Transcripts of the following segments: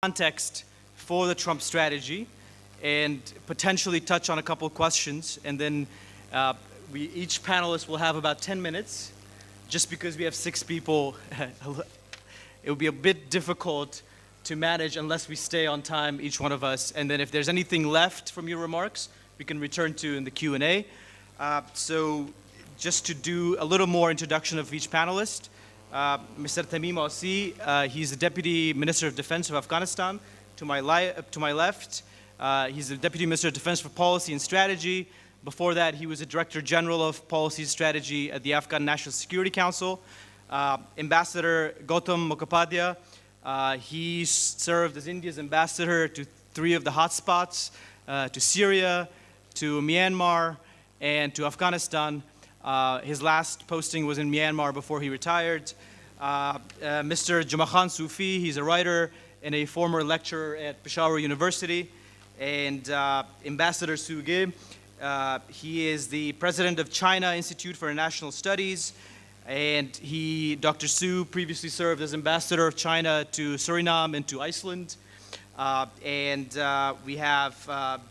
context for the Trump strategy and potentially touch on a couple of questions, and then each panelist will have about 10 minutes. Just because we have 6 people, it will be a bit difficult to manage unless we stay on time, each one of us, and then if there's anything left from your remarks, we can return to in the Q&A. So just to do a little more introduction of each panelist, Mr. Tamim Aussi, he's the Deputy Minister of Defense of Afghanistan. To my left, he's the Deputy Minister of Defense for Policy and Strategy. Before that, he was the Director General of Policy and Strategy at the Afghan National Security Council. Ambassador Gautam Mukhopadhyay, he served as India's ambassador to 3 of the hotspots, to Syria, to Myanmar, and to Afghanistan. His last posting was in Myanmar before he retired. Mr. Jamakhan Sufi, he's a writer and a former lecturer at Peshawar University. And Ambassador Su Ge, he is the president of China Institute for International Studies. And Dr. Su previously served as ambassador of China to Suriname and to Iceland. We have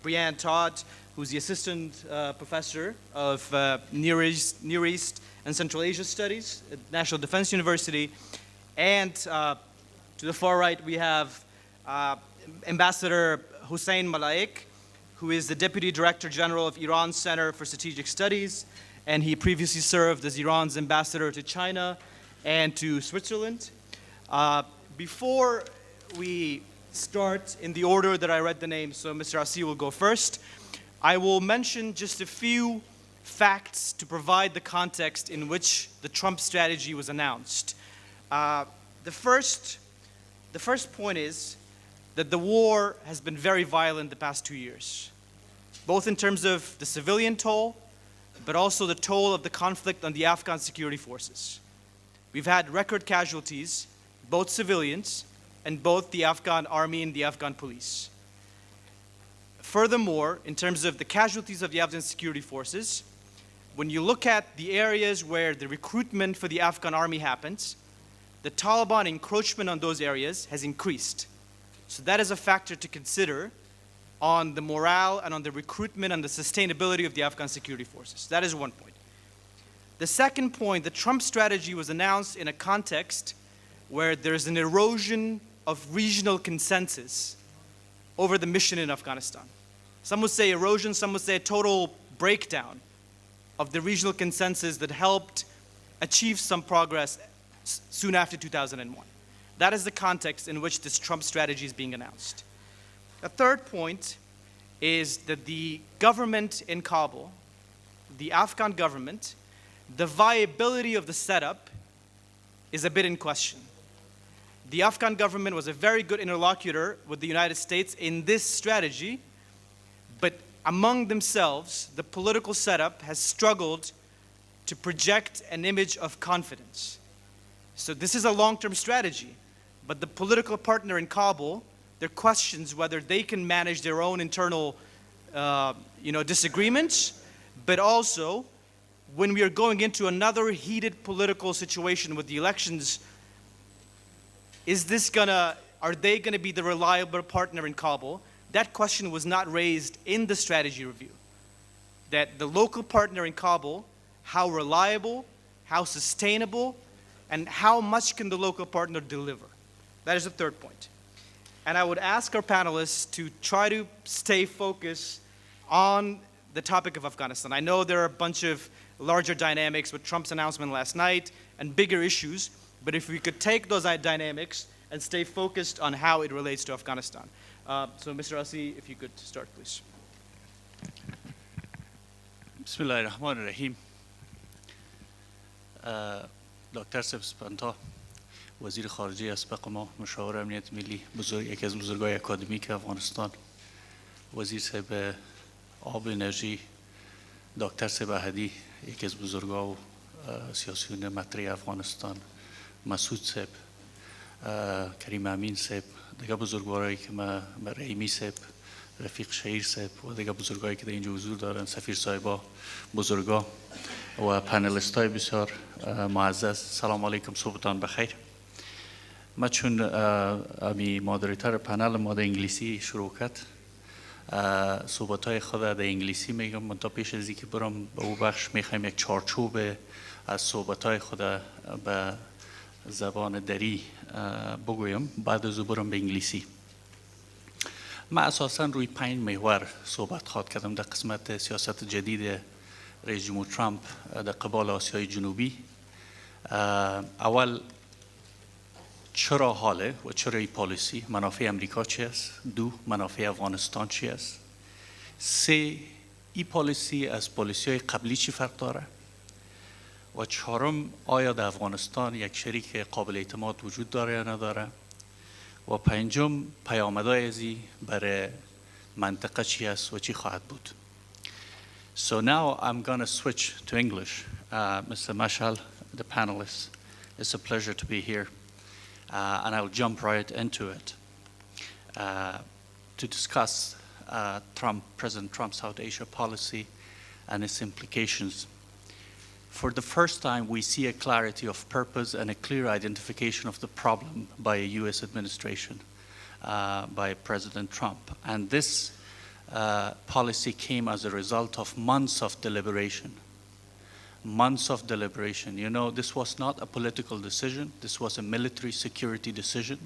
Brianne Todd, who's the assistant professor of Near East and Central Asia Studies at National Defense University. And to the far right, we have Ambassador Hussein Malaik, who is the Deputy Director General of Iran's Center for Strategic Studies, and he previously served as Iran's ambassador to China and to Switzerland. Before we start in the order that I read the names, so Mr. Aussi will go first, I will mention just a few facts to provide the context in which the Trump strategy was announced. The first point is that the war has been very violent the past 2 years, both in terms of the civilian toll, but also the toll of the conflict on the Afghan security forces. We've had record casualties, both civilians and both the Afghan army and the Afghan police. Furthermore, in terms of the casualties of the Afghan security forces, when you look at the areas where the recruitment for the Afghan army happens, the Taliban encroachment on those areas has increased. So that is a factor to consider on the morale and on the recruitment and the sustainability of the Afghan security forces. That is one point. The second point, the Trump strategy was announced in a context where there's an erosion of regional consensus over the mission in Afghanistan. Some would say erosion, some would say a total breakdown of the regional consensus that helped achieve some progress soon after 2001. That is the context in which this Trump strategy is being announced. The third point is that the government in Kabul, the Afghan government, the viability of the setup is a bit in question. The Afghan government was a very good interlocutor with the United States in this strategy, but among themselves, the political setup has struggled to project an image of confidence. So this is a long-term strategy, but the political partner in Kabul, there are questions whether they can manage their own internal disagreements, but also when we are going into another heated political situation with the elections, are they gonna be the reliable partner in Kabul? That question was not raised in the strategy review. That the local partner in Kabul, how reliable, how sustainable, and how much can the local partner deliver? That is the third point. And I would ask our panelists to try to stay focused on the topic of Afghanistan. I know there are a bunch of larger dynamics with Trump's announcement last night and bigger issues, but if we could take those dynamics and stay focused on how it relates to Afghanistan. So Mr. Aussi, if you could start, please. Bismillah ar-Rahman ar-Rahim. دکتر سپسپانتا وزیر خارجه اسبق ما مشاور امنیت ملی یکی از بزرگای اکادمیک افغانستان وزیر صاحب آب انرژی دکتر صاحب احدی یکی از بزرگا و سیاسیون مطرح افغانستان مسعود صاحب کریم امین صاحب دیگه بزرگوارایی که ما رحیمی صاحب رفیق شهیر صاحب و دیگه بزرگایی که در اینجا حضور دارن سفیر صاحبا بزرگا و پنلست های بسیار معزز سلام علیکم صبحتان بخیر ما چون امی مادریتر پنل ما در انگلیسی شروع کرد صحبت‌های خود در انگلیسی میگم من تا پیش از اینکه برم به او بخش میخوایم یک چارچوب از صحبت‌های خود به زبان دری بگویم بعد از او برم به انگلیسی. من اساساً روی 5 محور صحبت خواهد کردم در قسمت سیاست جدید رئیس جمهور ترامپ در قبال آسیای جنوبی. اول چرا حاله و چرا این پالیسی، منافع امریکا چی است؟ 2 منافع افغانستان چی است؟ 3 این پالیسی از پالیسی های قبلی چی فرق داره؟ و 4 آیا در افغانستان یک شریک قابل اعتماد وجود داره یا نداره؟ و 5 پیامدهای ازی برای منطقه چی است و چی خواهد بود؟ So now I'm going to switch to English. Mr. Mashal, the panelists, it's a pleasure to be here. And I'll jump right into it to discuss President Trump's South Asia policy and its implications. For the first time, we see a clarity of purpose and a clear identification of the problem by a U.S. administration, by President Trump. And this policy came as a result of months of deliberation. Months of deliberation. You know, this was not a political decision. This was a military security decision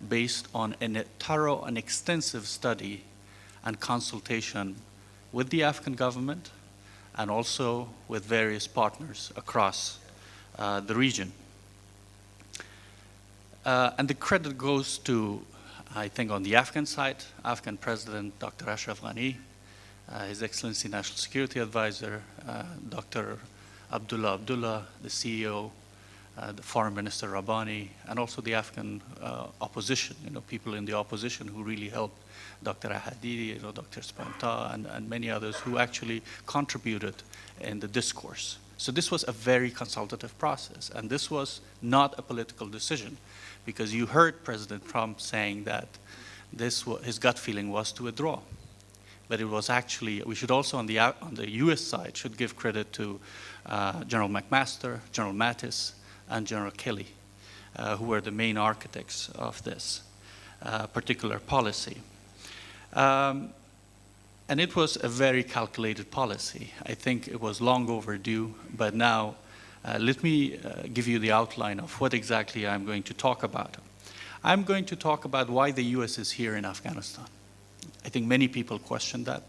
based on a thorough and extensive study and consultation with the Afghan government and also with various partners across the region. And the credit goes to, I think, on the Afghan side, Afghan President Dr. Ashraf Ghani, His Excellency National Security Advisor, Dr. Abdullah, the CEO, the Foreign Minister Rabbani, and also the Afghan opposition, you know, people in the opposition who really helped Dr. Ahadi, you know, Dr. Spanta, and many others who actually contributed in the discourse. So this was a very consultative process, and this was not a political decision, because you heard President Trump saying that his gut feeling was to withdraw. But it was actually, we should also on the US side should give credit to General McMaster, General Mattis, and General Kelly, who were the main architects of this particular policy. And it was a very calculated policy. I think it was long overdue, but now let me give you the outline of what exactly I'm going to talk about. I'm going to talk about why the US is here in Afghanistan. I think many people question that.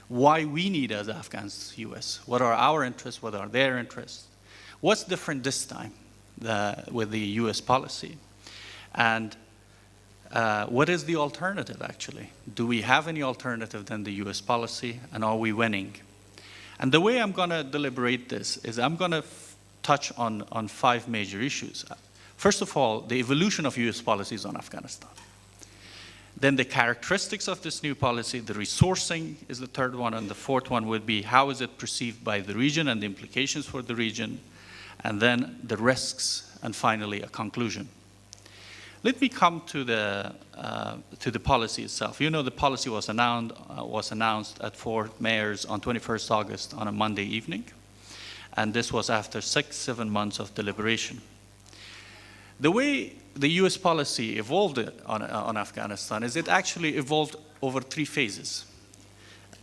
Why we need as Afghans US? What are our interests? What are their interests? What's different this time with the US policy? And what is the alternative, actually? Do we have any alternative than the US policy, and are we winning? And the way I'm going to deliberate this is I'm going to touch on 5 major issues. First of all, the evolution of US policies on Afghanistan. Then the characteristics of this new policy, the resourcing is the third one, and the fourth one would be how is it perceived by the region and the implications for the region, and then the risks, and finally a conclusion. Let me come to the policy itself. You know, the policy was announced at Fort Myers on 21st August on a Monday evening, and this was after 6-7 months of deliberation. The way the US policy evolved on Afghanistan is it actually evolved over 3 phases,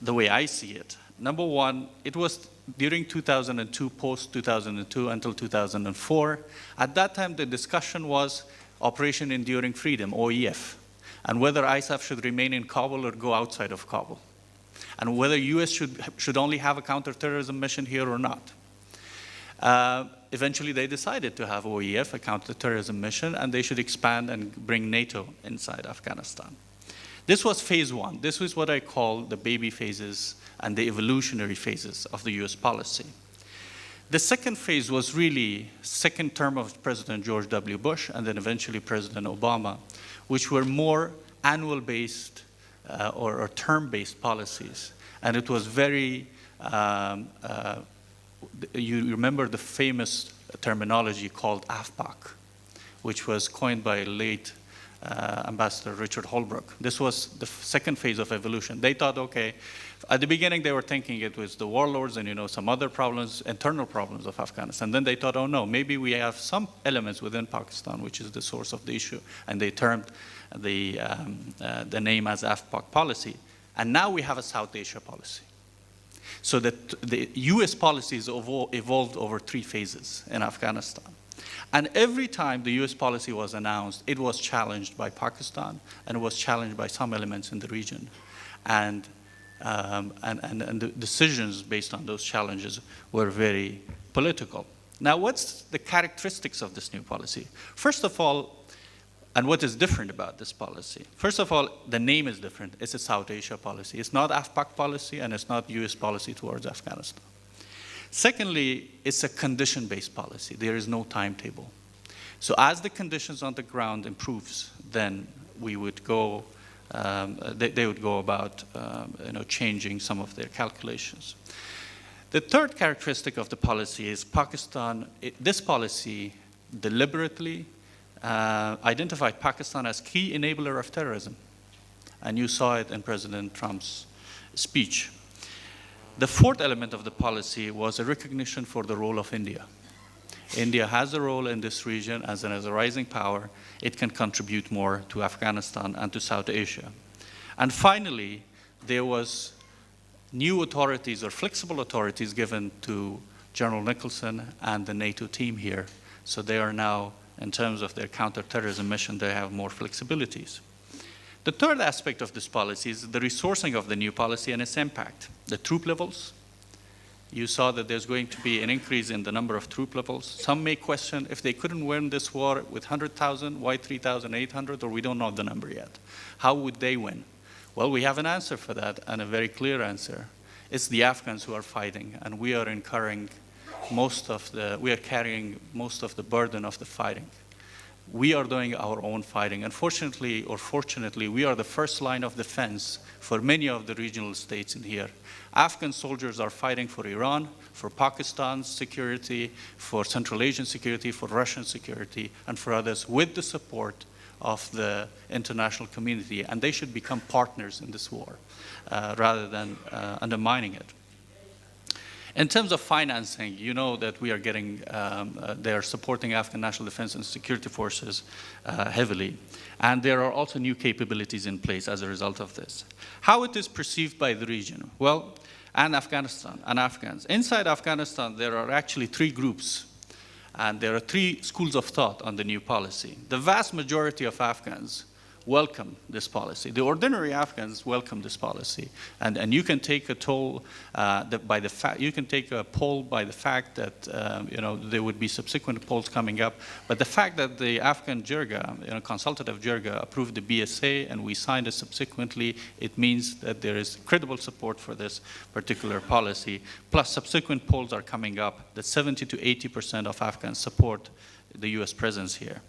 the way I see it. Number one, it was during 2002, post-2002 until 2004. At that time, the discussion was Operation Enduring Freedom, OEF, and whether ISAF should remain in Kabul or go outside of Kabul, and whether US should only have a counterterrorism mission here or not. Eventually, they decided to have OEF, a counterterrorism mission, and they should expand and bring NATO inside Afghanistan. This was phase 1. This was what I call the baby phases and the evolutionary phases of the US policy. The second phase was really second term of President George W. Bush and then eventually President Obama, which were more annual-based or term-based policies. And it was very you remember the famous terminology called AFPAC, which was coined by late Ambassador Richard Holbrooke. This was the second phase of evolution. They thought, okay, at the beginning they were thinking it was the warlords and some other problems, internal problems of Afghanistan. Then they thought, oh no, maybe we have some elements within Pakistan which is the source of the issue, and they termed the name as AFPAC policy. And now we have a South Asia policy. So that the US policies evolved over 3 phases in Afghanistan. And every time the US policy was announced, it was challenged by Pakistan, and it was challenged by some elements in the region. And the decisions based on those challenges were very political. Now, what's the characteristics of this new policy? First of all, and what is different about this policy? First of all, the name is different. It's a South Asia policy. It's not AFPAC policy, and it's not US policy towards Afghanistan. Secondly, it's a condition-based policy. There is no timetable. So as the conditions on the ground improves, then we would go, they would go about changing some of their calculations. The third characteristic of the policy is Pakistan, this policy deliberately identified Pakistan as key enabler of terrorism. And you saw it in President Trump's speech. The fourth element of the policy was a recognition for the role of India. India has a role in this region as a rising power. It can contribute more to Afghanistan and to South Asia. And finally, there was new authorities or flexible authorities given to General Nicholson and the NATO team here. So they are now, in terms of their counterterrorism mission, they have more flexibilities. The third aspect of this policy is the resourcing of the new policy and its impact. The troop levels. You saw that there's going to be an increase in the number of troop levels. Some may question if they couldn't win this war with 100,000, why 3,800, or we don't know the number yet. How would they win? Well, we have an answer for that, and a very clear answer. It's the Afghans who are fighting, and we are carrying most of the burden of the fighting. We are doing our own fighting. Unfortunately, or fortunately, we are the first line of defense for many of the regional states in here. Afghan soldiers are fighting for Iran, for Pakistan's security, for Central Asian security, for Russian security, and for others, with the support of the international community. And they should become partners in this war, rather than undermining it. In terms of financing, you know that we are getting, they are supporting Afghan National Defense and Security Forces heavily. And there are also new capabilities in place as a result of this. How it is perceived by the region? Well, and Afghanistan and Afghans. Inside Afghanistan, there are actually 3 groups. And there are 3 schools of thought on the new policy. The vast majority of Afghans welcome this policy. The ordinary Afghans welcome this policy, and you can take a toll you can take a poll by the fact that there would be subsequent polls coming up. But the fact that the Afghan Jirga, consultative Jirga, approved the BSA and we signed it subsequently, it means that there is credible support for this particular policy. Plus, subsequent polls are coming up that 70 to 80% of Afghans support the U.S. presence here.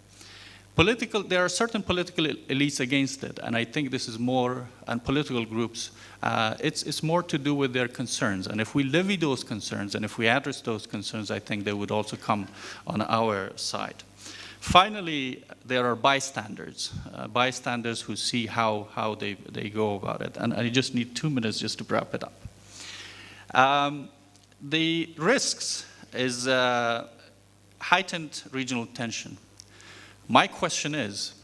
There are certain political elites against it, and I think this is more, and political groups, it's more to do with their concerns. And if we levy those concerns, and if we address those concerns, I think they would also come on our side. Finally, there are bystanders who see how they go about it. And I just need 2 minutes just to wrap it up. The risks is heightened regional tension. My question is,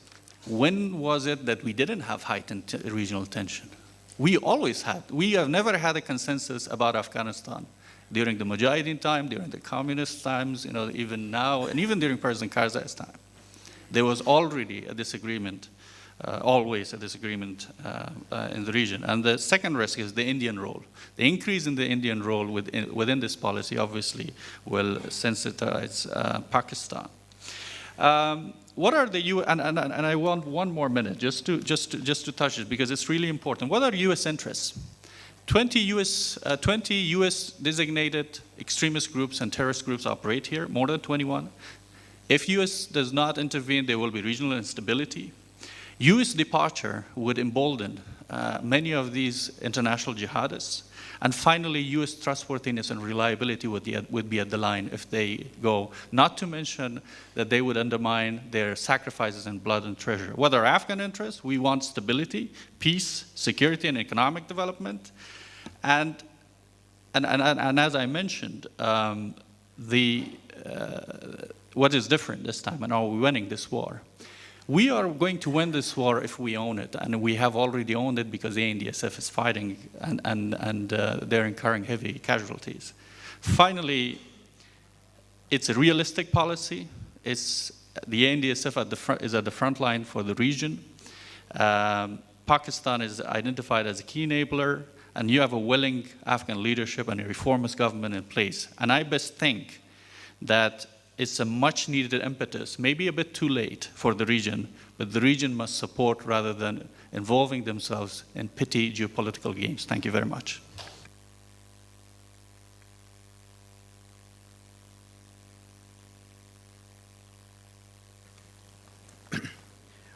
when was it that we didn't have heightened regional tension? We always had. We have never had a consensus about Afghanistan. During the Mujahideen time, during the communist times, even now, and even during President Karzai's time. There was already a disagreement, always a disagreement in the region. And the second risk is the Indian role. The increase in the Indian role within this policy obviously will sensitize Pakistan. What are the and I want 1 more minute just to touch it, because it's really important. What are U.S. interests? 20 U.S. designated extremist groups and terrorist groups operate here, more than 21. If U.S. does not intervene, there will be regional instability. U.S. departure would embolden many of these international jihadists, And finally, US trustworthiness and reliability would be at the line if they go, not to mention that they would undermine their sacrifices in blood and treasure. What are Afghan interests? We want stability, peace, security, and economic development. And as I mentioned, what is different this time, and are we winning this war? We are going to win this war if we own it, and we have already owned it because the ANDSF is fighting and they're incurring heavy casualties. Finally, it's a realistic policy. The ANDSF is at the front line for the region. Pakistan is identified as a key enabler, and you have a willing Afghan leadership and a reformist government in place. And I best think that it's a much needed impetus, maybe a bit too late for the region, but the region must support rather than involving themselves in petty geopolitical games. Thank you very much.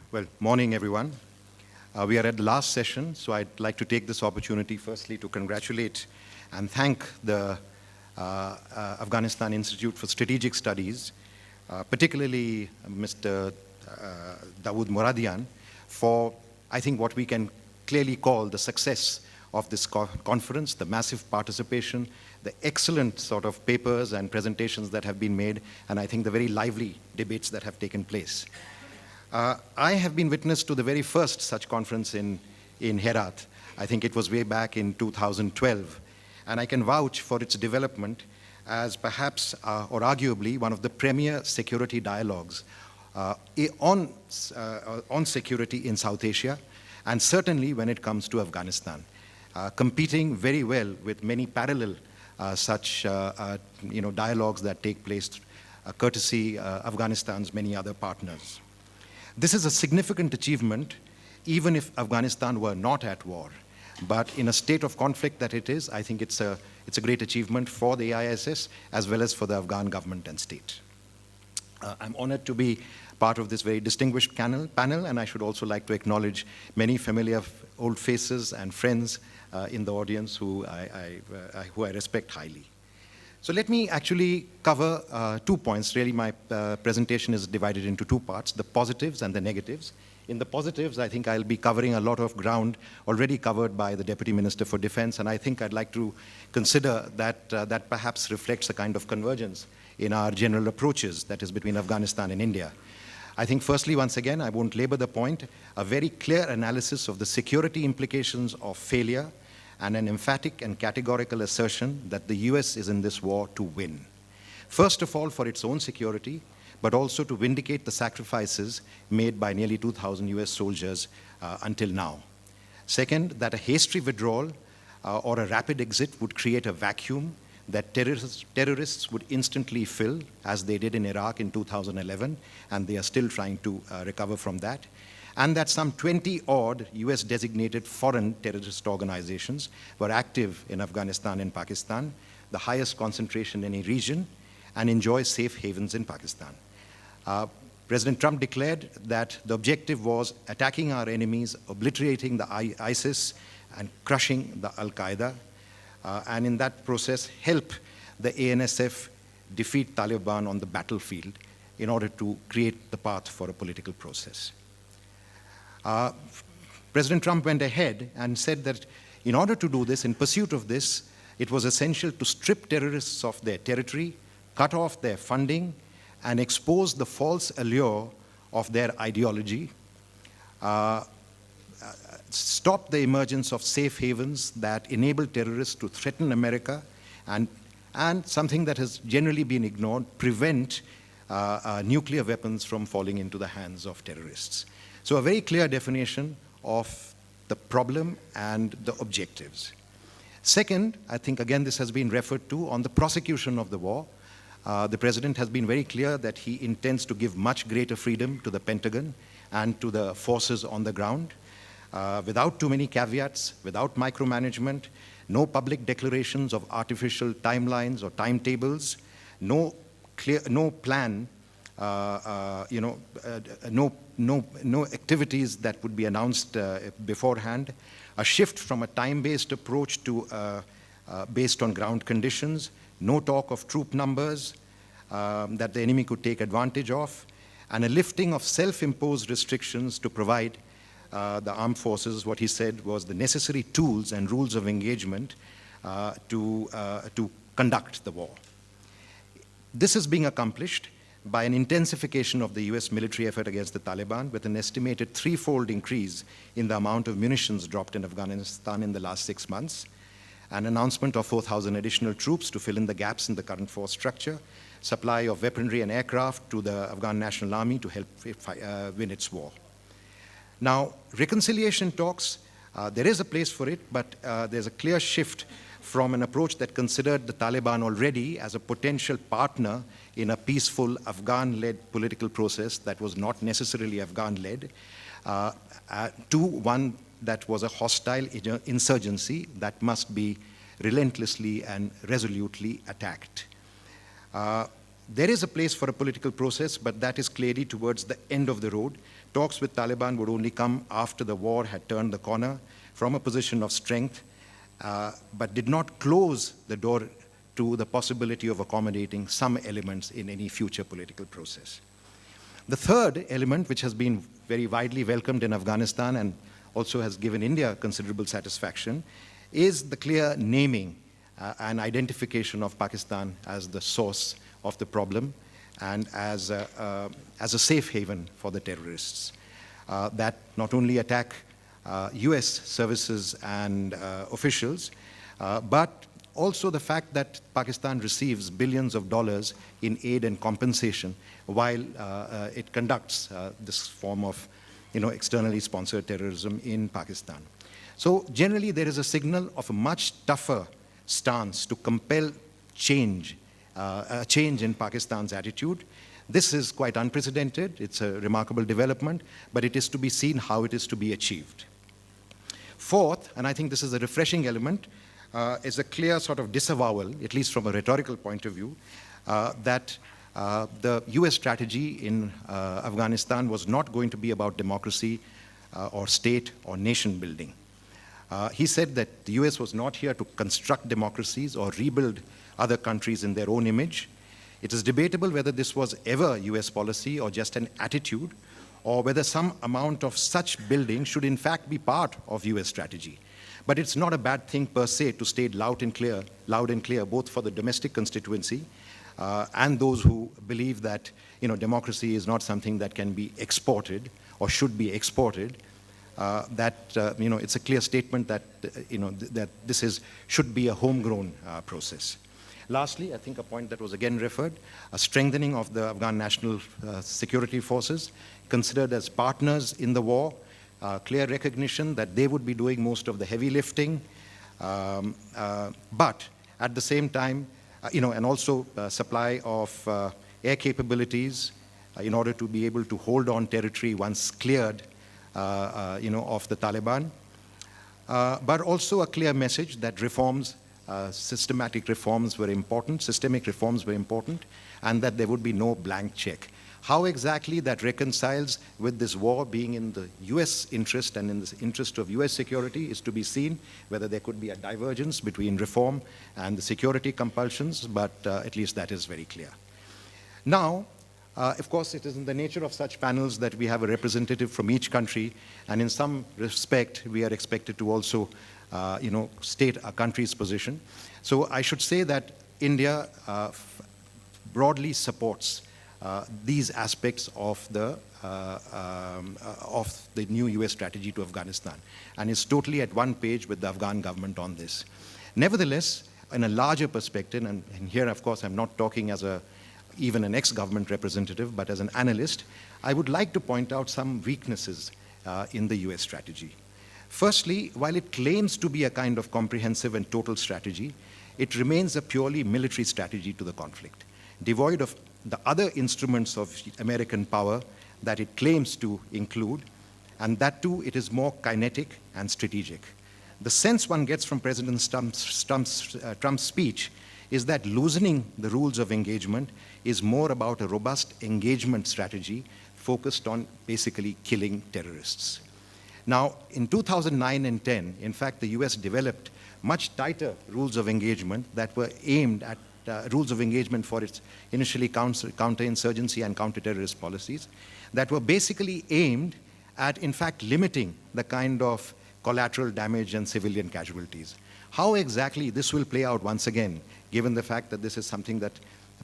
Well, morning everyone. We are at the last session, so I'd like to take this opportunity firstly to congratulate and thank the Afghanistan Institute for Strategic Studies, particularly Mr. Dawood Muradian, for, I think, what we can clearly call the success of this conference, the massive participation, the excellent sort of papers and presentations that have been made, and I think the very lively debates that have taken place. I have been witness to the very first such conference in Herat. I think it was way back in 2012. And I can vouch for its development as perhaps, or arguably, one of the premier security dialogues on security in South Asia, and certainly when it comes to Afghanistan, competing very well with many parallel such dialogues that take place courtesy Afghanistan's many other partners. This is a significant achievement, even if Afghanistan were not at war. But in a state of conflict that it is, I think it's a great achievement for the AISS as well as for the Afghan government and state. I'm honored to be part of this very distinguished panel, and I should also like to acknowledge many familiar old faces and friends in the audience who I respect highly. So let me actually cover 2 points. Really, my presentation is divided into 2 parts, the positives and the negatives. In the positives, I think I'll be covering a lot of ground already covered by the Deputy Minister for Defense, and I think I'd like to consider that that perhaps reflects a kind of convergence in our general approaches, that is between Afghanistan and India. I think firstly, once again, I won't labor the point, a very clear analysis of the security implications of failure and an emphatic and categorical assertion that the US is in this war to win. First of all, for its own security, but also to vindicate the sacrifices made by nearly 2,000 US soldiers until now. Second, that a hasty withdrawal or a rapid exit would create a vacuum that terrorists would instantly fill, as they did in Iraq in 2011, and they are still trying to recover from that. And that some 20-odd US-designated foreign terrorist organizations were active in Afghanistan and Pakistan, the highest concentration in a region, and enjoy safe havens in Pakistan. President Trump declared that the objective was attacking our enemies, obliterating the ISIS, and crushing the Al-Qaeda, and in that process help the ANSF defeat Taliban on the battlefield in order to create the path for a political process. President Trump went ahead and said that in order to do this, in pursuit of this, it was essential to strip terrorists of their territory, cut off their funding, and expose the false allure of their ideology, stop the emergence of safe havens that enable terrorists to threaten America, and something that has generally been ignored, prevent nuclear weapons from falling into the hands of terrorists. So a very clear definition of the problem and the objectives. Second, I think again this has been referred to, on the prosecution of the war, the President has been very clear that he intends to give much greater freedom to the Pentagon and to the forces on the ground, without too many caveats, without micromanagement, no public declarations of artificial timelines or timetables, no plan, no activities that would be announced beforehand, a shift from a time-based approach to based on ground conditions, no talk of troop numbers that the enemy could take advantage of, and a lifting of self-imposed restrictions to provide the armed forces, what he said was the necessary tools and rules of engagement to conduct the war. This is being accomplished by an intensification of the US military effort against the Taliban, with an estimated threefold increase in the amount of munitions dropped in Afghanistan in the last 6 months, an announcement of 4,000 additional troops to fill in the gaps in the current force structure, supply of weaponry and aircraft to the Afghan National Army to help win its war. Now, reconciliation talks, there is a place for it, but there's a clear shift from an approach that considered the Taliban already as a potential partner in a peaceful Afghan-led political process that was not necessarily Afghan-led, to one that was a hostile insurgency that must be relentlessly and resolutely attacked. There is a place for a political process, but that is clearly towards the end of the road. Talks with Taliban would only come after the war had turned the corner from a position of strength, but did not close the door to the possibility of accommodating some elements in any future political process. The third element, which has been very widely welcomed in Afghanistan and also has given India considerable satisfaction, is the clear naming and identification of Pakistan as the source of the problem and as a safe haven for the terrorists that not only attack US services and officials, but also the fact that Pakistan receives billions of dollars in aid and compensation while it conducts this form of externally sponsored terrorism in Pakistan. So generally there is a signal of a much tougher stance to compel change, a change in Pakistan's attitude. This is quite unprecedented. It's a remarkable development, but it is to be seen how it is to be achieved. Fourth, and I think this is a refreshing element, is a clear sort of disavowal, at least from a rhetorical point of view, that the US strategy in Afghanistan was not going to be about democracy or state or nation building. He said that the US was not here to construct democracies or rebuild other countries in their own image. It is debatable whether this was ever US policy or just an attitude, or whether some amount of such building should in fact be part of US strategy. But it's not a bad thing per se to state loud and clear, both for the domestic constituency and those who believe that democracy is not something that can be exported or should be exported. It's a clear statement that that this should be a homegrown process. Lastly, I think a point that was again referred, a strengthening of the Afghan national security forces, considered as partners in the war, clear recognition that they would be doing most of the heavy lifting, but at the same time, and also supply of air capabilities in order to be able to hold on territory once cleared, of the Taliban, but also a clear message that reforms, systemic reforms were important, and that there would be no blank check. How exactly that reconciles with this war being in the US interest and in the interest of US security is to be seen, whether there could be a divergence between reform and the security compulsions, but at least that is very clear. Now, of course, it is in the nature of such panels that we have a representative from each country, and in some respect, we are expected to also, state a country's position. So I should say that India broadly supports these aspects of the new US strategy to Afghanistan, and is totally at one page with the Afghan government on this. Nevertheless, in a larger perspective, and here, of course, I'm not talking as even an ex-government representative, but as an analyst, I would like to point out some weaknesses in the US strategy. Firstly, while it claims to be a kind of comprehensive and total strategy, it remains a purely military strategy to the conflict, devoid of the other instruments of American power that it claims to include, and that too, it is more kinetic and strategic. The sense one gets from President Trump's speech is that loosening the rules of engagement is more about a robust engagement strategy focused on basically killing terrorists. Now, in 2009 and 10, in fact, the US developed much tighter rules of engagement that were aimed at rules of engagement for its initially counterinsurgency and counterterrorist policies that were basically aimed at, in fact, limiting the kind of collateral damage and civilian casualties. How exactly this will play out once again, given the fact that this is something that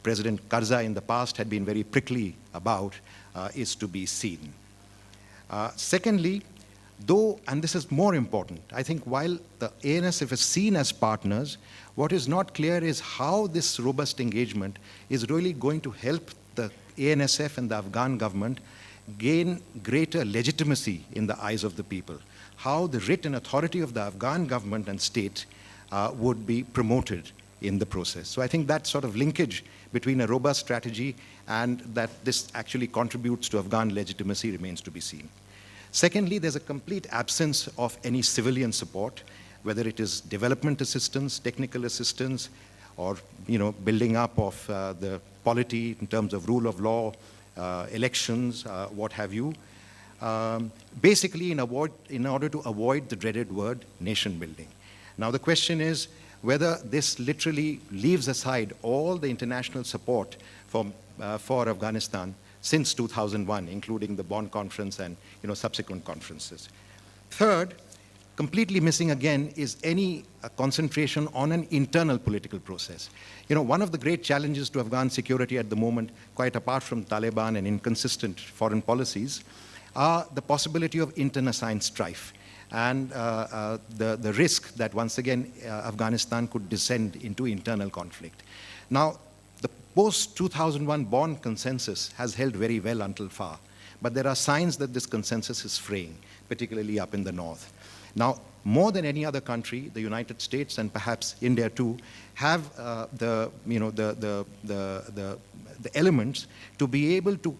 President Karzai in the past had been very prickly about, is to be seen. Secondly, though, and this is more important, I think while the ANSF is seen as partners, what is not clear is how this robust engagement is really going to help the ANSF and the Afghan government gain greater legitimacy in the eyes of the people, how the writ and authority of the Afghan government and state would be promoted in the process. So I think that sort of linkage between a robust strategy and that this actually contributes to Afghan legitimacy remains to be seen. Secondly, there's a complete absence of any civilian support, whether it is development assistance, technical assistance, or building up of the polity in terms of rule of law, elections, what have you. Basically, in order to avoid the dreaded word nation building. Now the question is whether this literally leaves aside all the international support for Afghanistan since 2001, including the Bonn Conference and subsequent conferences. Third, completely missing again is any concentration on an internal political process. One of the great challenges to Afghan security at the moment, quite apart from Taliban and inconsistent foreign policies, are the possibility of internecine strife and the risk that once again Afghanistan could descend into internal conflict. Now, the post-2001 Bonn consensus has held very well until far, but there are signs that this consensus is fraying, particularly up in the north. Now, more than any other country, the United States and perhaps India too, have the elements to be able to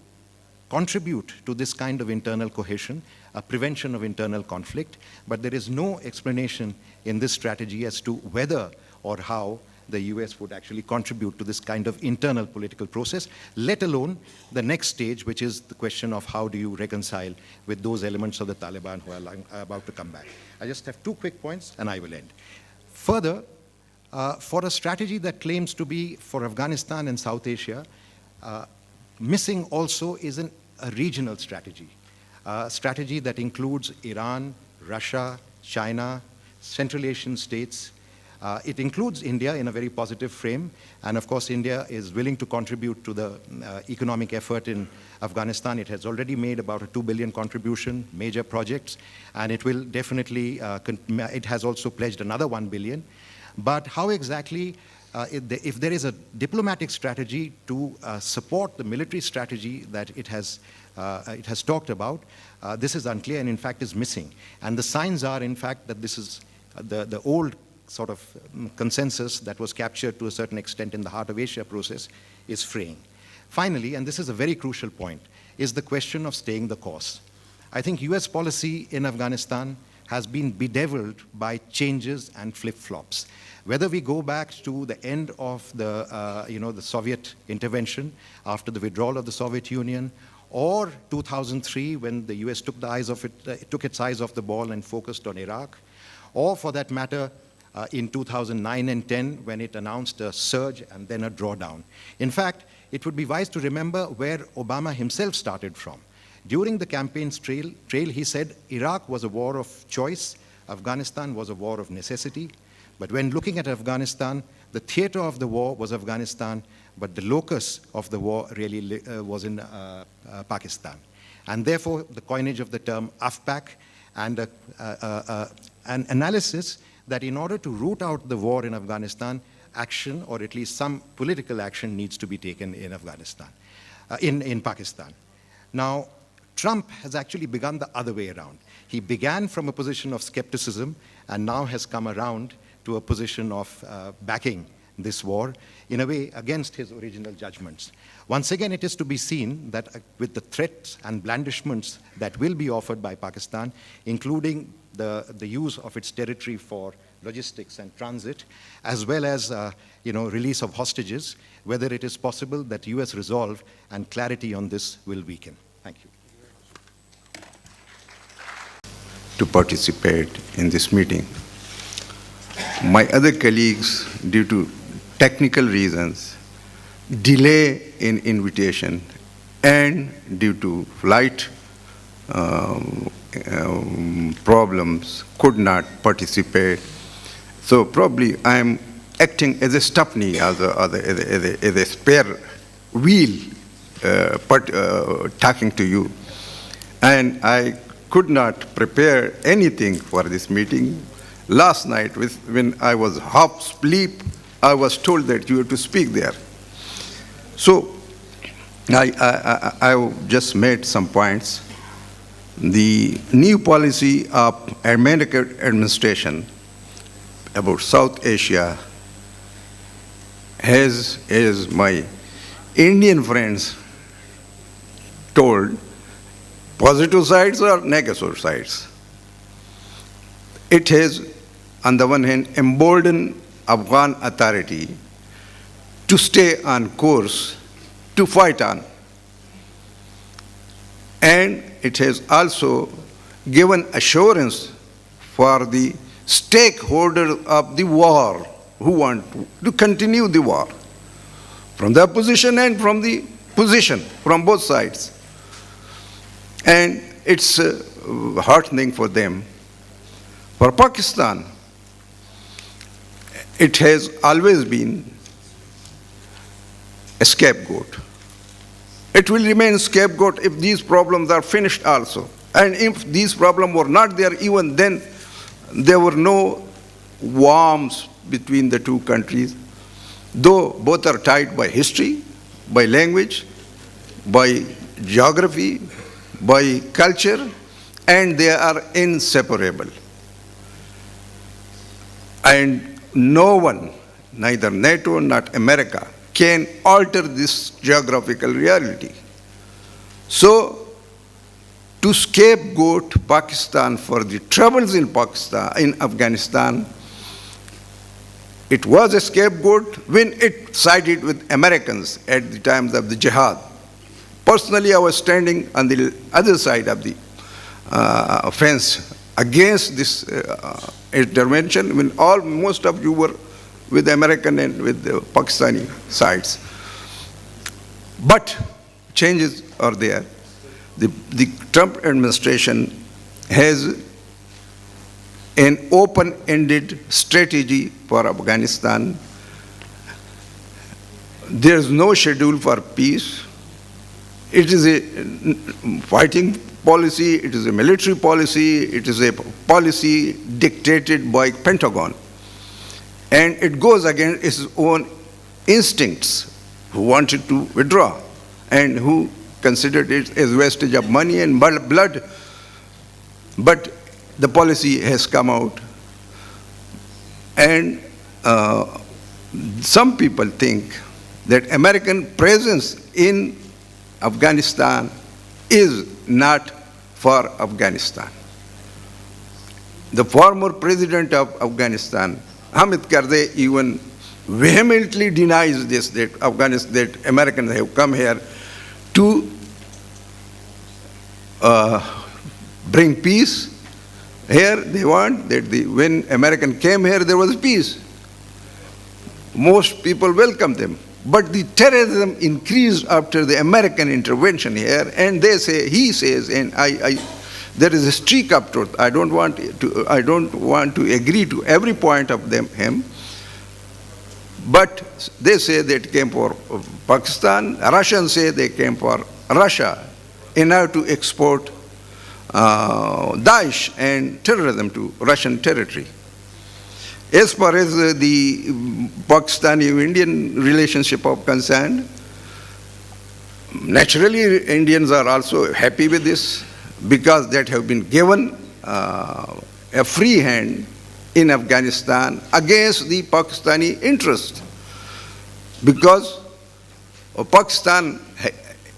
contribute to this kind of internal cohesion, a prevention of internal conflict, but there is no explanation in this strategy as to whether or how the US would actually contribute to this kind of internal political process, let alone the next stage, which is the question of how do you reconcile with those elements of the Taliban who are about to come back. I just have 2 quick points and I will end. Further, for a strategy that claims to be for Afghanistan and South Asia, missing also is a regional strategy, a strategy that includes Iran, Russia, China, Central Asian states. It includes India in a very positive frame, and of course India is willing to contribute to the economic effort in Afghanistan. It has already made about a 2 billion contribution, major projects, and it will definitely, it has also pledged another 1 billion. But how exactly, if there is a diplomatic strategy to support the military strategy that it has talked about, this is unclear and in fact is missing. And the signs are in fact that this is the old sort of consensus that was captured to a certain extent in the Heart of Asia process is fraying. Finally, and this is a very crucial point, is the question of staying the course. I think US policy in Afghanistan has been bedeviled by changes and flip-flops. Whether we go back to the end of the Soviet intervention after the withdrawal of the Soviet Union, or 2003 when the US took its eyes off the ball and focused on Iraq, or for that matter, in 2009 and 10 when it announced a surge and then a drawdown. In fact, it would be wise to remember where Obama himself started from. During the campaign's trail, he said Iraq was a war of choice, Afghanistan was a war of necessity. But when looking at Afghanistan, the theater of the war was Afghanistan, but the locus of the war really was in Pakistan. And therefore, the coinage of the term AFPAC and an analysis that in order to root out the war in Afghanistan, action, or at least some political action, needs to be taken in Afghanistan, in Pakistan. Now, Trump has actually begun the other way around. He began from a position of skepticism and now has come around to a position of backing this war, in a way against his original judgments. Once again, it is to be seen that with the threats and blandishments that will be offered by Pakistan, including the use of its territory for logistics and transit, as well as release of hostages, whether it is possible that US resolve and clarity on this will weaken. Thank you. To participate in this meeting. my other colleagues, due to technical reasons, delay in invitation, and due to flight problems, could not participate. So probably I'm acting as a stopney, as a spare wheel, talking to you. And I could not prepare anything for this meeting. Last night, when I was half asleep, I was told that you have to speak there. So I just made some points. The new policy of American administration about South Asia has, as my Indian friends told, positive sides or negative sides. It has, on the one hand, emboldened Afghan authority to stay on course, to fight on. And it has also given assurance for the stakeholders of the war who want to continue the war, from the opposition and from the position, from both sides. And it's heartening for them. For Pakistan, it has always been a scapegoat. It will remain a scapegoat if these problems are finished also. And if these problems were not there, even then, there were no warmth between the two countries, though both are tied by history, by language, by geography, by culture, and they are inseparable. And no one, neither NATO nor America, can alter this geographical reality. So, to scapegoat Pakistan for the troubles in Pakistan, in Afghanistan, it was a scapegoat when it sided with Americans at the times of the jihad. Personally, I was standing on the other side of the fence against this intervention when most of you were with the American and with the Pakistani sides. But changes are there. The Trump administration has an open-ended strategy for Afghanistan. There's no schedule for peace. It is a fighting policy, it is a military policy, it is a policy dictated by Pentagon. And it goes against its own instincts, who wanted to withdraw and who considered it as wastage of money and blood. But the policy has come out. And some people think that American presence in Afghanistan is not for Afghanistan. The former president of Afghanistan, Hamid Karzai, even vehemently denies this, that Americans have come here to bring peace. Here they want that when Americans came here, there was peace. Most people welcomed them. But the terrorism increased after the American intervention here, and they say, he says, and there is a streak up truth. I don't want to agree to every point of him, but they say that it came for Pakistan. Russians say they came for Russia in order to export Daesh and terrorism to Russian territory. As far as the Pakistani-Indian relationship is concerned, naturally Indians are also happy with this because that have been given a free hand in Afghanistan against the Pakistani interest. Because Pakistan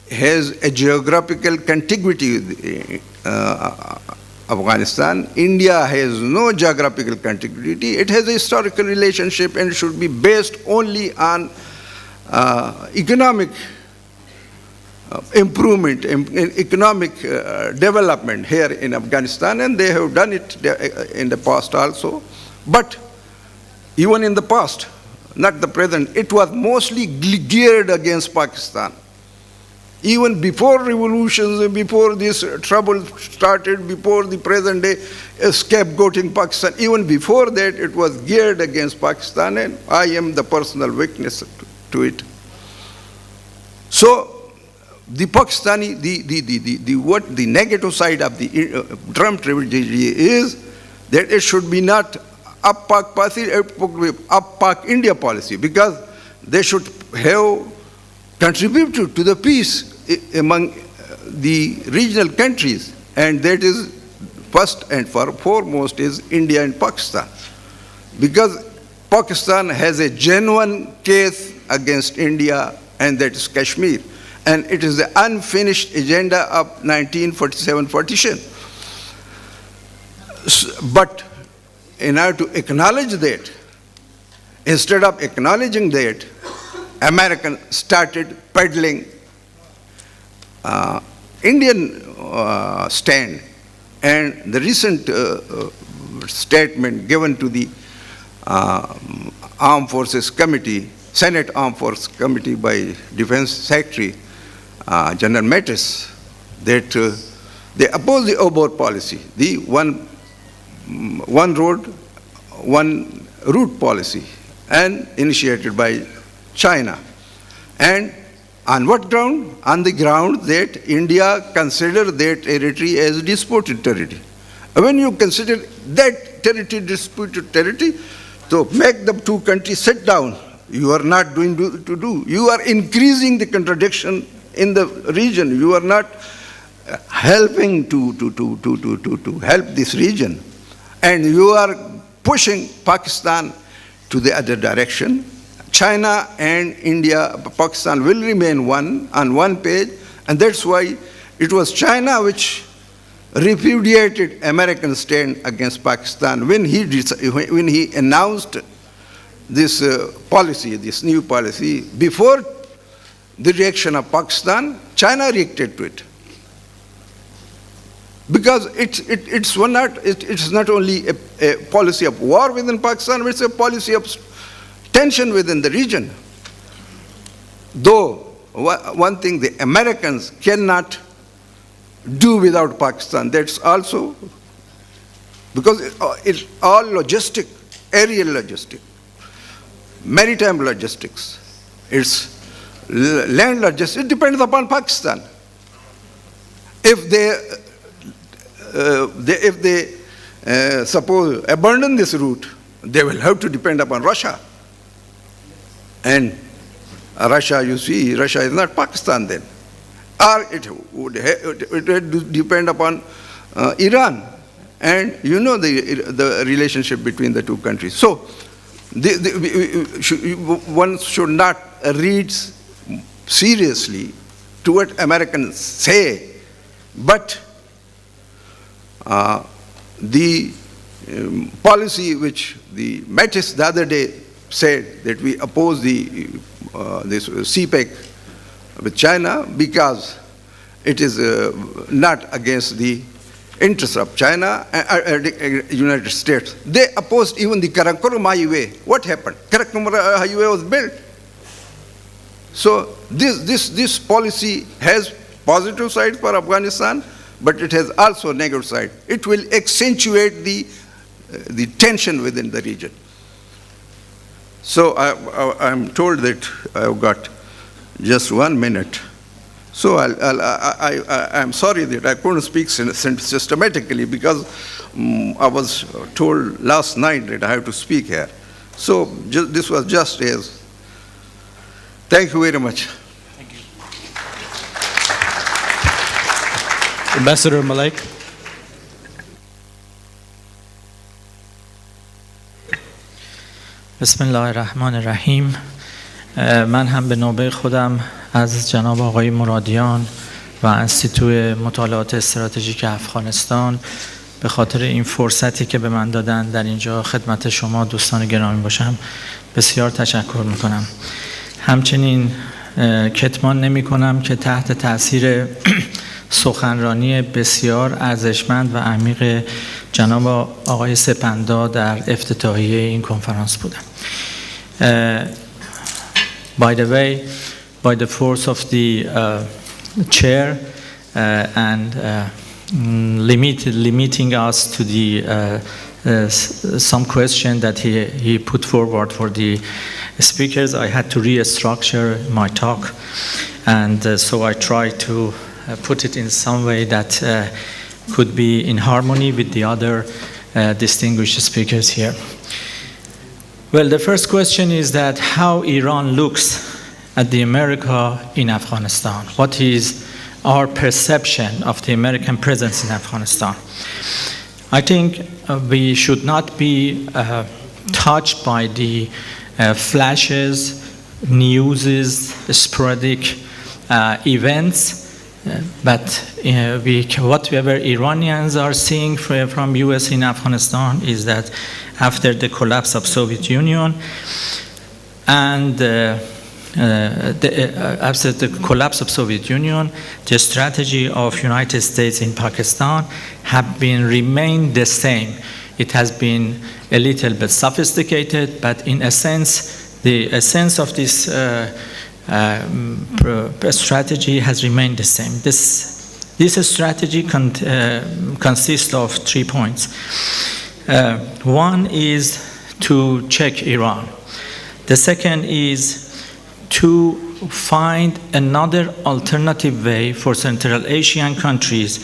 has a geographical contiguity with Afghanistan. India has no geographical contiguity. It has a historical relationship and should be based only on economic improvement, economic development here in Afghanistan, and they have done it in the past also. But even in the past, not the present, it was mostly geared against Pakistan. Even before revolutions, before this trouble started, before the present day scapegoating Pakistan, even before that it was geared against Pakistan, and I am the personal witness to it. So the Pakistani, the negative side of the Trump strategy is that it should be not up Pak policy, up Pak India policy, because they should have contributed to the peace among the regional countries, and that is first and foremost is India and Pakistan, because Pakistan has a genuine case against India, and that is Kashmir, and it is the unfinished agenda of 1947 partition. But in order to acknowledge that, instead of acknowledging that, Americans started peddling Indian stand, and the recent statement given to the Armed Forces Committee, Senate Armed Forces Committee by Defense Secretary General Mattis, that they oppose the overboard policy, the one road, one route policy, and initiated by China. And on what ground? On the ground that India considered that territory as disputed territory. When you consider that territory disputed territory, so make the two countries sit down. You are not doing to do. You are increasing the contradiction in the region. You are not helping to help this region. And you are pushing Pakistan to the other direction. China and India, Pakistan will remain on one page, and that's why it was China which repudiated American stand against Pakistan when he announced this policy, this new policy. Before the reaction of Pakistan, China reacted to it. Because it's not only a policy of war within Pakistan, it's a policy of tension within the region. Though, one thing the Americans cannot do without Pakistan, that's also, because it's all logistic, aerial logistic, maritime logistics, it's land logistics, it depends upon Pakistan. If they suppose abandon this route, they will have to depend upon Russia. And Russia, you see, Russia is not Pakistan then. Or it would depend upon Iran. And you know the relationship between the two countries. So one should not read seriously to what Americans say, but the policy which the Mattis the other day said that we oppose this CPEC with China because it is not against the interests of China and United States. They opposed even the Karakoram Highway. What happened? Karakoram Highway was built. So this policy has positive side for Afghanistan, but it has also negative side. It will accentuate the tension within the region. So I'm told that I've got just 1 minute. So I'm sorry that I couldn't speak systematically because I was told last night that I have to speak here. So this was just as. Thank you very much. Thank you. Ambassador Malik. بسم الله الرحمن الرحیم. من هم به نوبه خودم از جناب آقای مرادیان و انستیتو مطالعات استراتژیک افغانستان به خاطر این فرصتی که به من دادن در اینجا خدمت شما دوستان گرامی باشم بسیار تشکر میکنم. همچنین کتمان نمی کنم که تحت تاثیر سخنرانی بسیار ارزشمند و عمیق جناب آقای سپندا در افتتاحیه این کنفرانس بودن. By the way, by the force of the chair and limiting us to the some question that he put forward for the speakers, I had to restructure my talk, and so I tried to put it in some way that could be in harmony with the other distinguished speakers here. Well, the first question is that how Iran looks at the America in Afghanistan. What is our perception of the American presence in Afghanistan? I think we should not be touched by the flashes, newses, sporadic events, but whatever Iranians are seeing from US in Afghanistan is that after the collapse of Soviet Union and after the collapse of Soviet Union, the strategy of United States in Pakistan have been remained the same. It has been a little bit sophisticated, but in a sense, the essence of this strategy has remained the same. This strategy consists of 3 points. One is to check Iran. The second is to find another alternative way for Central Asian countries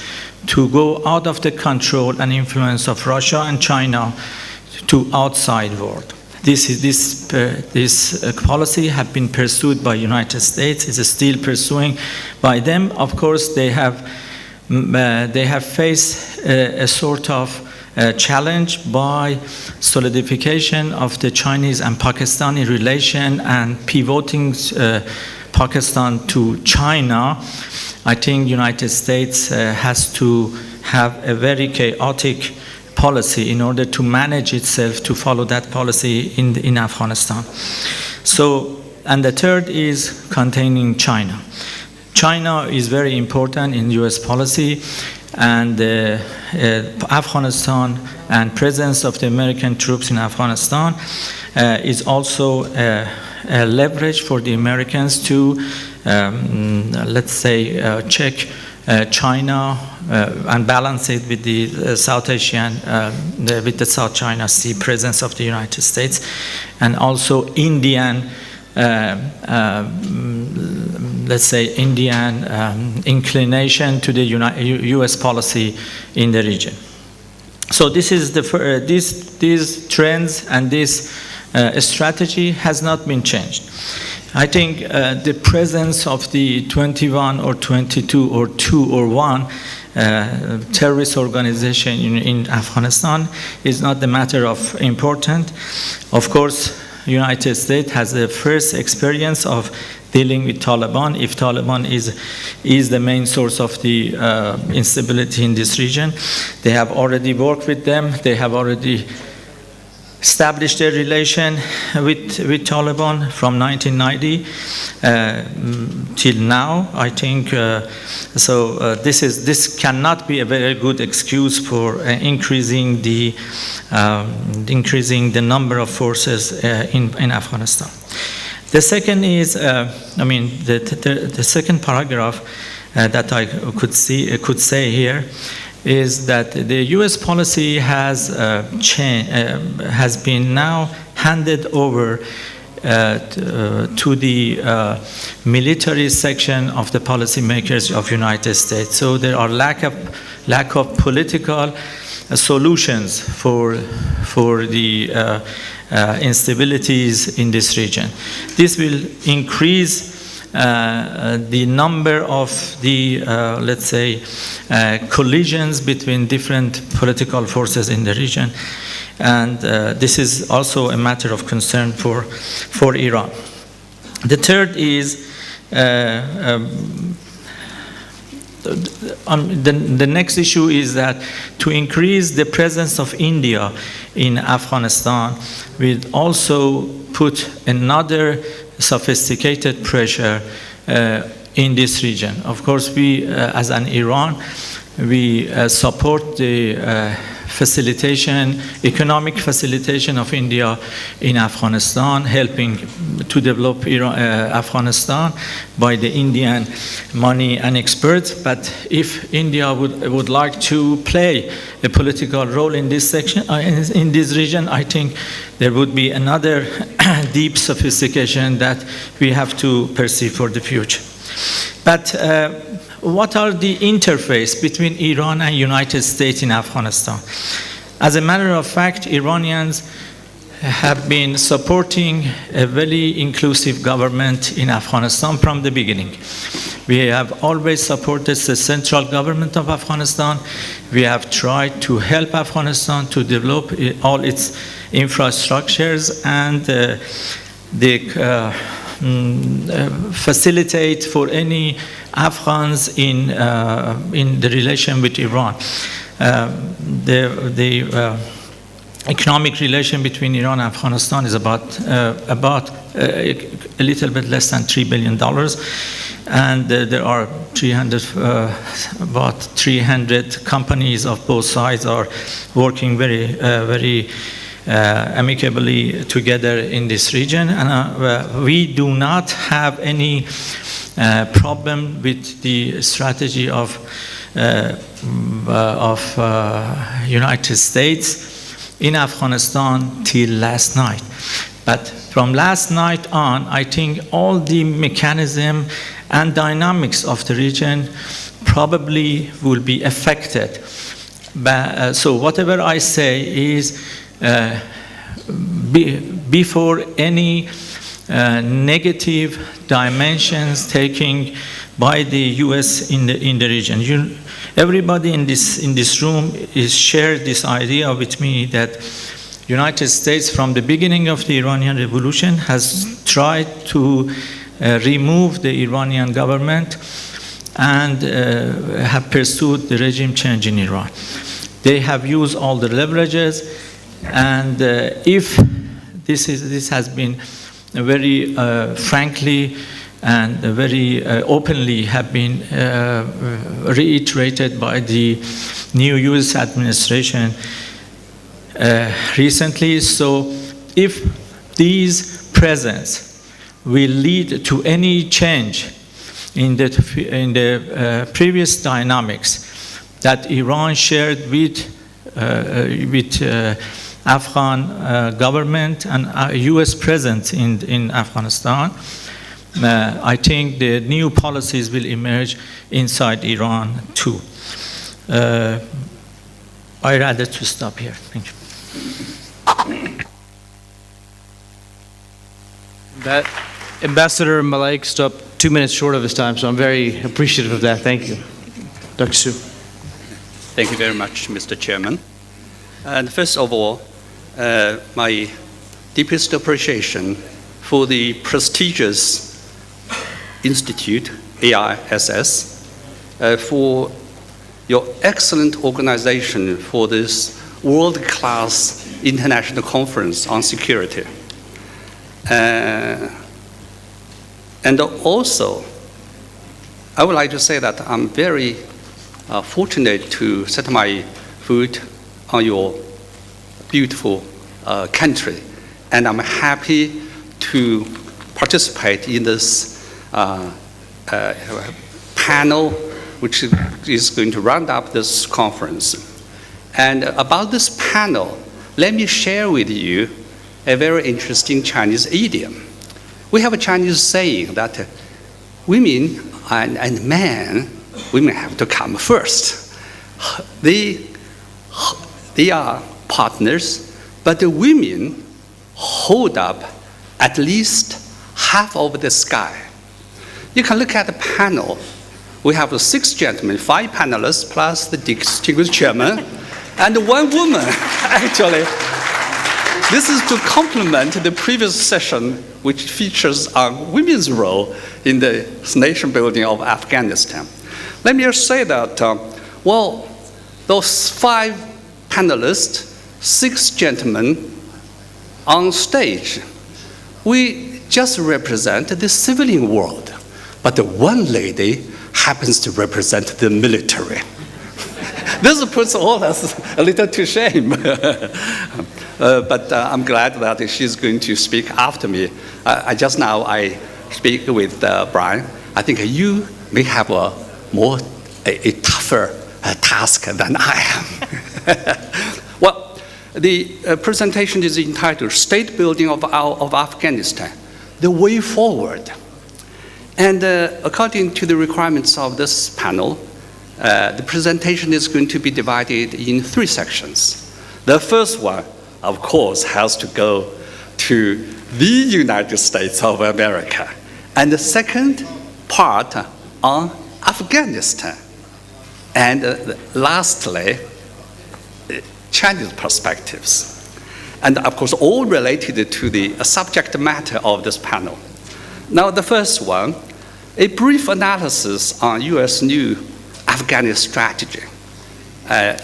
to go out of the control and influence of Russia and China to outside world. This policy have been pursued by United States, is still pursuing by them. Of course, they have faced a sort of challenge by solidification of the Chinese and Pakistani relation and pivoting Pakistan to China. I think United States has to have a very chaotic policy in order to manage itself to follow that policy in Afghanistan. So, and the third is containing China. China is very important in US policy, and Afghanistan and presence of the American troops in Afghanistan is also a leverage for the Americans to, let's say, check China and balance it with the South Asian, with the South China Sea presence of the United States, and also Indian, let's say, Indian inclination to the U.S. policy in the region. So this is these trends and this strategy has not been changed. I think the presence of the 21 or 22 or 2 or 1 terrorist organization in Afghanistan is not the matter of importance. Of course, United States has the first experience of dealing with Taliban. If Taliban is the main source of the instability in this region, they have already worked with them. They have already established a relation with Taliban from 1990 till now. I think this cannot be a very good excuse for increasing the number of forces in Afghanistan. The second is, the second paragraph that I could say here is that the U.S. policy has been now handed over to the military section of the policymakers of United States. So there are lack of political solutions for the instabilities in this region. This will increase the number of the, let's say, collisions between different political forces in the region. And this is also a matter of concern for Iran. The third is the next issue is that to increase the presence of India in Afghanistan will also put another sophisticated pressure in this region. Of course, we, as an Iran, we support the economic facilitation of India in Afghanistan, helping to develop Afghanistan by the Indian money and experts. But if India would like to play a political role in this section, in this region, I think there would be another deep sophistication that we have to perceive for the future. But what are the interface between Iran and United States in Afghanistan? As a matter of fact, Iranians have been supporting a very inclusive government in Afghanistan from the beginning. We have always supported the central government of Afghanistan. We have tried to help Afghanistan to develop all its infrastructures and facilitate for any Afghans in the relation with Iran. The economic relation between Iran and Afghanistan is about a little bit less than $3 billion, and there are about 300 companies of both sides are working very amicably together in this region, and we do not have any problem with the strategy of United States in Afghanistan till last night. But from last night on, I think all the mechanism and dynamics of the region probably will be affected. So whatever I say is before any negative dimensions taken by the U.S. in the region. Everybody in this room is shared this idea with me that United States, from the beginning of the Iranian Revolution, has tried to remove the Iranian government and have pursued the regime change in Iran. They have used all the leverages, and if this has been very frankly and very openly have been reiterated by the new U.S. administration recently. So if these presence will lead to any change in the previous dynamics that Iran shared with Afghan government and U.S. presence in Afghanistan, I think the new policies will emerge inside Iran too. I rather to stop here. Thank you. That Ambassador Malik stopped 2 minutes short of his time, so I'm very appreciative of that. Thank you. Dr. Su. Thank you very much, Mr. Chairman. And first of all, my deepest appreciation for the prestigious institute, AISS, for your excellent organization for this world-class international conference on security. And also, I would like to say that I'm very fortunate to set my foot on your beautiful country, and I'm happy to participate in this panel, which is going to round up this conference. And about this panel, let me share with you a very interesting Chinese idiom. We have a Chinese saying that women and men, women have to come first. They are partners, but the women hold up at least half of the sky. You can look at the panel. We have 6 gentlemen, 5 panelists, plus the distinguished chairman, and 1 woman, actually. This is to complement the previous session, which features on women's role in the nation building of Afghanistan. Let me just say that, well, those 5 panelists, 6 gentlemen on stage, we just represent the civilian world, but the 1 lady happens to represent the military. This puts all of us a little to shame. But I'm glad that she's going to speak after me. I speak with Brian. I think you may have a tougher task than I am. Well, the presentation is entitled State Building of Afghanistan, the Way Forward. And according to the requirements of this panel, the presentation is going to be divided in 3 sections. The first one, of course, has to go to the United States of America. And the second part on Afghanistan. And lastly, Chinese perspectives. And of course, all related to the subject matter of this panel. Now, the first one, a brief analysis on U.S. new Afghan strategy.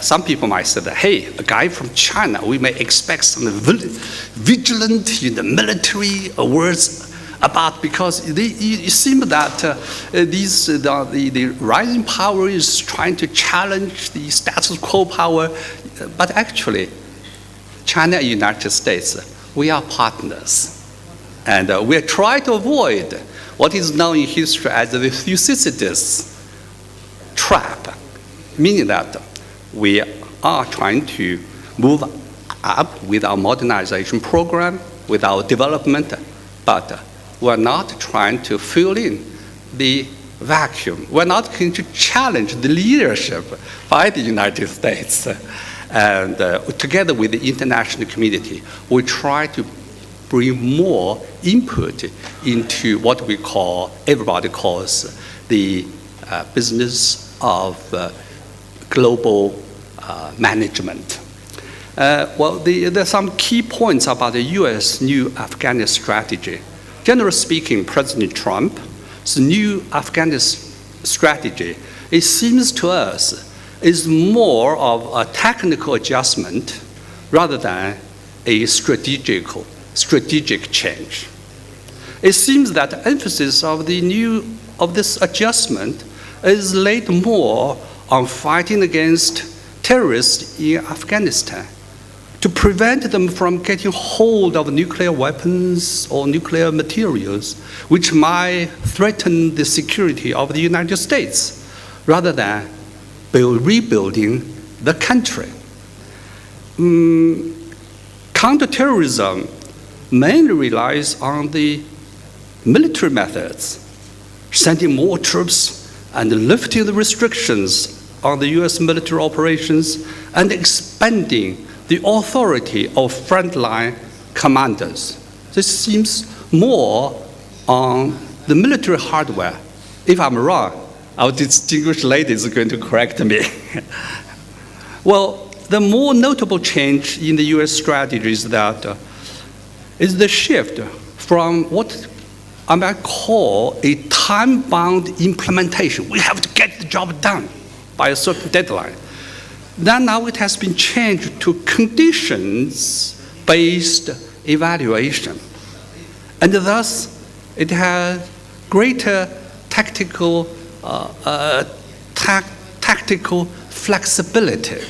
Some people might say that, hey, a guy from China, we may expect some vigilant military words about, because it seems that the rising power is trying to challenge the status quo power. But actually, China and the United States, we are partners. And we try to avoid what is known in history as the Thucydides trap, meaning that we are trying to move up with our modernization program, with our development, but we're not trying to fill in the vacuum. We're not going to challenge the leadership by the United States. And together with the international community, we try to bring more input into what everybody calls the business of global management. Well, there are some key points about the U.S. new Afghan strategy. Generally speaking, President Trump's new Afghan strategy, it seems to us, is more of a technical adjustment rather than a strategic change. It seems that the emphasis of this adjustment is laid more on fighting against terrorists in Afghanistan to prevent them from getting hold of nuclear weapons or nuclear materials, which might threaten the security of the United States, rather than rebuilding the country. Counterterrorism mainly relies on the military methods, sending more troops and lifting the restrictions on the U.S. military operations and expanding the authority of frontline commanders. This seems more on the military hardware. If I'm wrong, our distinguished lady is going to correct me. Well, the more notable change in the U.S. strategy is that is the shift from what I might call a time-bound implementation. We have to get the job done by a certain deadline. Then now it has been changed to conditions-based evaluation. And thus, it has greater tactical flexibility.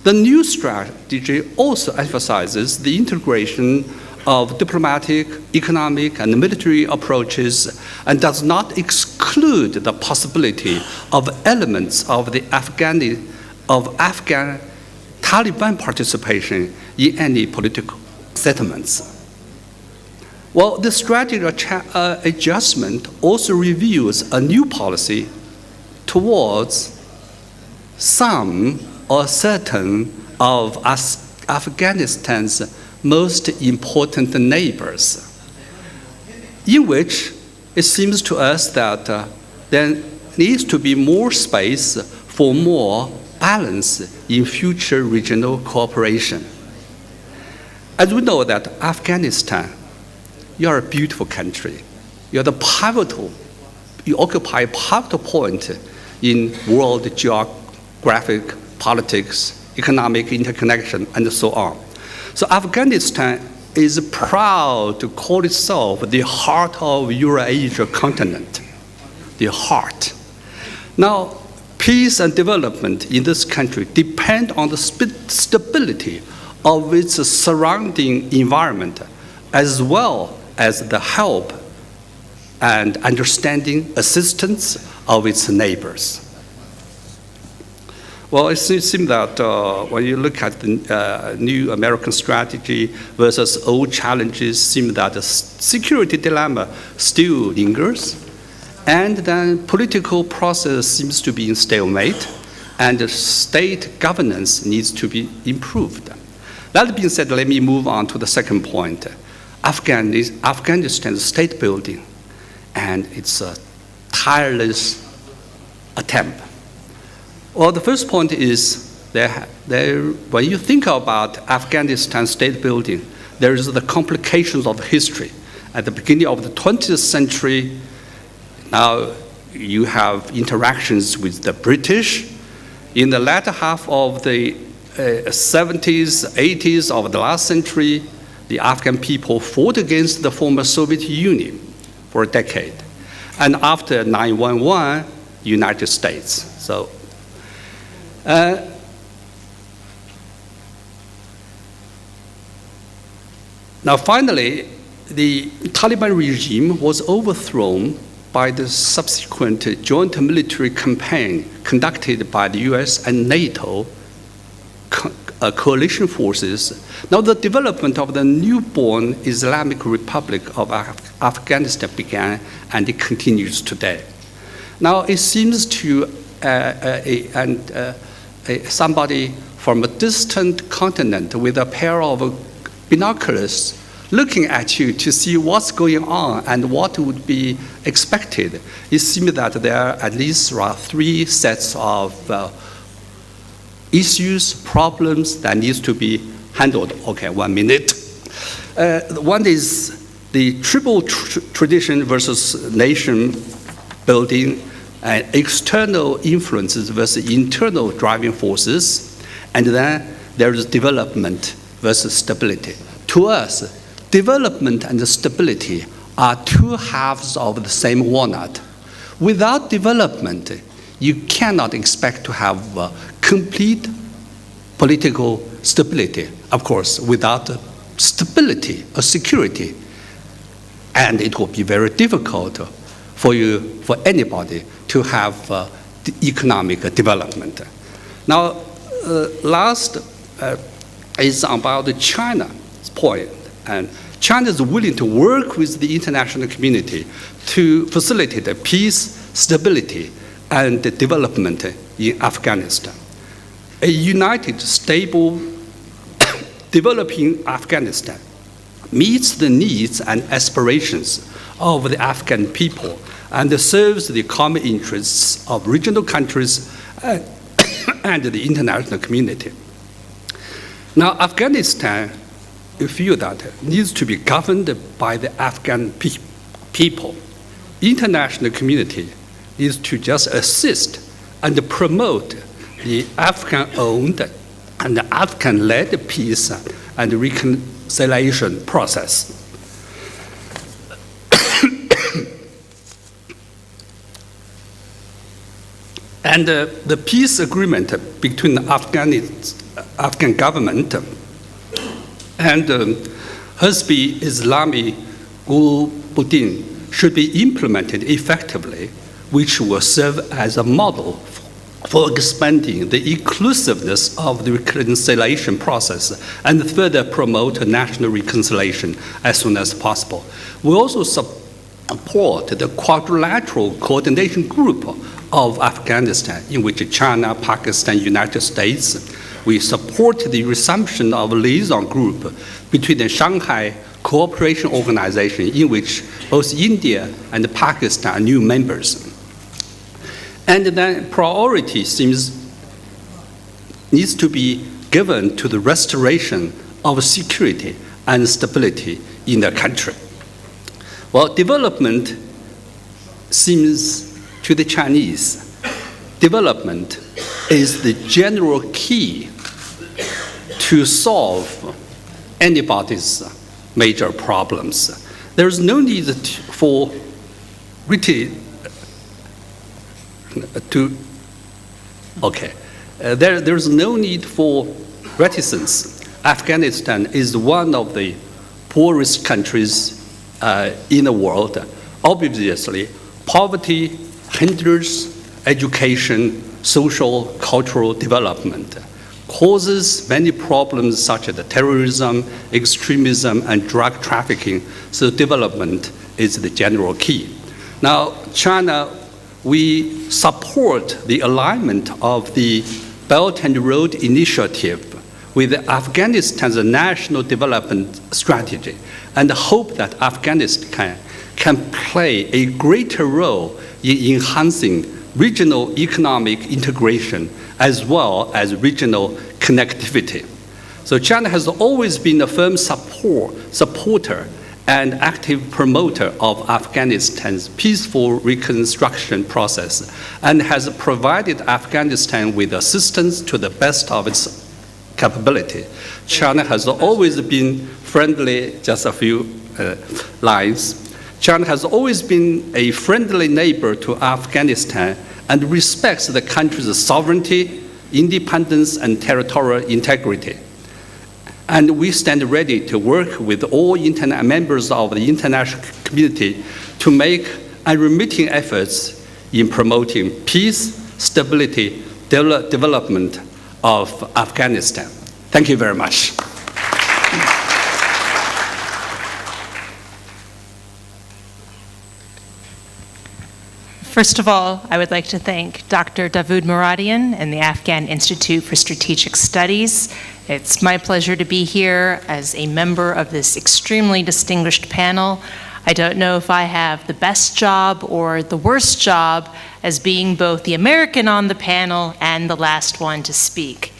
The new strategy also emphasizes the integration of diplomatic, economic, and military approaches, and does not exclude the possibility of elements of the Afghan Taliban participation in any political settlements. Well, the strategy adjustment also reveals a new policy towards some or certain of Afghanistan's most important neighbors, in which it seems to us that there needs to be more space for more balance in future regional cooperation. As we know that Afghanistan, you are a beautiful country. You occupy a pivotal point in world geographic, politics, economic interconnection, and so on. So Afghanistan is proud to call itself the heart of Eurasia continent, the heart. Now, peace and development in this country depend on the stability of its surrounding environment, as well as the help and understanding assistance of its neighbors. Well, it seems that when you look at the new American strategy versus old challenges, it seems that the security dilemma still lingers, and then political process seems to be in stalemate, and the state governance needs to be improved. That being said, let me move on to the second point. Afghanistan's state building, and it's a tireless attempt. Well, the first point is when you think about Afghanistan state building, there is the complications of history. At the beginning of the 20th century, now you have interactions with the British. In the latter half of the 70s, 80s of the last century, the Afghan people fought against the former Soviet Union for a decade. And after 9/11, United States. So. Now finally, the Taliban regime was overthrown by the subsequent joint military campaign conducted by the US and NATO coalition forces. Now the development of the newborn Islamic Republic of Afghanistan began, and it continues today. Now it seems to somebody from a distant continent with a pair of binoculars looking at you to see what's going on and what would be expected. It seems that there are at least 3 sets of issues, problems that needs to be handled. Okay, 1 minute. One is the triple tradition versus nation building, external influences versus internal driving forces, and then there is development versus stability. To us, development and stability are 2 halves of the same walnut. Without development, you cannot expect to have complete political stability. Of course, without stability or security, and it will be very difficult for anybody to have economic development. Now, last is about China's point, and China is willing to work with the international community to facilitate peace, stability, and development in Afghanistan. A united, stable, developing Afghanistan meets the needs and aspirations of the Afghan people and serves the common interests of regional countries and the international community. Now, Afghanistan, you feel that needs to be governed by the Afghan people. International community is to just assist and promote the Afghan-owned and Afghan-led peace and reconciliation process. And the peace agreement between the Afghan government and Hizb-e-Islami Gulbuddin should be implemented effectively, which will serve as a model for expanding the inclusiveness of the reconciliation process and further promote national reconciliation as soon as possible. We also support the quadrilateral coordination group of Afghanistan, in which China, Pakistan, United States. We support the resumption of a liaison group between the Shanghai Cooperation Organization, in which both India and Pakistan are new members. And then priority needs to be given to the restoration of security and stability in the country. Well, development seems to the Chinese, development is the general key to solve anybody's major problems. There is no need for really to Okay. There's no need for reticence. Afghanistan is one of the poorest countries in the world. Obviously, poverty hinders education, social, cultural development, causes many problems such as terrorism, extremism, and drug trafficking. So development is the general key. Now, China, we support the alignment of the Belt and Road Initiative with Afghanistan's national development strategy and hope that Afghanistan can play a greater role in enhancing regional economic integration as well as regional connectivity. So China has always been a firm supporter and active promoter of Afghanistan's peaceful reconstruction process and has provided Afghanistan with assistance to the best of its capability. China has always been friendly, just a few lines. China has always been a friendly neighbor to Afghanistan and respects the country's sovereignty, independence, and territorial integrity. And we stand ready to work with all members of the international community to make unremitting efforts in promoting peace, stability, development of Afghanistan. Thank you very much. First of all, I would like to thank Dr. Davood Muradian and the Afghan Institute for Strategic Studies. It's my pleasure to be here as a member of this extremely distinguished panel. I don't know if I have the best job or the worst job as being both the American on the panel and the last one to speak.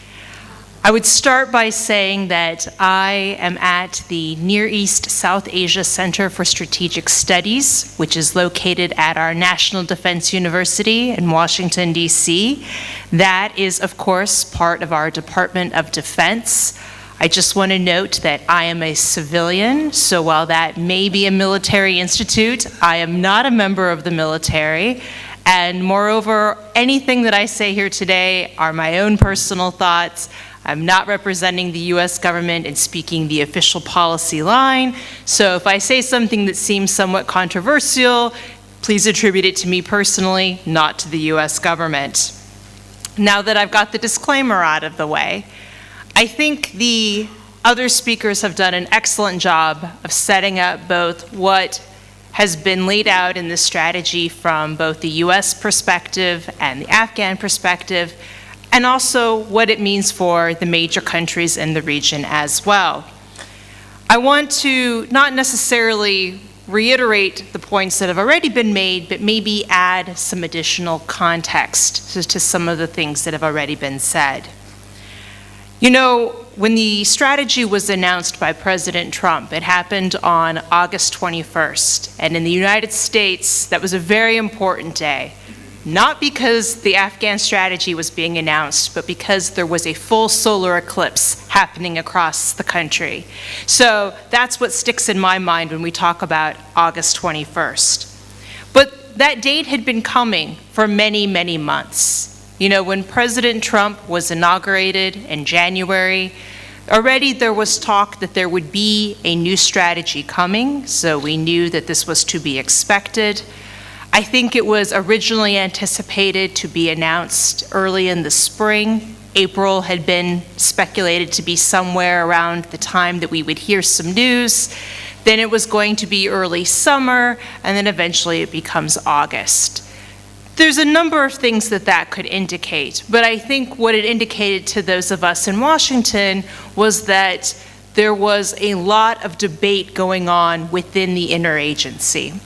I would start by saying that I am at the Near East South Asia Center for Strategic Studies, which is located at our National Defense University in Washington, D.C. That is, of course, part of our Department of Defense. I just want to note that I am a civilian, so while that may be a military institute, I am not a member of the military. And moreover, anything that I say here today are my own personal thoughts. I'm not representing the US government and speaking the official policy line. So if I say something that seems somewhat controversial, please attribute it to me personally, not to the US government. Now that I've got the disclaimer out of the way, I think the other speakers have done an excellent job of setting up both what has been laid out in this strategy from both the US perspective and the Afghan perspective, and also what it means for the major countries in the region as well. I want to not necessarily reiterate the points that have already been made, but maybe add some additional context to some of the things that have already been said. You know, when the strategy was announced by President Trump, it happened on August 21st, and in the United States, that was a very important day. Not because the Afghan strategy was being announced, but because there was a full solar eclipse happening across the country. So that's what sticks in my mind when we talk about August 21st. But that date had been coming for many, many months. You know, when President Trump was inaugurated in January, already there was talk that there would be a new strategy coming, so we knew that this was to be expected. I think it was originally anticipated to be announced early in the spring. April had been speculated to be somewhere around the time that we would hear some news. Then it was going to be early summer, and then eventually it becomes August. There's a number of things that could indicate, but I think what it indicated to those of us in Washington was that there was a lot of debate going on within the interagency.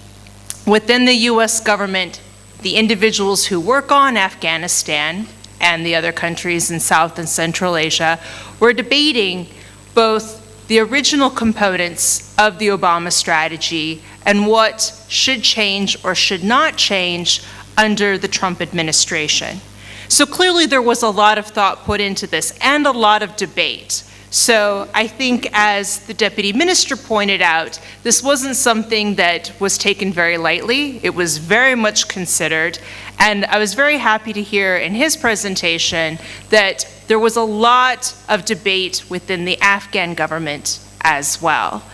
Within the US government, the individuals who work on Afghanistan and the other countries in South and Central Asia were debating both the original components of the Obama strategy and what should change or should not change under the Trump administration. So clearly there was a lot of thought put into this and a lot of debate. So I think, as the Deputy Minister pointed out, this wasn't something that was taken very lightly. It was very much considered, And I was very happy to hear in his presentation that there was a lot of debate within the Afghan government as well.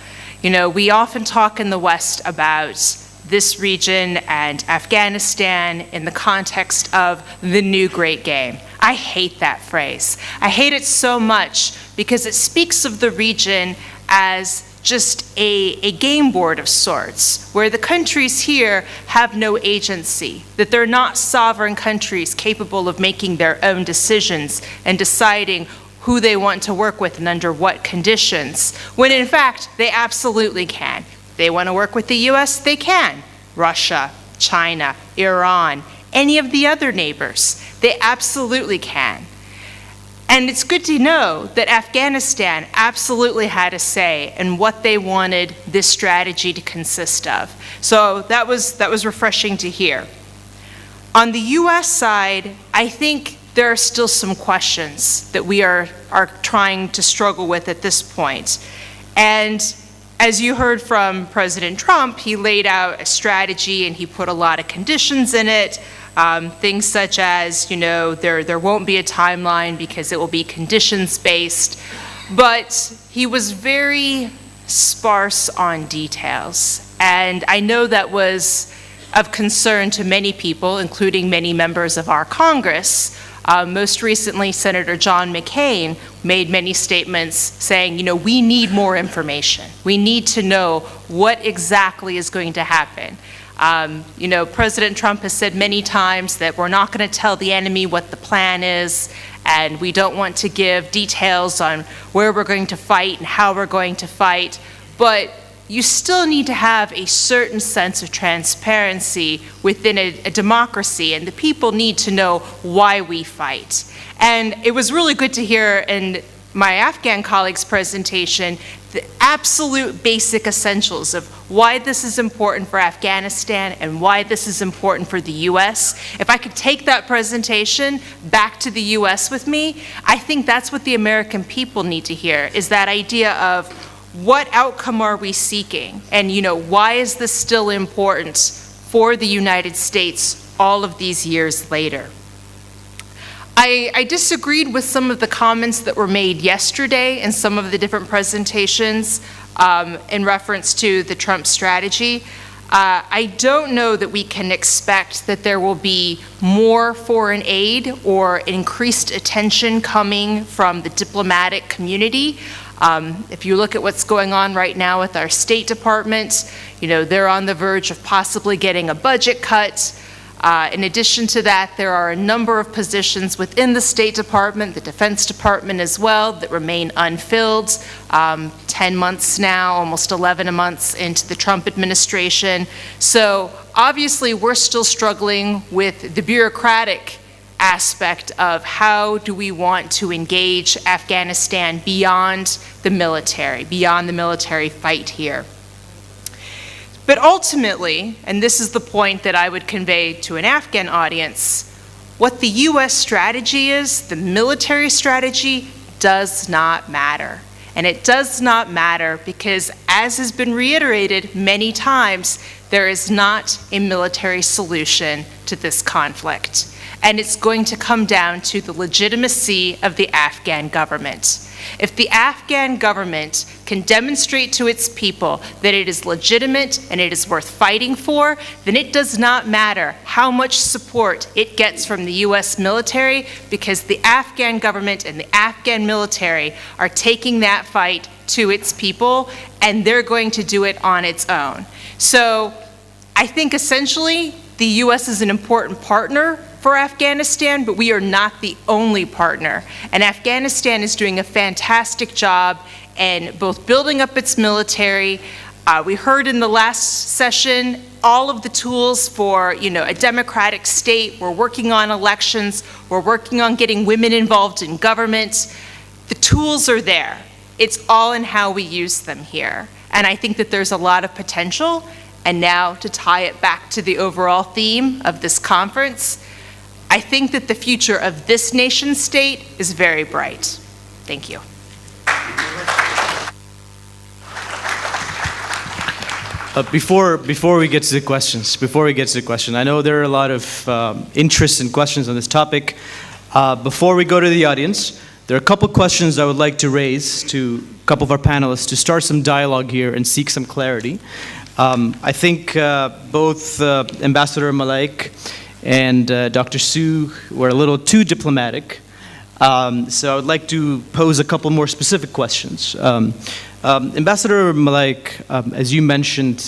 You know, we often talk in the West about this region and Afghanistan in the context of the new great game. I hate that phrase. I hate it so much because it speaks of the region as just a game board of sorts, where the countries here have no agency, that they're not sovereign countries capable of making their own decisions and deciding who they want to work with and under what conditions, when in fact they absolutely can. They want to work with the US, they can. Russia, China, Iran, any of the other neighbors, they absolutely can. And it's good to know that Afghanistan absolutely had a say in what they wanted this strategy to consist of. So that was refreshing to hear. On the US side, I think there are still some questions that we are trying to struggle with at this point. And as you heard from President Trump, he laid out a strategy and he put a lot of conditions in it. Things such as, you know, there won't be a timeline because it will be conditions-based. But he was very sparse on details. And I know that was of concern to many people, including many members of our Congress. Most recently, Senator John McCain made many statements saying, you know, we need more information. We need to know what exactly is going to happen. You know, President Trump has said many times that we're not going to tell the enemy what the plan is, and we don't want to give details on where we're going to fight and how we're going to fight. But you still need to have a certain sense of transparency within a democracy, and the people need to know why we fight. And it was really good to hear in my Afghan colleague's presentation the absolute basic essentials of why this is important for Afghanistan and why this is important for the US. If I could take that presentation back to the US with me, I think that's what the American people need to hear, is that idea of what outcome are we seeking? And, you know, why is this still important for the United States all of these years later? I disagreed with some of the comments that were made yesterday in some of the different presentations in reference to the Trump strategy. I don't know that we can expect that there will be more foreign aid or increased attention coming from the diplomatic community. If you look at what's going on right now with our State Department, you know, they're on the verge of possibly getting a budget cut. In addition to that, there are a number of positions within the State Department, the Defense Department as well, that remain unfilled. 10 months now, almost 11 months into the Trump administration. So obviously we're still struggling with the bureaucratic aspect of how do we want to engage Afghanistan beyond the military fight here. But ultimately, and this is the point that I would convey to an Afghan audience, what the US strategy is, the military strategy, does not matter. And it does not matter because, as has been reiterated many times, there is not a military solution to this conflict. And it's going to come down to the legitimacy of the Afghan government. If the Afghan government can demonstrate to its people that it is legitimate and it is worth fighting for, then it does not matter how much support it gets from the US military, because the Afghan government and the Afghan military are taking that fight to its people, and they're going to do it on its own. So I think essentially the US is an important partner for Afghanistan, but we are not the only partner. And Afghanistan is doing a fantastic job in both building up its military. We heard in the last session all of the tools for, you know, a democratic state. We're working on elections. We're working on getting women involved in government. The tools are there. It's all in how we use them here. And I think that there's a lot of potential. And now, to tie it back to the overall theme of this conference, I think that the future of this nation state is very bright. Thank you. Before we get to the questions, I know there are a lot of interest and questions on this topic. Before we go to the audience, there are a couple questions I would like to raise to a couple of our panelists to start some dialogue here and seek some clarity. I think both Ambassador Malaik and Dr. Su were a little too diplomatic. So I would like to pose a couple more specific questions. Ambassador Malaik, as you mentioned,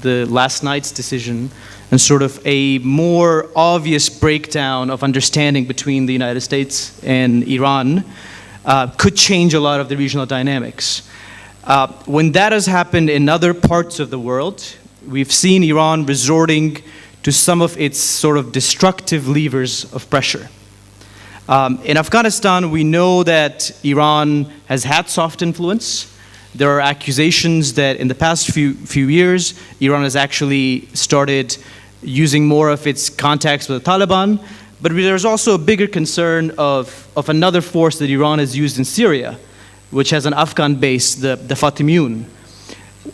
the last night's decision and sort of a more obvious breakdown of understanding between the United States and Iran could change a lot of the regional dynamics. When that has happened in other parts of the world, we've seen Iran resorting to some of its sort of destructive levers of pressure. In Afghanistan, we know that Iran has had soft influence. There are accusations that in the past few years, Iran has actually started using more of its contacts with the Taliban. But there's also a bigger concern of another force that Iran has used in Syria, which has an Afghan base, the Fatimiyun.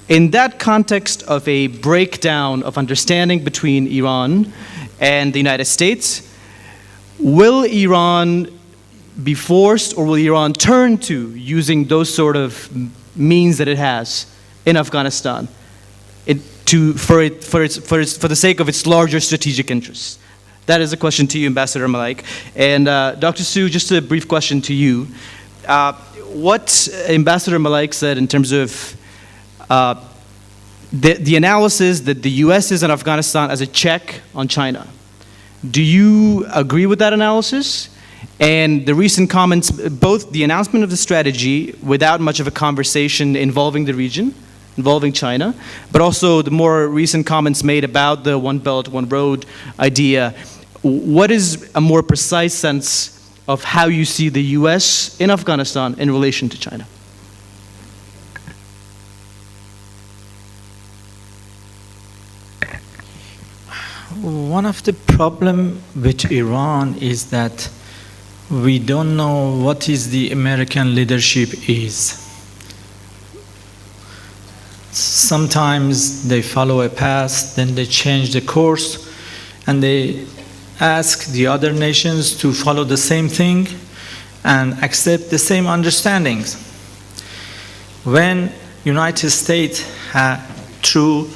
In that context of a breakdown of understanding between Iran and the United States, will Iran be forced, or will Iran turn to using those sort of means that it has in Afghanistan for the sake of its larger strategic interests? That is a question to you, Ambassador Malaik. And Dr. Su, just a brief question to you. What Ambassador Malaik said in terms of the analysis that the US is in Afghanistan as a check on China. Do you agree with that analysis? And the recent comments, both the announcement of the strategy without much of a conversation involving the region, involving China, but also the more recent comments made about the One Belt, One Road idea. What is a more precise sense of how you see the US in Afghanistan in relation to China? One of the problems with Iran is that we don't know what is the American leadership is. Sometimes they follow a path, then they change the course, and they ask the other nations to follow the same thing and accept the same understandings. When United States through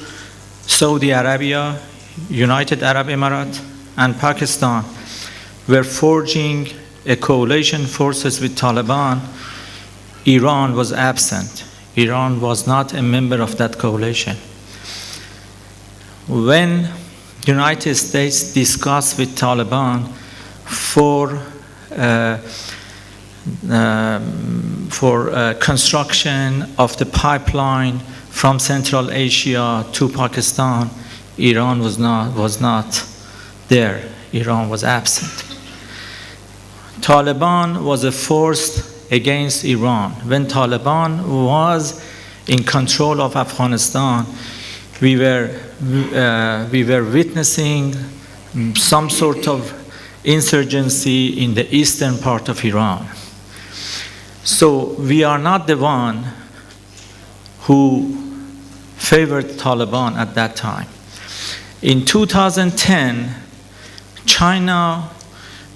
Saudi Arabia, United Arab Emirates, and Pakistan were forging a coalition forces with Taliban, Iran was absent. Iran was not a member of that coalition. When United States discussed with Taliban for construction of the pipeline from Central Asia to Pakistan, Iran was not there. Iran was absent. Taliban was a force against Iran. When Taliban was in control of Afghanistan, we were witnessing some sort of insurgency in the eastern part of Iran. So we are not the one who favored Taliban at that time. In 2010, China,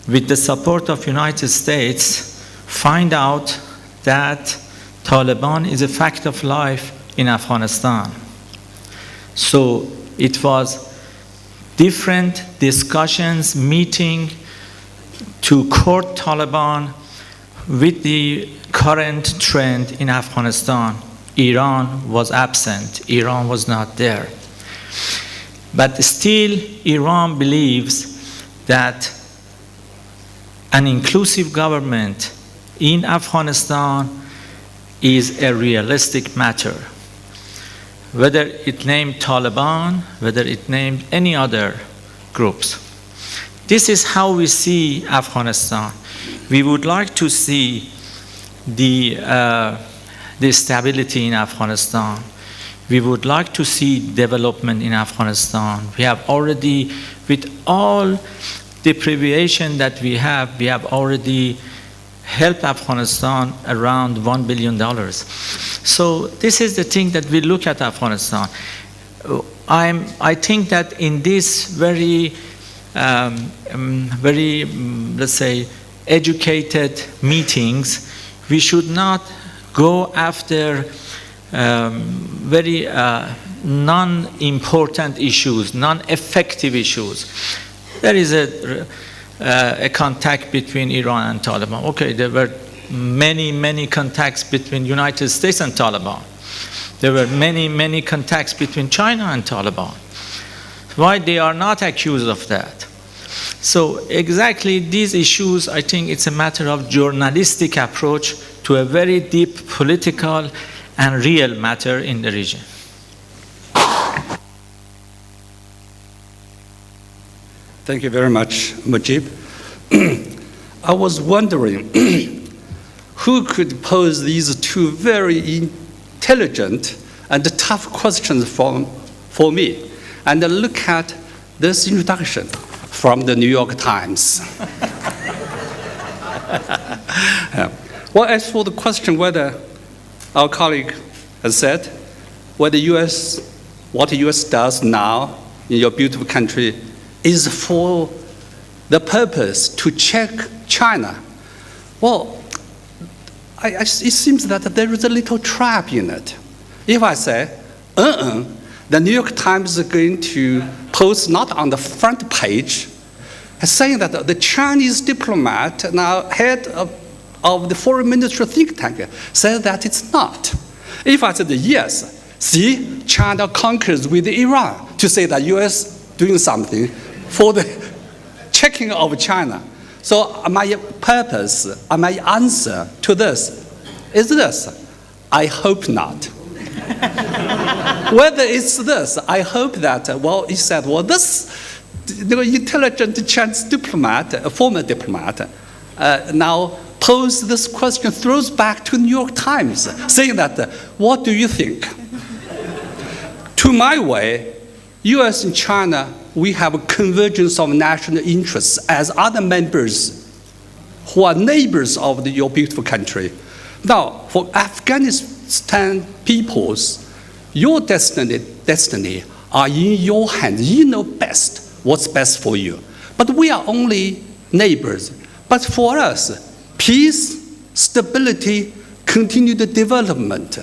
with the support of United States, find out that Taliban is a fact of life in Afghanistan. So it was different discussions, meeting to court Taliban with the current trend in Afghanistan. Iran was absent. Iran was not there. But still, Iran believes that an inclusive government in Afghanistan is a realistic matter. Whether it named Taliban, whether it named any other groups. This is how we see Afghanistan. We would like to see the stability in Afghanistan. We would like to see development in Afghanistan. We have already, with all the privation that we have already helped Afghanistan around $1 billion. So this is the thing that we look at Afghanistan. I think that in this very, let's say, educated meetings, we should not go after very non-important issues, non-effective issues. There is a contact between Iran and Taliban. Okay, there were many contacts between United States and Taliban. There were many contacts between China and Taliban. Why they are not accused of that? So exactly these issues, I think it's a matter of journalistic approach to a very deep political and real matter in the region. Thank you very much, Mujib. I was wondering who could pose these two very intelligent and tough questions for me. And look at this introduction from the New York Times. Well, as for the question whether our colleague has said, whether what the US does now in your beautiful country is for the purpose to check China. Well, it seems that there is a little trap in it. If I say, the New York Times is going to post not on the front page, saying that the Chinese diplomat, now head of the foreign ministry think tank, said that it's not. If I said yes, see, China conquers with Iran, to say that US doing something for the checking of China. So my purpose, my answer to this is this: I hope not. Whether it's this, I hope that, well, he said, well, this intelligent Chinese diplomat, a former diplomat, now posed this question, throws back to New York Times, saying that, what do you think? To my way, US and China, we have a convergence of national interests as other members who are neighbors of your beautiful country. Now, for Afghanistan peoples, your destiny are in your hands. You know best what's best for you. But we are only neighbors. But for us, peace, stability, continued development,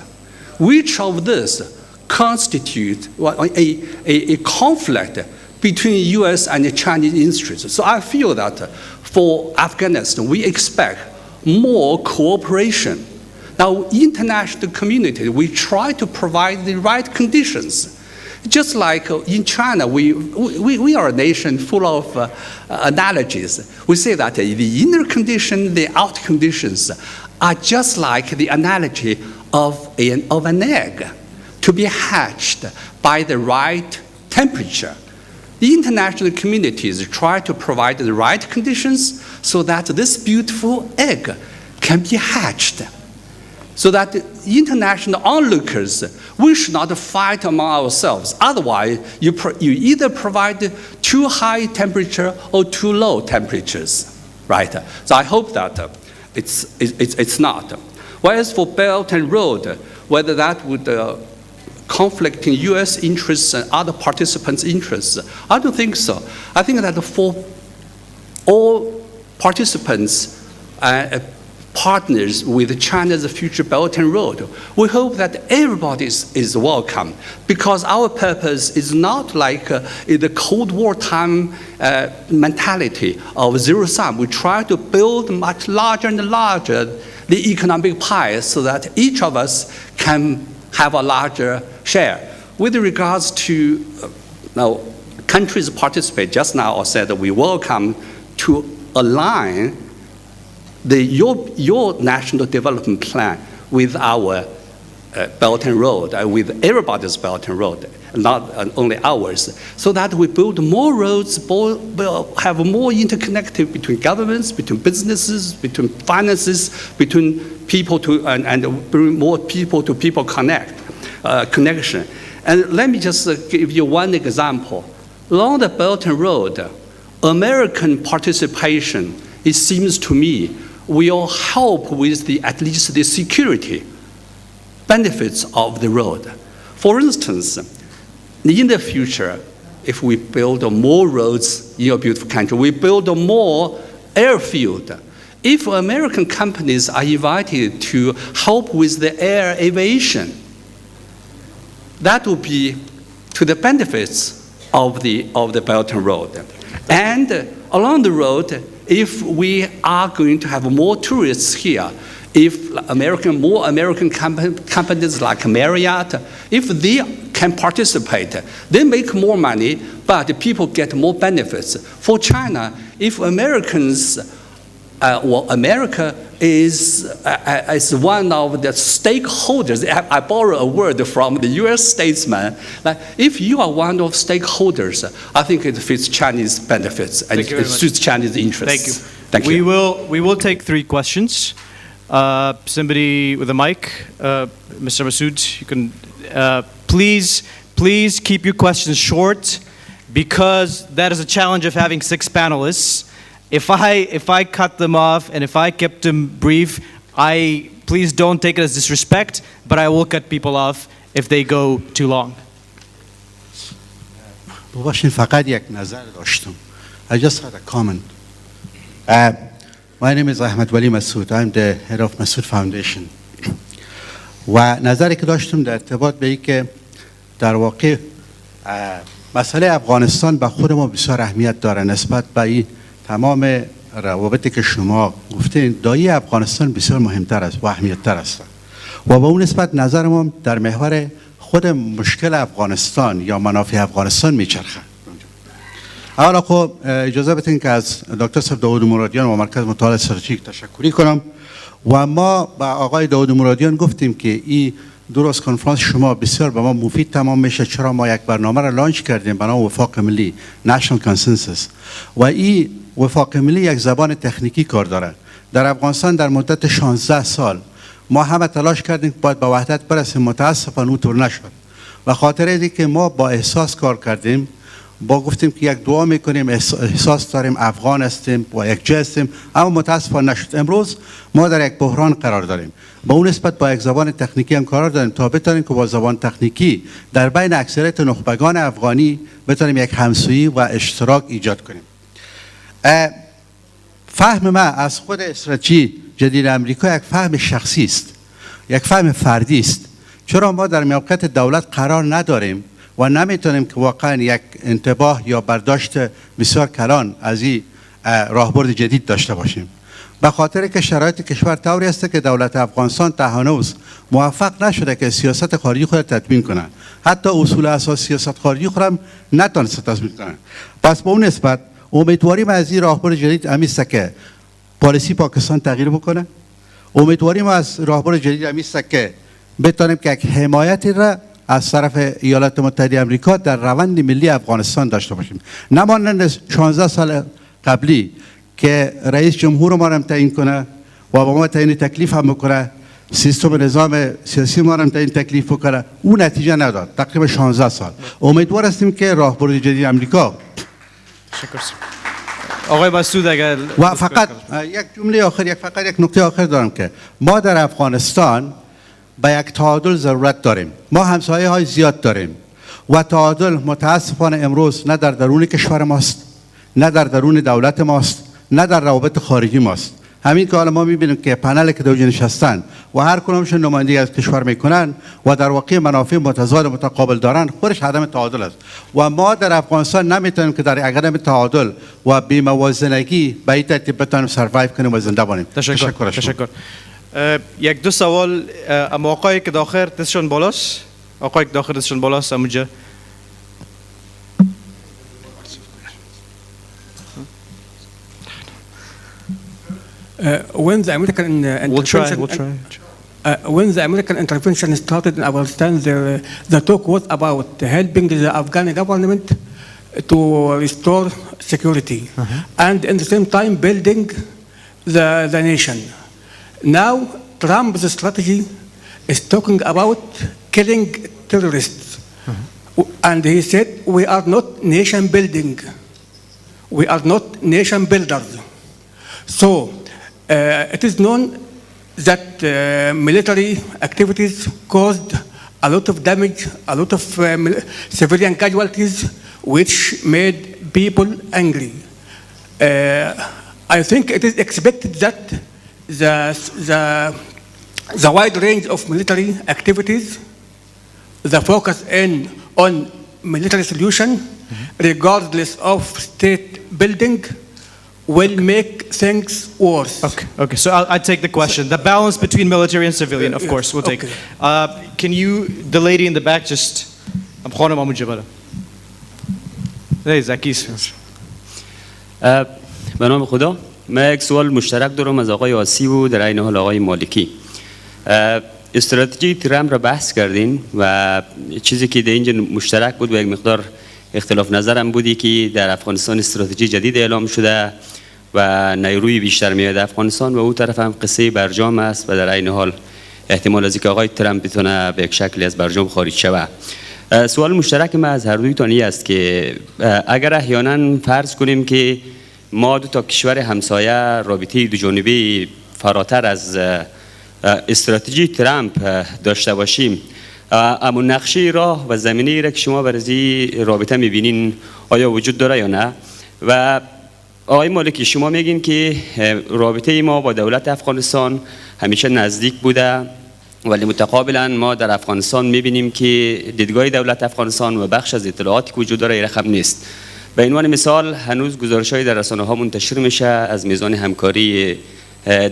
which of this constitute a conflict between US and Chinese interests? So I feel that for Afghanistan, we expect more cooperation. Now, international community, we try to provide the right conditions. Just like in China, we are a nation full of analogies. We say that the inner condition, the outer conditions are just like the analogy of an egg to be hatched by the right temperature. The international communities try to provide the right conditions so that this beautiful egg can be hatched. So that international onlookers, we should not fight among ourselves. Otherwise, you either provide too high temperature or too low temperatures, right? So I hope that it's not. Whereas for Belt and Road, whether that would conflict in US interests and other participants' interests, I don't think so. I think that for all participants, partners with China's future Belt and Road, we hope that everybody is welcome, because our purpose is not like the Cold War time mentality of zero sum. We try to build much larger and larger the economic pie so that each of us can have a larger share. With regards to now, countries participate, just now I said that we welcome to align your national development plan with our Belt and Road, with everybody's Belt and Road, not only ours, so that we build more roads, have more interconnectivity between governments, between businesses, between finances, between people and bring more people-to-people connection. And let me just give you one example. Along the Belt and Road, American participation, it seems to me, will help with at least the security benefits of the road. For instance, in the future, if we build more roads in a beautiful country, we build more airfield. If American companies are invited to help with the air aviation, that will be to the benefits of the Belt and Road. And along the road, if we are going to have more tourists here, if more American companies like Marriott, if they can participate, they make more money, but people get more benefits. For China, if Americans, America is one of the stakeholders. I borrow a word from the US statesman. Like, if you are one of stakeholders, I think it fits Chinese benefits and it suits Chinese interests. Thank you. Thank you. We will take 3 questions. Somebody with a mic, Mr. Masood, you can please keep your questions short, because that is a challenge of having 6 panelists. If I cut them off and if I kept them brief, please don't take it as disrespect, but I will cut people off if they go too long. ببخشید فقط یک نظر داشتم. I just had a comment. My name is Ahmed Wali Masood. I'm the head of Masood Foundation. و نظری که داشتم در ارتباط به این که در واقع مسئله افغانستان به خود ما بسیار اهمیت داره نسبت به این تمام روابطی که شما گفتین. دایی افغانستان بسیار مهمتر است و اهمیت‌تر است و به اون نسبت نظر ما در محور خود مشکل افغانستان یا منافع افغانستان میچرخه. اولا خب اجازه بدین که از دکتر صاحب داود مرادیان و مرکز مطالعات استراتژیک تشکری کنم و ما با آقای داود مرادیان گفتیم که این درست کنفرانس شما بسیار به ما مفید تمام میشه، چرا ما یک برنامه را لانچ کردیم به نام وفاق ملی National Consensus و این وفاق ملی یک زبان تکنیکی کار داره. در افغانستان در مدت 16 سال ما همه تلاش کردیم که باید به وحدت برسیم، متاسفانه اونطور نشد و خاطر اینه که ما با احساس کار کردیم، با گفتیم که یک دعا میکنیم، احساس داریم افغان هستیم و یک جا هستیم، اما متاسفانه نشد. امروز ما در یک بحران قرار داریم، با اون نسبت با یک زبان تکنیکی هم قرار داریم تا بتونیم که با زبان تکنیکی در بین اکثریت نخبگان افغانی بتونیم یک همسویی و اشتراک ایجاد کنیم. فهم ما از خود استراتژی جدید امریکا یک فهم شخصی است، یک فهم فردی است، چرا ما در موقعیت دولت قرار نداریم و نمیتونیم که واقعا یک انتباه یا برداشت بسیار کلان از این راهبرد جدید داشته باشیم. به خاطر که شرایط کشور طوری است که دولت افغانستان تا هنوز موفق نشده که سیاست خارجی خود تدوین کنه، حتی اصول اساسی سیاست خارجی خود هم نتونسته تدوین کنه. پس به اون نسبت امیدواریم از این راهبرد جدید همیست که پالیسی پاکستان تغییر بکنه. امیدواریم از راهبرد جدید همیست که بتونیم که یک حمایتی را از طرف ایالات متحده آمریکا در روند ملی افغانستان داشته باشیم، نمانند 16 سال قبلی که رئیس جمهور ما را تعیین کنه و با ما تعیین تکلیف هم بکنه، سیستم نظام سیاسی ما را تعیین تکلیف بکنه، اون نتیجه نداد تقریبا 16 سال. امیدوار هستیم که راهبرد جدید آمریکا. آقای مسعود اگر و فقط یک جمله آخر، یک نکته آخر دارم که ما در افغانستان به یک تعادل ضرورت داریم. ما همسایه های زیاد داریم و تعادل متاسفانه امروز نه در درون کشور ماست، نه در درون دولت ماست، نه در روابط خارجی ماست. همین که حالا ما میبینیم که پنل که دوجه نشستن و هر کدومشون نمایندگی از کشور میکنن و در واقع منافع متضاد متقابل دارن، خودش عدم تعادل است و ما در افغانستان نمیتونیم که در عدم تعادل و بی‌موازنگی به این ترتیب بتونیم سروایو کنیم و زنده باشیم. تشکر. یک دو سوال، اما آقای که داخل دستشون بالاست، آقای که داخل دستشون بالاست اموجه. When the American when the American intervention started in Afghanistan, the talk was about helping the Afghan government to restore security and at the same time building the nation. Now Trump's strategy is talking about killing terrorists, and he said we are not nation building, we are not nation builders. So it is known that military activities caused a lot of damage, a lot of civilian casualties, which made people angry. I think it is expected that the wide range of military activities, the focus on military solution, regardless of state building, will make things worse. Okay. So I'll take the question. The balance between military and civilian, of course, we'll take. Can you, the lady in the back, just... Hey, Zakis. به نام خدا من یک سوال مشترک دارم از آقای آسی و در این حال آقای مالکی. استراتژی ترامپ را بحث کردین و چیزی که در اینجا مشترک بود و یک مقدار اختلاف نظرم بودی که در افغانستان استراتژی جدید اعلام شده و نیروی بیشتر میاد افغانستان و او طرف هم قصه برجام است و در این حال احتمال از اینکه آقای ترامپ بتونه به یک شکلی از برجام خارج شود. سوال مشترک ما از هر دویتان است که اگر احیانا فرض کنیم که ما دو تا کشور همسایه رابطه دو جانبه فراتر از استراتژی ترامپ داشته باشیم، اما نقشه راه و زمینه را که شما برای رابطه میبینین آیا وجود داره یا نه؟ و آقای مالکی شما میگین که رابطه ما با دولت افغانستان همیشه نزدیک بوده، ولی متقابلا ما در افغانستان میبینیم که دیدگاه دولت افغانستان و بخش از اطلاعاتی که وجود داره رقم نیست. به عنوان مثال هنوز گزارش‌های در رسانه‌ها منتشر میشه از میزان همکاری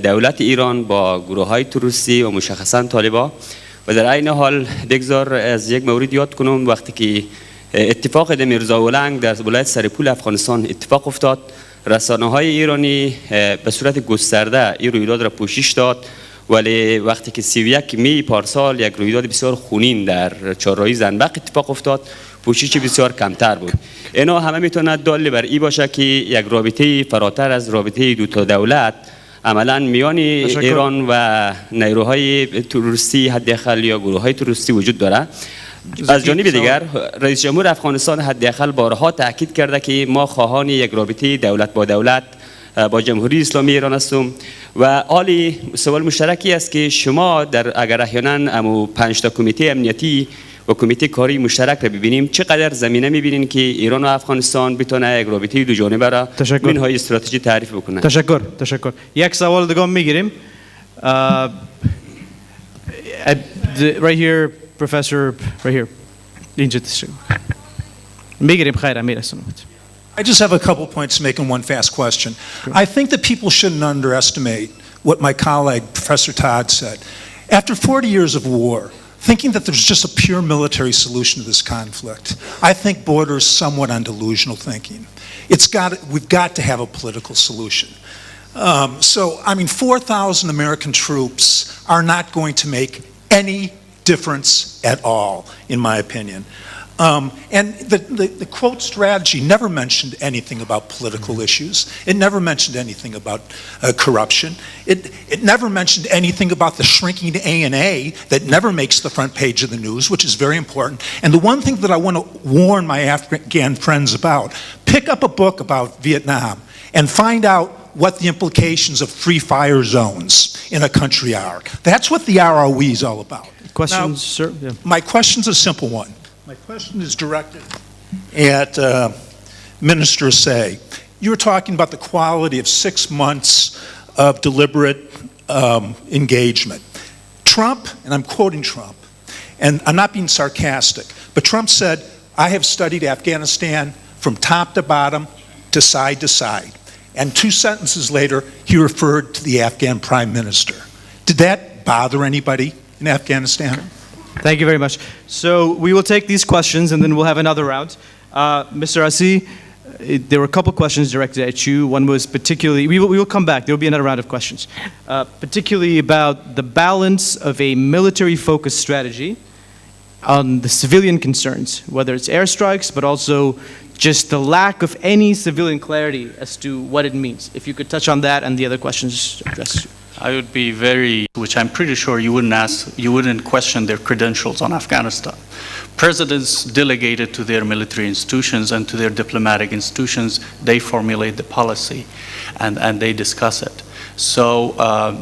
دولت ایران با گروه‌های تروریستی و مشخصاً طالبان و در عین حال بگذار از یک مورد یاد کنم وقتی که اتفاق در میرزاولنگ در ولایت سرپول افغانستان اتفاق افتاد، رسانه‌های ایرانی به صورت گسترده این رویداد را پوشش داد، ولی وقتی که 31 می پارسال یک رویداد بسیار خونین در چهارراهی زنبق اتفاق افتاد پوشش بسیار کمتر بود. اینا همه میتونه دال بر این باشه که یک رابطه فراتر از رابطه دو تا دولت عملا میان ایران و نیروهای تروریستی حداقل یا گروه‌های تروریستی وجود داره. از جانب دیگر رئیس جمهور افغانستان حداقل بارها تاکید کرده که ما خواهان یک رابطه دولت با دولت با جمهوری اسلامی ایران هستیم و حالی سوال مشترکی است که شما در اگر احیانا امو 5 تا کمیته امنیتی و کمیته کاری مشترک را ببینیم چقدر زمینه میبینین که ایران و افغانستان بتونه یک رابطه دو جانبه را منهای استراتژی تعریف بکنه؟ تشکر. یک سوال دیگه میگیریم. Right here, Professor, right here. اینجا میگیریم خیر میرسونم. I just have a couple points to make and one fast question. I think that people shouldn't underestimate what my colleague, Professor Todd, said. After 40 years of war, thinking that there's just a pure military solution to this conflict, I think borders somewhat on delusional thinking. We've got to have a political solution. So, I mean, 4,000 American troops are not going to make any difference at all, in my opinion. And the quote strategy never mentioned anything about political issues. It never mentioned anything about corruption. It never mentioned anything about the shrinking ANA that never makes the front page of the news, which is very important. And the one thing that I want to warn my Afghan friends about, pick up a book about Vietnam and find out what the implications of free fire zones in a country are. That's what the ROE is all about. Questions, sir? Yeah. My question's a simple one. My question is directed at Minister Say. You were talking about the quality of 6 months of deliberate engagement. Trump, and I'm quoting Trump, and I'm not being sarcastic, but Trump said, I have studied Afghanistan from top to bottom to side to side. And 2 sentences later, he referred to the Afghan Prime Minister. Did that bother anybody in Afghanistan? Thank you very much. So we will take these questions and then we'll have another round. Mr. Asi, there were a couple questions directed at you. One was particularly, we will come back, there will be another round of questions. Particularly about the balance of a military-focused strategy on the civilian concerns, whether it's airstrikes, but also just the lack of any civilian clarity as to what it means. If you could touch on that and the other questions addressed. I would be very, which I'm pretty sure you wouldn't question their credentials on Afghanistan. Presidents delegated to their military institutions and to their diplomatic institutions, they formulate the policy and they discuss it. So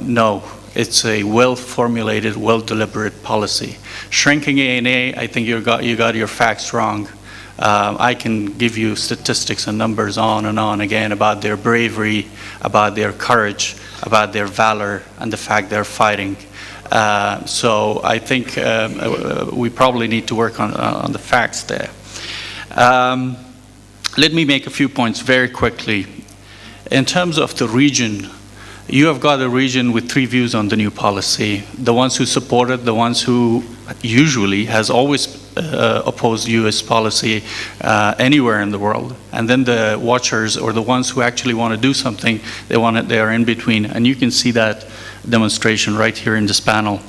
no, It's a well-formulated, well-deliberate policy. Shrinking ANA, I think you got your facts wrong. I can give you statistics and numbers on and on again about their bravery, about their courage, about their valor, and the fact they're fighting. So I think we probably need to work on the facts there. Let me make a few points very quickly. In terms of the region, you have got a region with three views on the new policy. The ones who support it, the ones who usually has always opposed US policy anywhere in the world, and then the watchers, or the ones who actually want to do something, they are in between, and you can see that demonstration right here in this panel.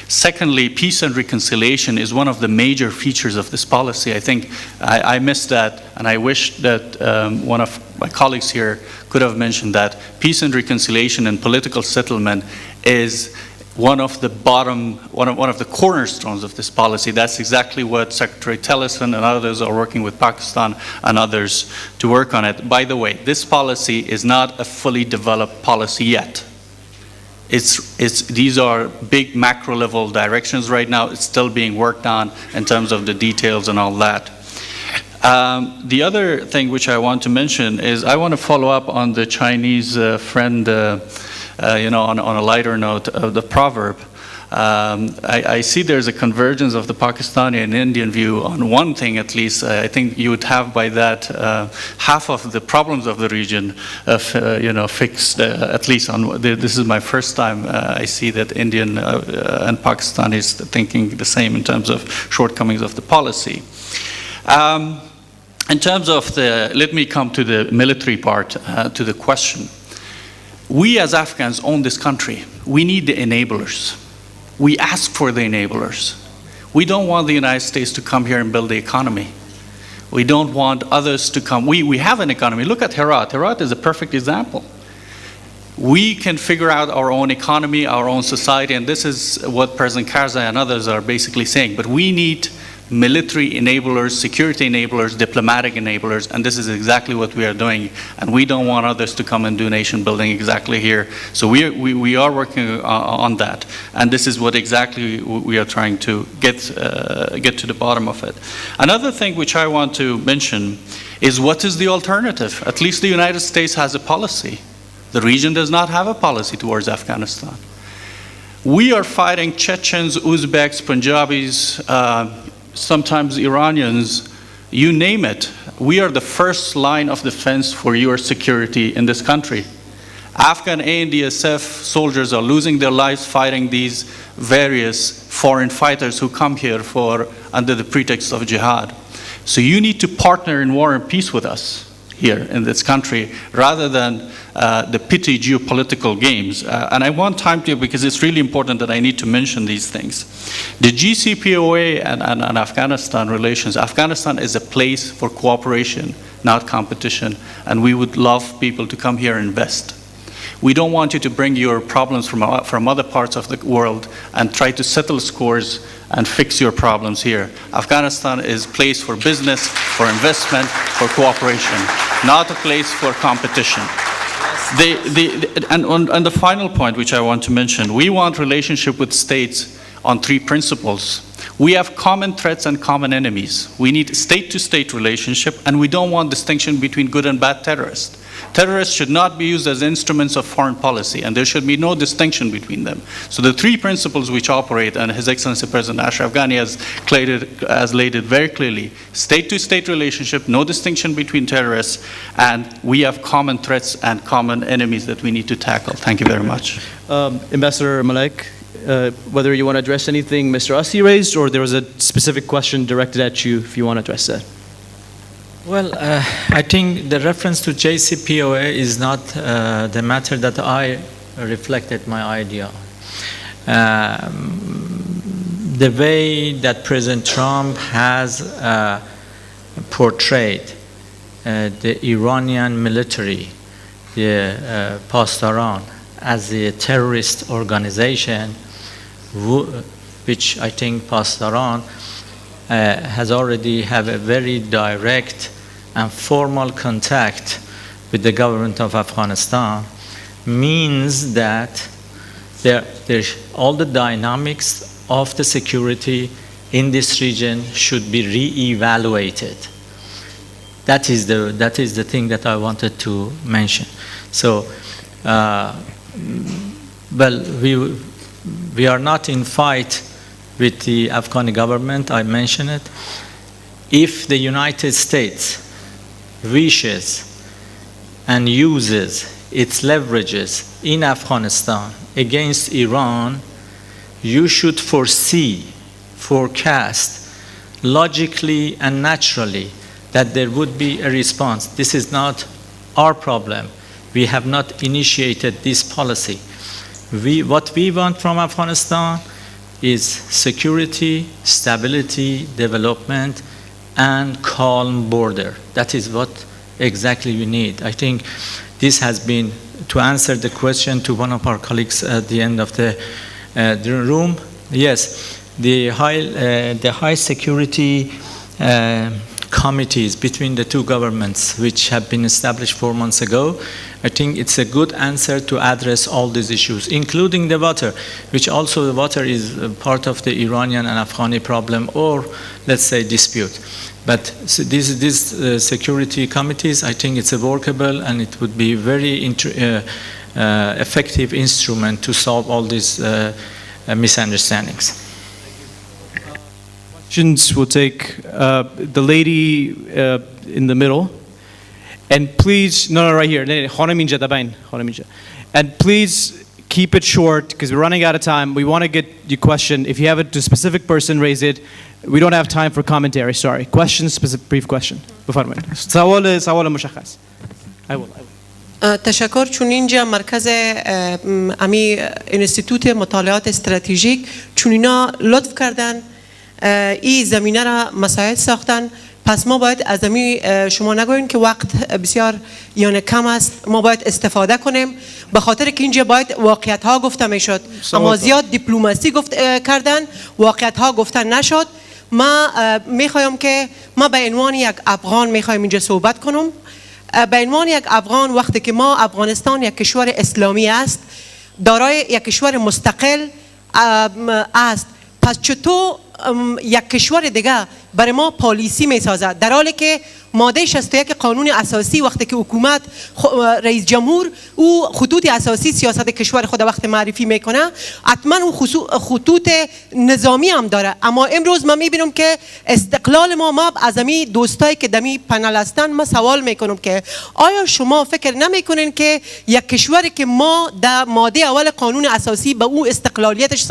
Secondly, peace and reconciliation is one of the major features of this policy. I think I missed that, and I wish that one of my colleagues here could have mentioned that peace and reconciliation and political settlement is one of the cornerstones of this policy. That's exactly what Secretary Tillerson and others are working with Pakistan and others to work on it. By the way, this policy is not a fully developed policy yet. These are big macro level directions right now. It's still being worked on in terms of the details and all that. The other thing which I want to mention is I want to follow up on the Chinese friend, on a lighter note of the proverb. I see there's a convergence of the Pakistani and Indian view on one thing at least. I think you would have by that half of the problems of the region fixed, at least on this is my first time I see that Indian and Pakistanis thinking the same in terms of shortcomings of the policy. In terms of let me come to the military part, to the question. We as Afghans own this country. We need the enablers. We ask for the enablers. We don't want the United States to come here and build the economy. We don't want others to come. We have an economy. Look at Herat. Herat is a perfect example. We can figure out our own economy, our own society, and this is what President Karzai and others are basically saying. But we need military enablers, security enablers, diplomatic enablers, and this is exactly what we are doing. And we don't want others to come and do nation building exactly here. So we are working on that, and this is what exactly we are trying to get to the bottom of it. Another thing which I want to mention is what is the alternative? At least the United States has a policy. The region does not have a policy towards Afghanistan. We are fighting Chechens, Uzbeks, Punjabis, sometimes Iranians, you name it. We are the first line of defense for your security in this country. Afghan AISS soldiers are losing their lives fighting these various foreign fighters who come here under the pretext of jihad. So you need to partner in war and peace with us here in this country, rather than the petty geopolitical games. And I want time to, because it's really important that I need to mention these things. The JCPOA and Afghanistan relations, Afghanistan is a place for cooperation, not competition, and we would love people to come here and invest. We don't want you to bring your problems from other parts of the world and try to settle scores and fix your problems here. Afghanistan is a place for business, for investment, for cooperation, not a place for competition. And the final point which I want to mention, we want relationship with states on three principles. We have common threats and common enemies. We need state-to-state relationship, and we don't want distinction between good and bad terrorists. Terrorists should not be used as instruments of foreign policy, and there should be no distinction between them. So the three principles which operate, and His Excellency President Ashraf Ghani has laid it very clearly: state-to-state relationship, no distinction between terrorists, and we have common threats and common enemies that we need to tackle. Thank you very much. Ambassador Malek, whether you want to address anything Mr. Assi raised, or there was a specific question directed at you, if you want to address that. Well, I think the reference to JCPOA is not the matter that I reflected my idea. The way that President Trump has portrayed the Iranian military, the Pastaran, as a terrorist organization, which I think Pastaran has already have a very direct and formal contact with the government of Afghanistan, means that all the dynamics of the security in this region should be re-evaluated. That is the thing that I wanted to mention. So, well, we are not in fight with the Afghan government, I mentioned it. If the United States wishes and uses its leverages in Afghanistan against Iran, you should forecast logically and naturally that there would be a response. This is not our problem. We have not initiated this policy. What we want from Afghanistan is security, stability, development, and calm border. That is what exactly we need. I think this has been, to answer the question to one of our colleagues at the end of the room, yes, the high security committees between the two governments, which have been established 4 months ago, I think it's a good answer to address all these issues, including the water, which also the water is part of the Iranian and Afghani problem, or let's say dispute. But these security committees, I think it's a workable and it would be very effective instrument to solve all these misunderstandings. Questions we'll take the lady in the middle. And please, no, right here. And please keep it short because we're running out of time. We want to get your question. If you have it to a specific person, raise it. We don't have time for commentary, sorry. Question, specific, brief question. سوال مشخص. I will. تشکر. چون اینجا مرکز امی انستیتوت مطالعات استراتژیک چون اینا لطف کردن این زمینه را مساعد ساختن، پس ما باید از امی شما نگوین که وقت بسیار یعنی کم است، ما باید استفاده کنیم به خاطر که اینجا باید واقعیت ها گفته میشد، اما زیاد دیپلماسی کردن، واقعیت ها گفته نشد. ما میخوایم که ما به عنوان یک افغان میخوایم اینجا صحبت کنم. به عنوان یک افغان وقتی که ما افغانستان یک کشور اسلامی است، دارای یک کشور مستقل است، پس چطور یک کشور دیگه برای ما پالیسی میسازد در حالی که ماده 61 قانون اساسی وقتی که حکومت رئیس جمهور او خطوط اساسی سیاست کشور خود وقت معرفی میکنه حتما او خطوط نظامی هم داره. اما امروز ما میبینم که استقلال ما از امی دوستایی که دمی پنل هستن، ما سوال میکنم که آیا شما فکر نمیکنین که یک کشوری که ما در ماده اول قانون اساسی به او استقلالیتش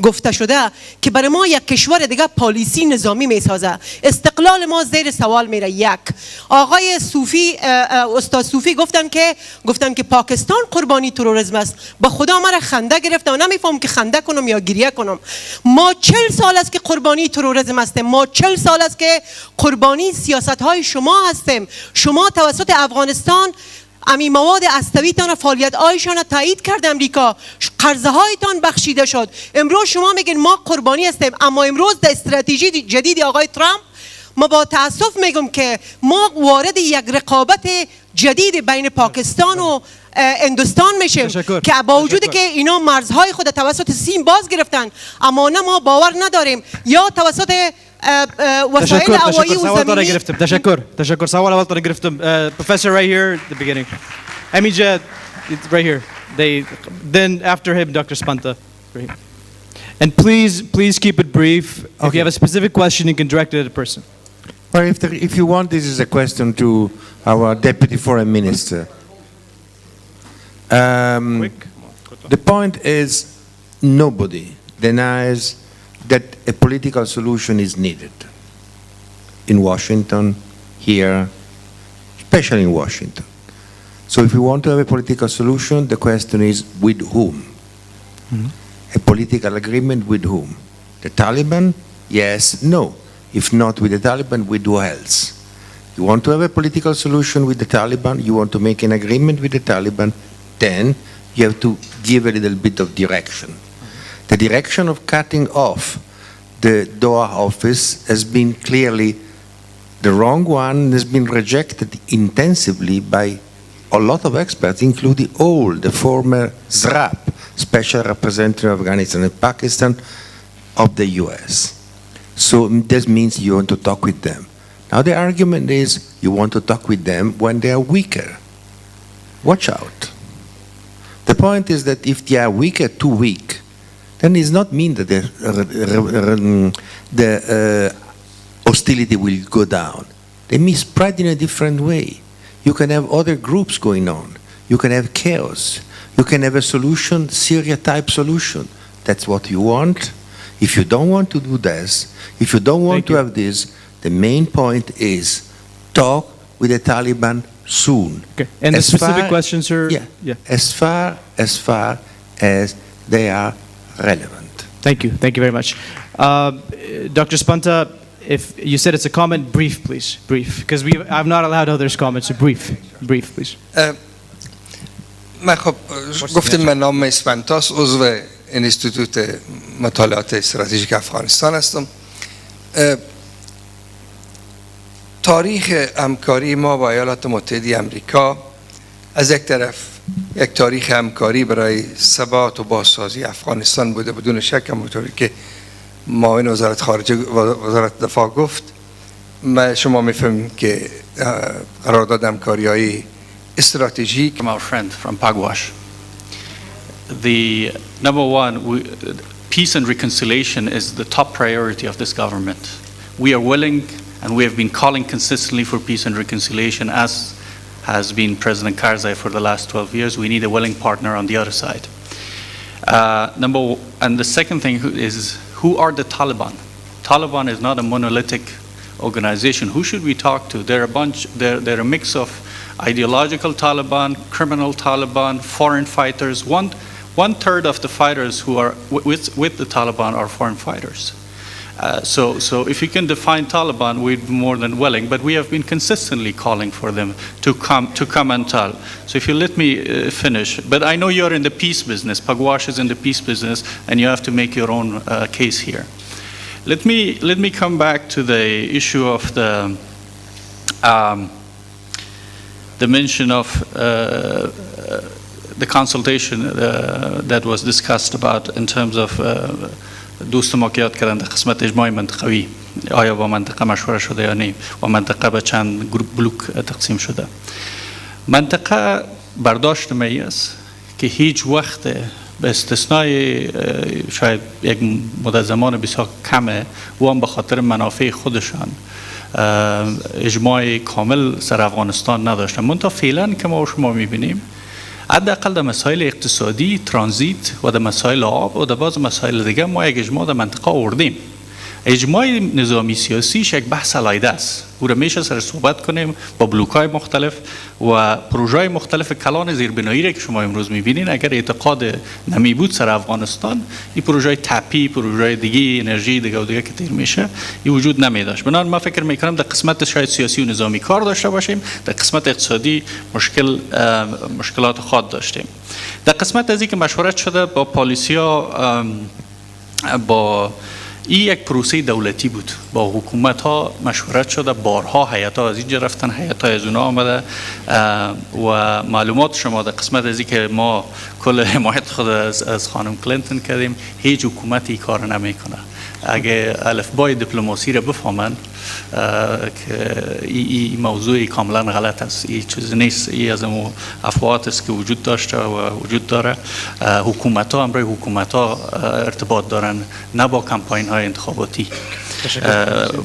گفته شده که برای ما یک کشور دیگه پالیسی نظامی میسازه، استقلال ما زیر سوال میره؟ یک آقای صوفی، استاد صوفی گفتن که پاکستان قربانی تروریسم است. به خدا مرا خنده گرفت و نمیفهم که خنده کنم یا گریه کنم. ما 40 سال است که قربانی تروریسم هستیم، ما 40 سال است که قربانی سیاست های شما هستیم. شما توسط افغانستان امی مواد استویتان و فعالیت هایشان را تایید کرد امریکا، قرضه هایتان بخشیده شد. امروز شما میگین ما قربانی هستیم، اما امروز در استراتژی جدید آقای ترامپ ما با تاسف میگم که ما وارد یک رقابت جدید بین پاکستان و هندوستان میشیم که با وجودی که اینا مرزهای خود توسط سیم باز گرفتن، اما نه ما باور نداریم یا توسط وسایل هوایی و زمینی. تشکر. سوال اول گرفتم. Professor right here at the beginning. Amija, right here. Then after him, Dr. Spanta. Right. And please keep it brief. Okay. If you have a specific question, you can direct it at a person. Well, if you want, this is a question to our Deputy Foreign Minister. The point is, nobody denies that a political solution is needed in Washington, here, especially in Washington. So if you want to have a political solution, the question is with whom? Mm-hmm. A political agreement with whom? The Taliban? Yes, no. If not with the Taliban, with who else? You want to have a political solution with the Taliban, you want to make an agreement with the Taliban, then you have to give a little bit of direction. The direction of cutting off the Doha office has been clearly the wrong one, has been rejected intensively by a lot of experts, including all the former ZRAP, special representative of Afghanistan and Pakistan of the US. So this means you want to talk with them. Now the argument is you want to talk with them when they are weaker. Watch out. The point is that if they are weaker, too weak, then it does not mean that the hostility will go down. They may spread in a different way. You can have other groups going on. You can have chaos. You can have a solution, Syria-type solution. That's what you want. If you don't want to do this, if you don't want to have this, the main point is talk with the Taliban soon. Okay. And the specific questions are? Yeah. As far as they are relevant. Thank you. Thank you very much. Dr. Spanta, if you said it's a comment, brief, please. Brief. Because I've not allowed others comments, so brief. Brief, please. من خب گفتیم من نام اسپنتاس عضو انستیتوت مطالعات استراتژیک افغانستان هستم. تاریخ همکاری ما با ایالات متحده آمریکا از یک طرف یک تاریخ همکاری برای ثبات و بازسازی افغانستان بوده، بدون شک همونطوری که معاون وزارت خارجه وزارت دفاع گفت. شما میفهمید که قرارداد همکاری‌های استراتژیک. From our friend from Pagwash. The number one, peace and reconciliation is the top priority of this government. We are willing and we have been calling consistently for peace and reconciliation, as has been President Karzai for the last 12 years. We need a willing partner on the other side. And the second thing is, who are the Taliban? Taliban is not a monolithic organization. Who should we talk to? They're a mix of ideological Taliban, criminal Taliban, foreign fighters. One third of the fighters who are with the Taliban are foreign fighters. So if you can define Taliban, we'd be more than willing, but we have been consistently calling for them to come and tell. So if you let me finish, but I know you're in the peace business, Pagwash is in the peace business, and you have to make your own case here. Let me come back to the issue of the mention of the consultation that was discussed about in terms of دوست ما که یاد کردن در قسمت اجماع منطقوی آیا با منطقه مشوره شده یا نه و منطقه به چند بلوک تقسیم شده. منطقه برداشت می است که هیچ وقت به استثنای شاید یک مدت زمان بسیار کمه و هم به خاطر منافع خودشان اجماع کامل سر افغانستان نداشتن. منتها فعلا که ما شما میبینیم حداقل در مسائل اقتصادی، ترانزیت و در مسائل آب و در بعض مسائل دیگه ما یک اجماع در منطقه آوردیم. اجماع نظامی سیاسیش یک بحث علیحده است. او را میشه سر صحبت کنیم با بلوک‌های مختلف و پروژه‌های مختلف کلان زیربنایی را که شما امروز می‌بینین. اگر اعتقاد نمی بود سر افغانستان، این پروژه تپی، پروژه دیگه انرژی دیگه و دیگه که تیر میشه، این وجود نمی‌داشت. بنابراین ما فکر می‌کنم در قسمت شاید سیاسی و نظامی کار داشته باشیم، در قسمت اقتصادی مشکلات خود داشتیم. در قسمت از اینکه مشورت شده با پالیسی‌ها با این یک پروسه دولتی بود. با حکومت ها مشورت شده، بارها هیئت ها از اینجا رفتن، هیئت ها از اونها آمده و معلومات شما در قسمت از اینکه ما کل حمایت خود از خانم کلینتون کردیم، هیچ حکومتی کار نمیکنه. اگه الفبای دیپلماسی را بفهمن که این موضوع کاملا غلط است، این چیز نیست، این از اون افواهات است که وجود داشته و وجود داره. حکومت ها امروز حکومت ها ارتباط دارن نه با کمپاین های انتخاباتی.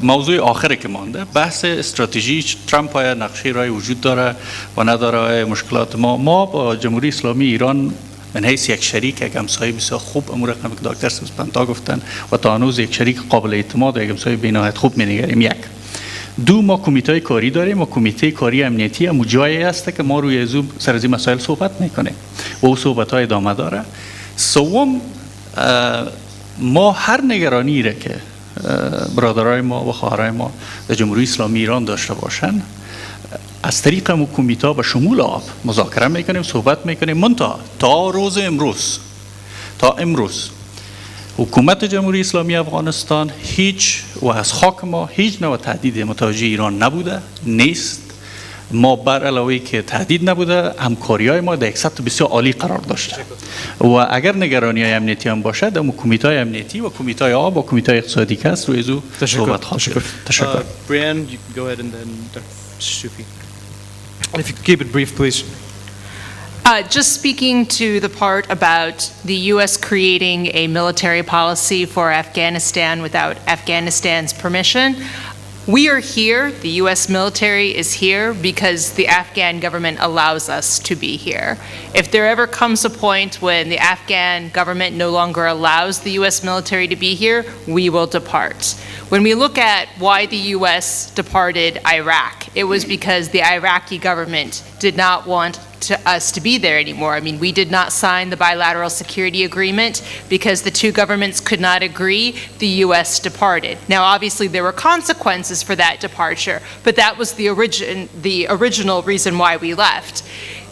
موضوع آخری که مانده بحث استراتژی ترامپ های نقشه رای وجود داره و نداره. مشکلات ما با جمهوری اسلامی ایران من حیث یک شریک، یک همسایه بسیار خوب، امور رقمی که دکتر سپنتا گفتن و تا هنوز یک شریک قابل اعتماد و یک همسایه بینهایت خوب می‌نگریم. یک دو، ما کمیته کاری داریم و کمیته کاری امنیتی هم جایی هست که ما روی ازو سر از این مسائل صحبت میکنیم و او صحبت‌های ادامه داره. سوم، ما هر نگرانی را که برادرای ما و خواهرای ما در جمهوری اسلامی ایران داشته باشن از طریق کمیته به شمول آب مذاکره میکنیم، صحبت میکنیم. منتها تا روز امروز حکومت جمهوری اسلامی افغانستان هیچ و از خاک ما هیچ نوع تهدید متوجه ایران نبوده، نیست ما بر علاوه که تهدید نبوده، همکاری‌های ما در یک سطح بسیار عالی قرار داشته و اگر نگرانی‌های امنیتی هم باشد، اما کمیته‌های امنیتی و کمیته‌های آب و کمیته‌های اقتصادی که است روی زو صحبت خواهد کرد. تشکر. Brianne, you go ahead and then Dr. Shufi. And if you could keep it brief, please. Just speaking to the part about the U.S. creating a military policy for Afghanistan without Afghanistan's permission, we are here, the U.S. military is here because the Afghan government allows us to be here. If there ever comes a point when the Afghan government no longer allows the U.S. military to be here, we will depart. When we look at why the U.S. departed Iraq, it was because the Iraqi government did not want us to be there anymore. I mean, we did not sign the bilateral security agreement because the two governments could not agree. The U.S. departed. Now, obviously, there were consequences for that departure, but that was the original reason why we left.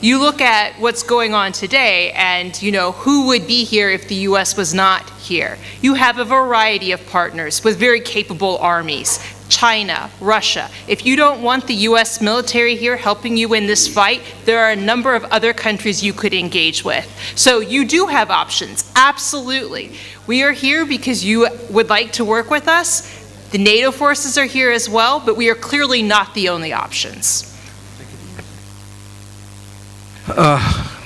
You look at what's going on today and, you know, who would be here if the U.S. was not here? You have a variety of partners with very capable armies. China, Russia. If you don't want the U.S. military here helping you in this fight, there are a number of other countries you could engage with. So you do have options, absolutely. We are here because you would like to work with us. The NATO forces are here as well, but we are clearly not the only options.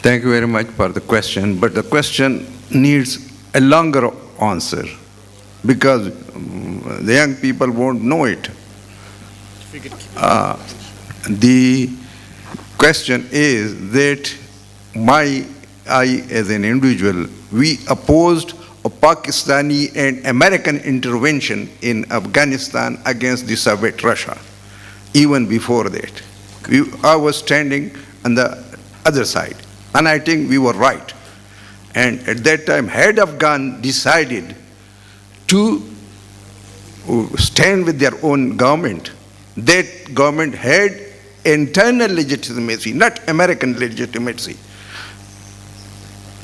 Thank you very much for the question, but the question needs a longer answer because the young people won't know it. The question is that I as an individual, we opposed a Pakistani and American intervention in Afghanistan against the Soviet Russia, even before that. I was standing on the other side, and I think we were right. And at that time, had Afghan decided to stand with their own government, that government had internal legitimacy, not American legitimacy.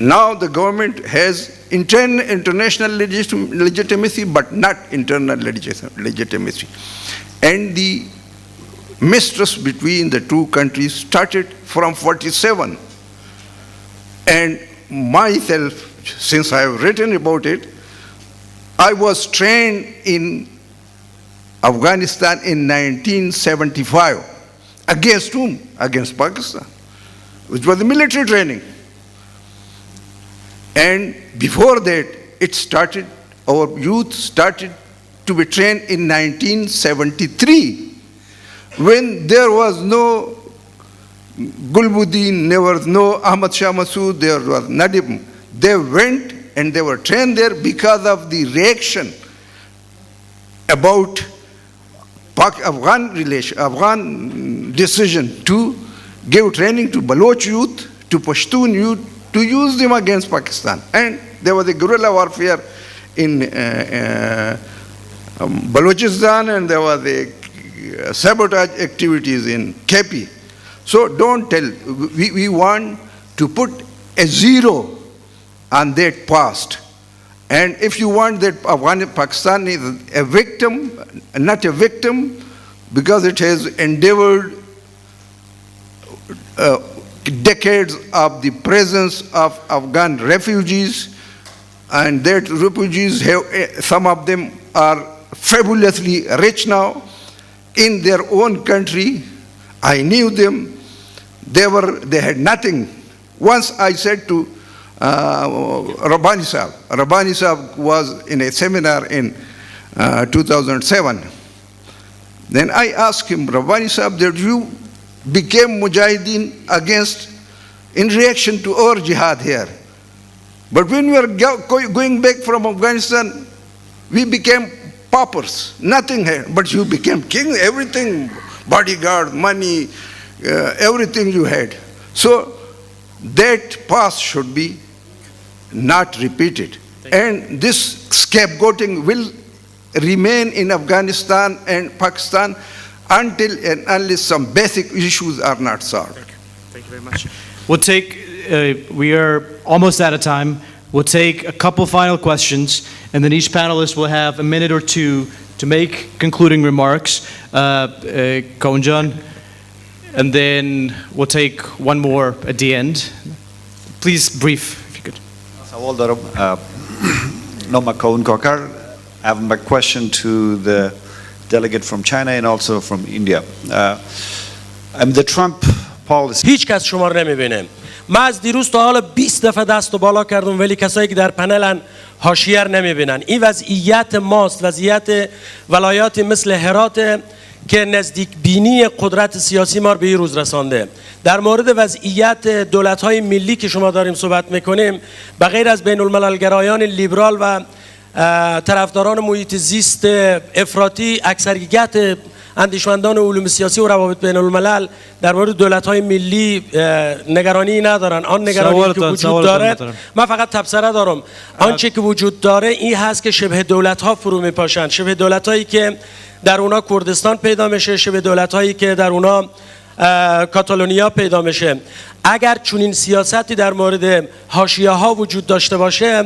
Now the government has international legitimacy, but not internal legitimacy. And the mistrust between the two countries started from 47. And myself, since I have written about it, I was trained in Afghanistan in 1975. Against whom? Against Pakistan, which was the military training. And before that, it started, our youth started to be trained in 1973, when there was no Gulbuddin, there was no Ahmad Shah Massoud, there was Nadim. They went and they were trained there because of the reaction about Afghan decision to give training to Baloch youth, to Pashtun youth, to use them against Pakistan. And there was a guerrilla warfare in Balochistan, and there was a sabotage activities in Kepi. So don't tell, we want to put a zero on that past. And if you want that Pakistan is a victim, not a victim, because it has endeavored decades of the presence of Afghan refugees, and that refugees have, some of them are fabulously rich now in their own country. I knew them. They had nothing. Once I said to Rabbani Sahib was in a seminar in 2007. Then I asked him, Rabbani Sahib, that you became Mujahideen in reaction to our jihad here. But when we were going back from Afghanistan, we became paupers, nothing here. But you became king, everything, bodyguard, money, everything you had. So that past should be not repeated. And this scapegoating will remain in Afghanistan and Pakistan until and unless some basic issues are not solved. Thank you very much. We'll take, we are almost out of time. We'll take a couple final questions, and then each panelist will have a minute or two to make concluding remarks. Kaunjan, and then we'll take one more at the end. Please brief, if you could. سوال دارم. نام کاون کاکر. I have my question to the delegate from China and also from India. The Trump policy. هیچ کس شما رو نمیبینه. من از دیروز تا حالا 20 دفعه دست و بالا کردم ولی کسایی که در پنلن حاشیه رو نمیبینن. این وضعیت ماست، وضعیت ولایاتی مثل هرات که نزدیک بینی قدرت سیاسی ما رو به این روز رسانده. در مورد وضعیت دولت‌های ملی که شما داریم صحبت میکنیم، به غیر از بین المللگرایان لیبرال و طرفداران محیط زیست افراطی، اکثریت اندیشمندان علوم سیاسی و روابط بین الملل در مورد دولت‌های ملی نگرانی ندارن. آن نگرانی که وجود داره، من فقط تبصره دارم، آنچه که وجود داره این هست که شبه دولت‌ها فرو میپاشن، شبه دولت‌هایی که در اونا کردستان پیدا میشه، شبه دولت‌هایی که در اونا کاتالونیا پیدا میشه. اگر چنین سیاستی در مورد حاشیه‌ها وجود داشته باشه،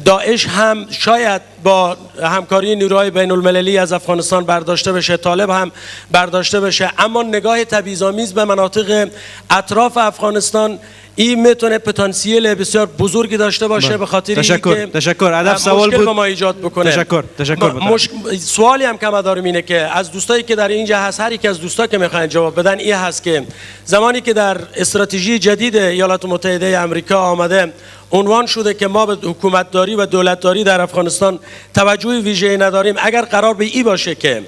داعش هم شاید با همکاری نیروهای بین المللی از افغانستان برداشته بشه، طالب هم برداشته بشه، اما نگاه تبعیض‌آمیز به مناطق اطراف افغانستان این میتونه پتانسیل بسیار بزرگی داشته باشه به خاطر اینکه تشکر. هدف سوال بود ما ایجاد بکنه. تشکر. سوالی هم که من دارم اینه که از دوستایی که در اینجا هست، هر یک از دوستا که میخواین جواب بدن، این هست که زمانی که در استراتژی جدید ایالات متحده آمریکا آمده عنوان شده که ما به حکومتداری و دولتداری در افغانستان توجه ویژه‌ای نداریم، اگر قرار به این باشه که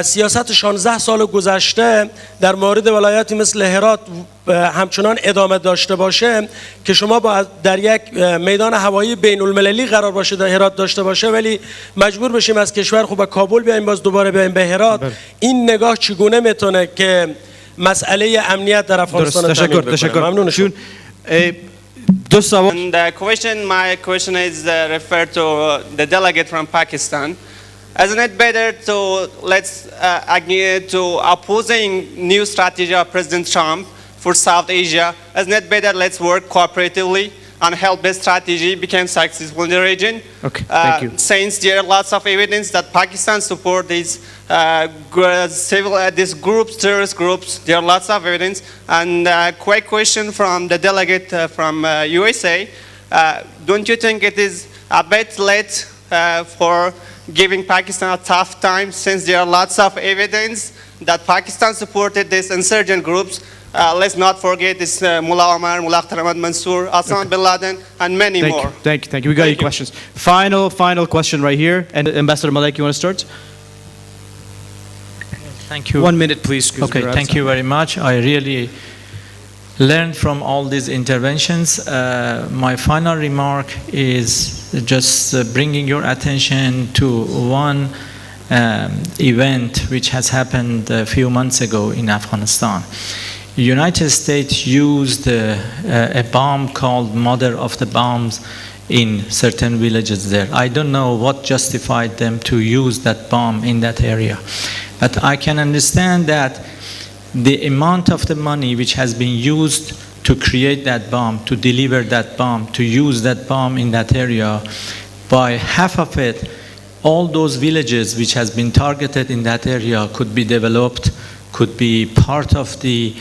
سیاست 16 سال گذشته در مورد ولایاتی مثل هرات همچنان ادامه داشته باشه که شما با در یک میدان هوایی بین المللی قرار باشه در هرات داشته باشه ولی مجبور بشیم از کشور خوب به کابل بیایم، باز دوباره بیایم به هرات، این نگاه چگونه میتونه که مسئله امنیت در افغانستان تامین بکنه؟ ممنون شما. And my question is referred to the delegate from Pakistan. Isn't it better to let's agree to opposing new strategy of President Trump for South Asia? Isn't it better let's work cooperatively and help this strategy become successful in the region? Okay, thank you. Since there are lots of evidence that Pakistan support these these groups, terrorist groups, there are lots of evidence. And quick question from the delegate from USA. Don't you think it is a bit late for giving Pakistan a tough time since there are lots of evidence that Pakistan supported these insurgent groups? Let's not forget this Mullah Omar, Mullah Ahmad Mansour, Osama bin Laden, and many more. Thank you. We got your questions. Final question right here. And Ambassador Malek, you want to start? Thank you. 1 minute, please. Okay, thank you very much. I really learned from all these interventions. My final remark is just bringing your attention to one event which has happened a few months ago in Afghanistan. The United States used a bomb called Mother of the Bombs in certain villages there. I don't know what justified them to use that bomb in that area. But I can understand that the amount of the money which has been used to create that bomb, to deliver that bomb, to use that bomb in that area, by half of it, all those villages which has been targeted in that area could be developed, could be part of the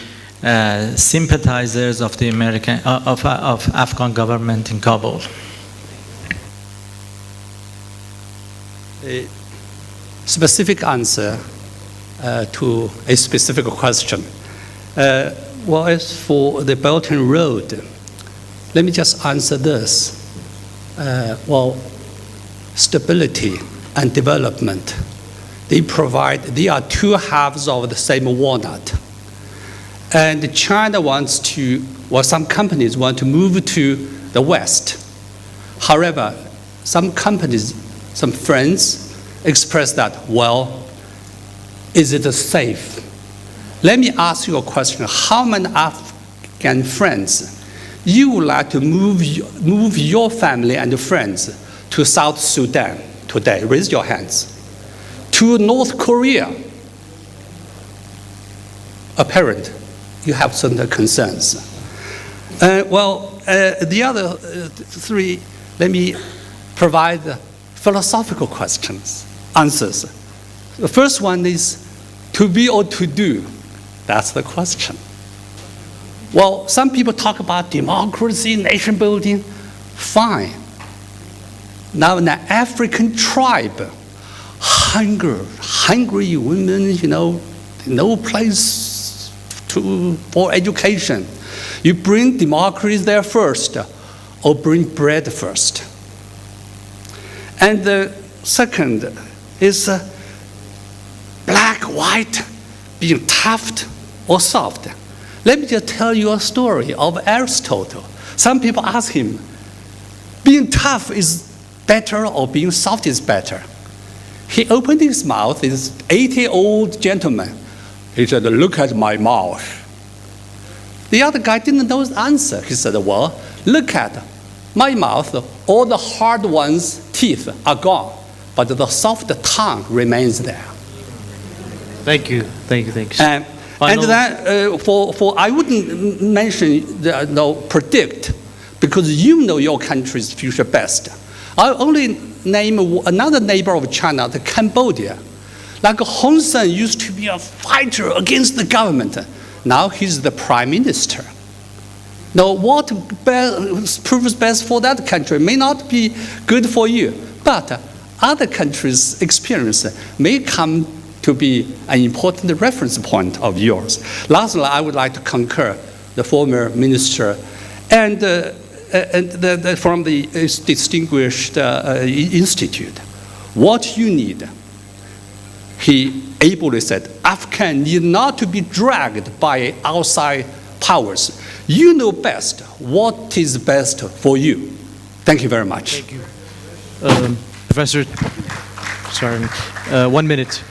sympathizers of the of Afghan government in Kabul. A specific answer to a specific question. Well, as for the Belt and Road, let me just answer this. Well, stability and development, they are two halves of the same walnut. And China wants to, well, some companies want to move to the West. However, some companies, some friends express that, well, is it safe? Let me ask you a question. How many Afghan friends you would like to move your family and friends to South Sudan today? Raise your hands. To North Korea? Apparent, you have certain concerns. The other three, let me provide philosophical questions, answers. The first one is to be or to do. That's the question. Well, some people talk about democracy, nation building. Fine. Now in an African tribe, hungry women, no place for education. You bring democracy there first, or bring bread first. And the second is black, white, being tough or soft. Let me just tell you a story of Aristotle. Some people ask him, being tough is better or being soft is better? He opened his mouth, this 80-year-old gentleman. He said, look at my mouth. The other guy didn't know the answer. He said, well, look at my mouth. All the hard ones' teeth are gone, but the soft tongue remains there. Thank you. And then I wouldn't mention, predict, because you know your country's future best. I'll only name another neighbor of China, the Cambodia. Like Hun Sen used to be a fighter against the government. Now he's the prime minister. Now what proves best for that country may not be good for you, but other countries' experience may come to be an important reference point of yours. Lastly, I would like to concur the former minister and from the distinguished institute. What you need, he ably said, Afghan need not to be dragged by outside powers. You know best what is best for you. Thank you very much. Thank you. Professor, sorry, 1 minute.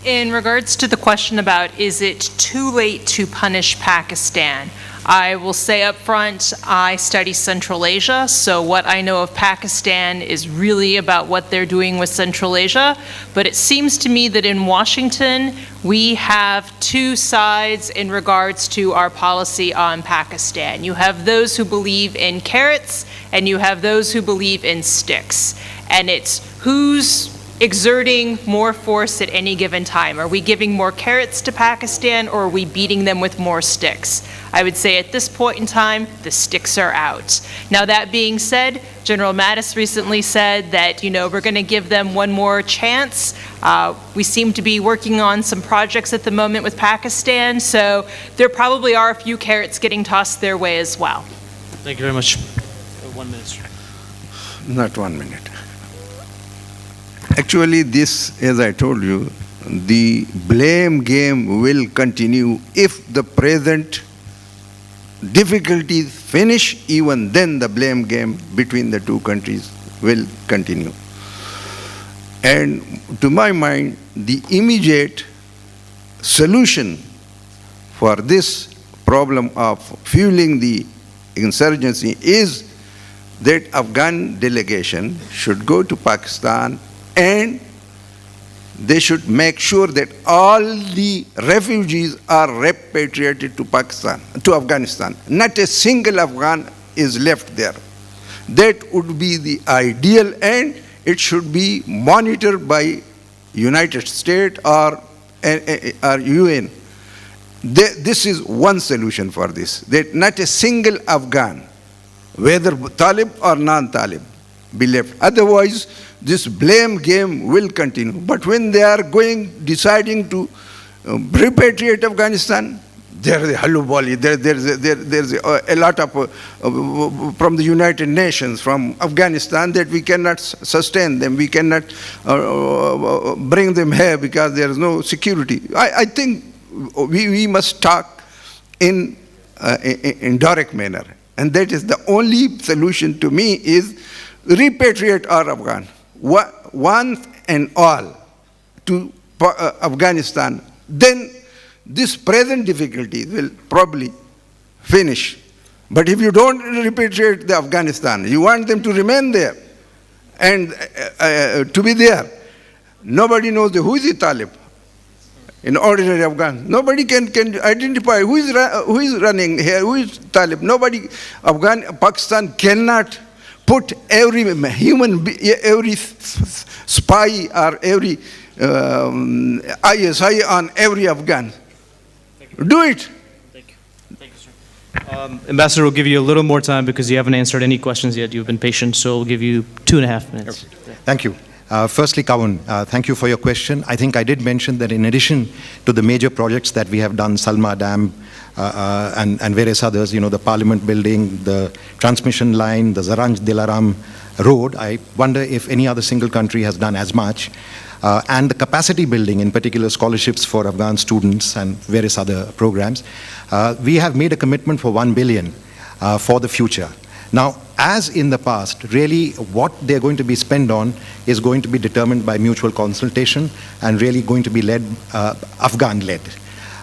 In regards to the question about is it too late to punish Pakistan, I will say up front, I study Central Asia, so what I know of Pakistan is really about what they're doing with Central Asia. But it seems to me that in Washington, we have two sides in regards to our policy on Pakistan. You have those who believe in carrots, and you have those who believe in sticks. And it's who's exerting more force at any given time. Are we giving more carrots to Pakistan, or are we beating them with more sticks? I would say at this point in time, the sticks are out. Now that being said, General Mattis recently said that, we're going to give them one more chance. We seem to be working on some projects at the moment with Pakistan, so there probably are a few carrots getting tossed their way as well. Thank you very much. 1 minute. Not 1 minute. Actually, this, as I told you, the blame game will continue if the present difficulties finish. Even then the blame game between the two countries will continue. And to my mind, the immediate solution for this problem of fueling the insurgency is that Afghan delegation should go to Pakistan and they should make sure that all the refugees are repatriated to Pakistan, to Afghanistan. Not a single Afghan is left there. That would be the ideal, and it should be monitored by United States or UN. This is one solution for this, that not a single Afghan, whether Talib or non-Talib, be left. Otherwise, this blame game will continue. But when they are deciding to repatriate Afghanistan, there's a halubali, there's a lot of, from the United Nations, from Afghanistan, that we cannot sustain them, we cannot bring them here because there is no security. I think we must talk in direct manner. And that is the only solution to me, is repatriate our Afghan, once and all, to Afghanistan. Then this present difficulty will probably finish. But if you don't repatriate the Afghanistan, you want them to remain there and to be there. Nobody knows who is the Talib in ordinary Afghan. Nobody can identify who is running here, who is Talib. Nobody, Pakistan cannot put every human, every spy or every ISI on every Afghan. Do it. Ambassador, we'll give you a little more time because you haven't answered any questions yet. You've been patient, so we'll give you 2.5 minutes. Thank you. Firstly, Kawan, thank you for your question. I think I did mention that in addition to the major projects that we have done, Salma Dam and various others, you know, the Parliament building, the transmission line, the Zaranj-Dilaram road, I wonder if any other single country has done as much. And the capacity building, in particular scholarships for Afghan students and various other programs. We have made a commitment for 1 billion for the future. Now, as in the past, really what they're going to be spent on is going to be determined by mutual consultation and really going to be led, Afghan-led.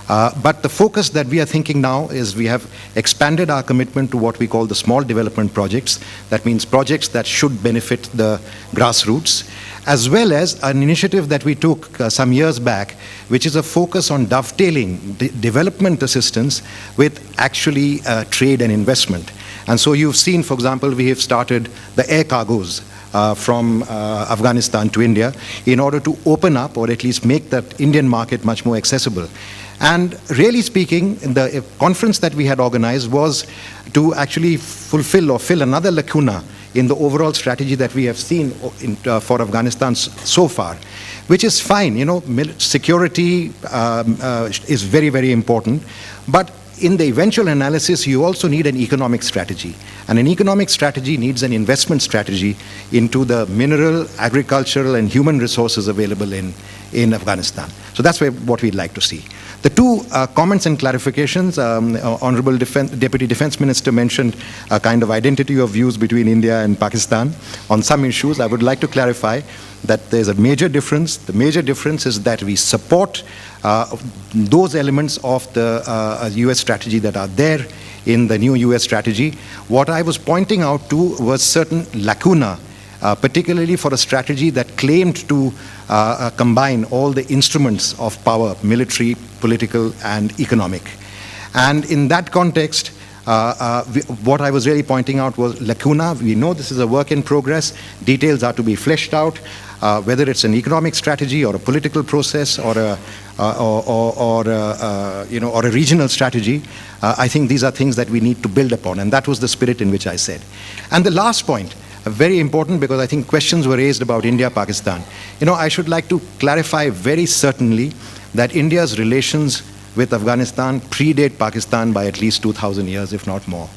But the focus that we are thinking now is we have expanded our commitment to what we call the small development projects. That means projects that should benefit the grassroots, as well as an initiative that we took some years back, which is a focus on dovetailing development assistance with actually trade and investment. And so you've seen, for example, we have started the air cargoes from Afghanistan to India in order to open up or at least make that Indian market much more accessible. And really speaking, the conference that we had organized was to actually fulfill or fill another lacuna in the overall strategy that we have seen for Afghanistan so far, which is fine. You know, security is very, very important, but in the eventual analysis, you also need an economic strategy. And an economic strategy needs an investment strategy into the mineral, agricultural, and human resources available in Afghanistan. So that's what we'd like to see. The two comments and clarifications, Honorable Deputy Defense Minister mentioned a kind of identity of views between India and Pakistan on some issues. I would like to clarify that there's a major difference. The major difference is that we support those elements of the US strategy that are there in the new US strategy. What I was pointing out to was certain lacuna, particularly for a strategy that claimed to combine all the instruments of power, military, political, and economic. And in that context, what I was really pointing out was lacuna. We know this is a work in progress. Details are to be fleshed out, whether it's an economic strategy or a political process or a regional strategy. I think these are things that we need to build upon, and that was the spirit in which I said. And the last point, very important, because I think questions were raised about India-Pakistan. You know, I should like to clarify very certainly that India's relations with Afghanistan predate Pakistan by at least 2,000 years, if not more.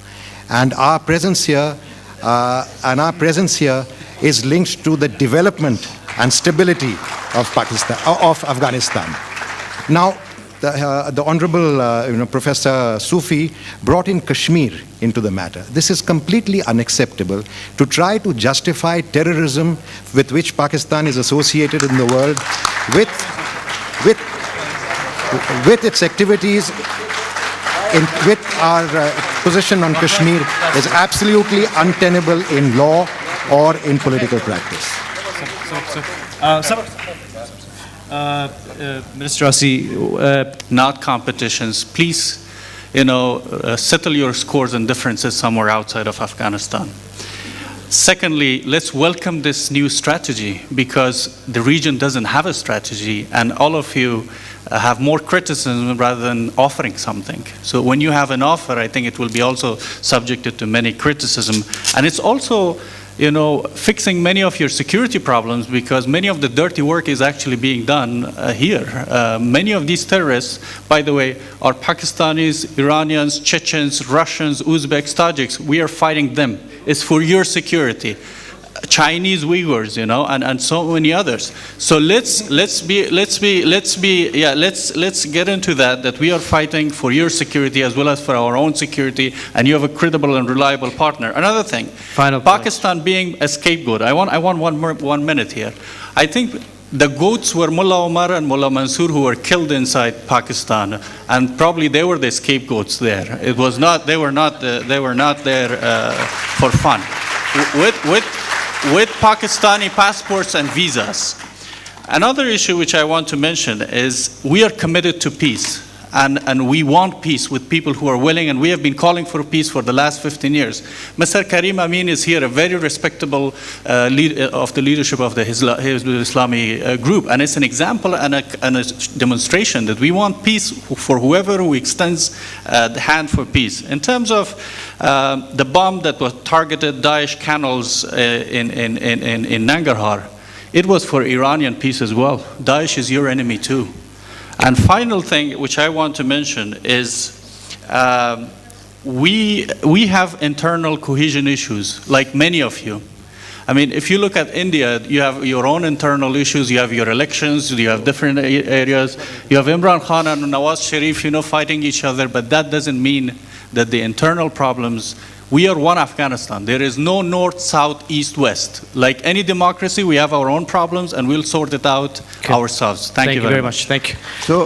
And our presence here, is linked to the development and stability of Afghanistan. Now, the Honorable Professor Sufi brought in Kashmir into the matter. This is completely unacceptable to try to justify terrorism with which Pakistan is associated in the world with its activities with our position on Kashmir is absolutely untenable in law or in political practice. Minister Assi, not competitions. Please, settle your scores and differences somewhere outside of Afghanistan. Secondly, let's welcome this new strategy because the region doesn't have a strategy and all of you have more criticism rather than offering something. So when you have an offer, I think it will be also subjected to many criticism. And it's also, fixing many of your security problems because many of the dirty work is actually being done here. Many of these terrorists, by the way, are Pakistanis, Iranians, Chechens, Russians, Uzbeks, Tajiks. We are fighting them. It's for your security. Chinese Uyghurs, and so many others. So let's get into that we are fighting for your security as well as for our own security, and you have a credible and reliable partner. Another thing, Pakistan being a scapegoat. I want 1 minute here. I think the goats were Mullah Omar and Mullah Mansour who were killed inside Pakistan, and probably they were the scapegoats there. It was not. They were not there for fun. With Pakistani passports and visas. Another issue which I want to mention is we are committed to peace. and we want peace with people who are willing, and we have been calling for peace for the last 15 years. Mr. Karim Amin is here, a very respectable of the leadership of the Islami group, and it's an example and a demonstration that we want peace for whoever who extends the hand for peace. In terms of the bomb that was targeted Daesh canals in Nangarhar, it was for Iranian peace as well. Daesh is your enemy too. And final thing which I want to mention is we have internal cohesion issues, like many of you. I mean, if you look at India, you have your own internal issues, you have your elections, you have different areas, you have Imran Khan and Nawaz Sharif, fighting each other, but that doesn't mean that the internal problems, we are one Afghanistan. There is no north, south, east, west. Like any democracy, we have our own problems and we'll sort it out ourselves. Thank you very much. Thank you. So,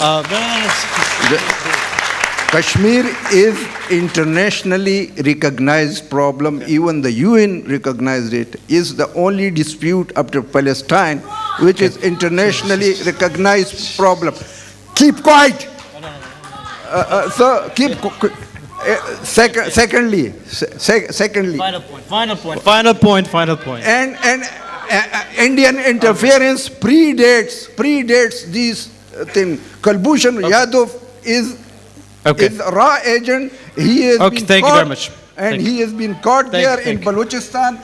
Kashmir is internationally recognized problem. Even the UN recognized it. Is the only dispute after Palestine, which is internationally recognized problem. Keep quiet. So keep. Secondly. Final point. And Indian interference predates these things. Kulbhushan Yadav is a raw agent. He has been thank caught, you very much. And he has been caught there in Balochistan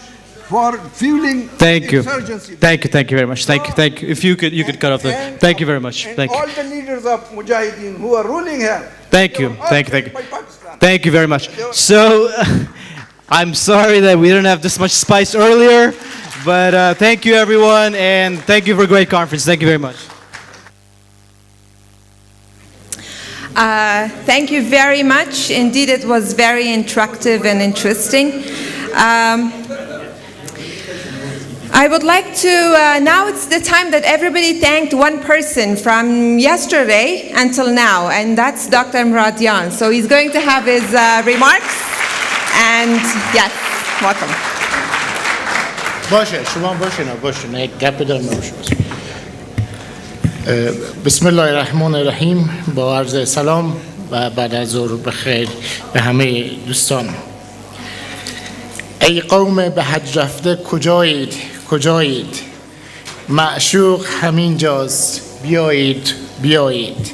for fueling insurgency. Thank you very much. Thank you. If you could cut off the. Thank you very much. Thank you. All the leaders of Mujahideen who are ruling here. Thank you very much. So, I'm sorry that we didn't have this much spice earlier, but thank you everyone, and thank you for a great conference. Thank you very much. Thank you very much. Indeed, it was very interactive and interesting. I would like to, now it's the time that everybody thanked one person from yesterday until now, and that's Dr. Muradian. So he's going to have his remarks, and yes, welcome. باشه یک گپ دارم بسم الله الرحمن الرحیم با عرض سلام و بعد از ظهر بخیر به همه دوستان. ای قوم به حج رفته کجایید معشوق همین جاست بیایید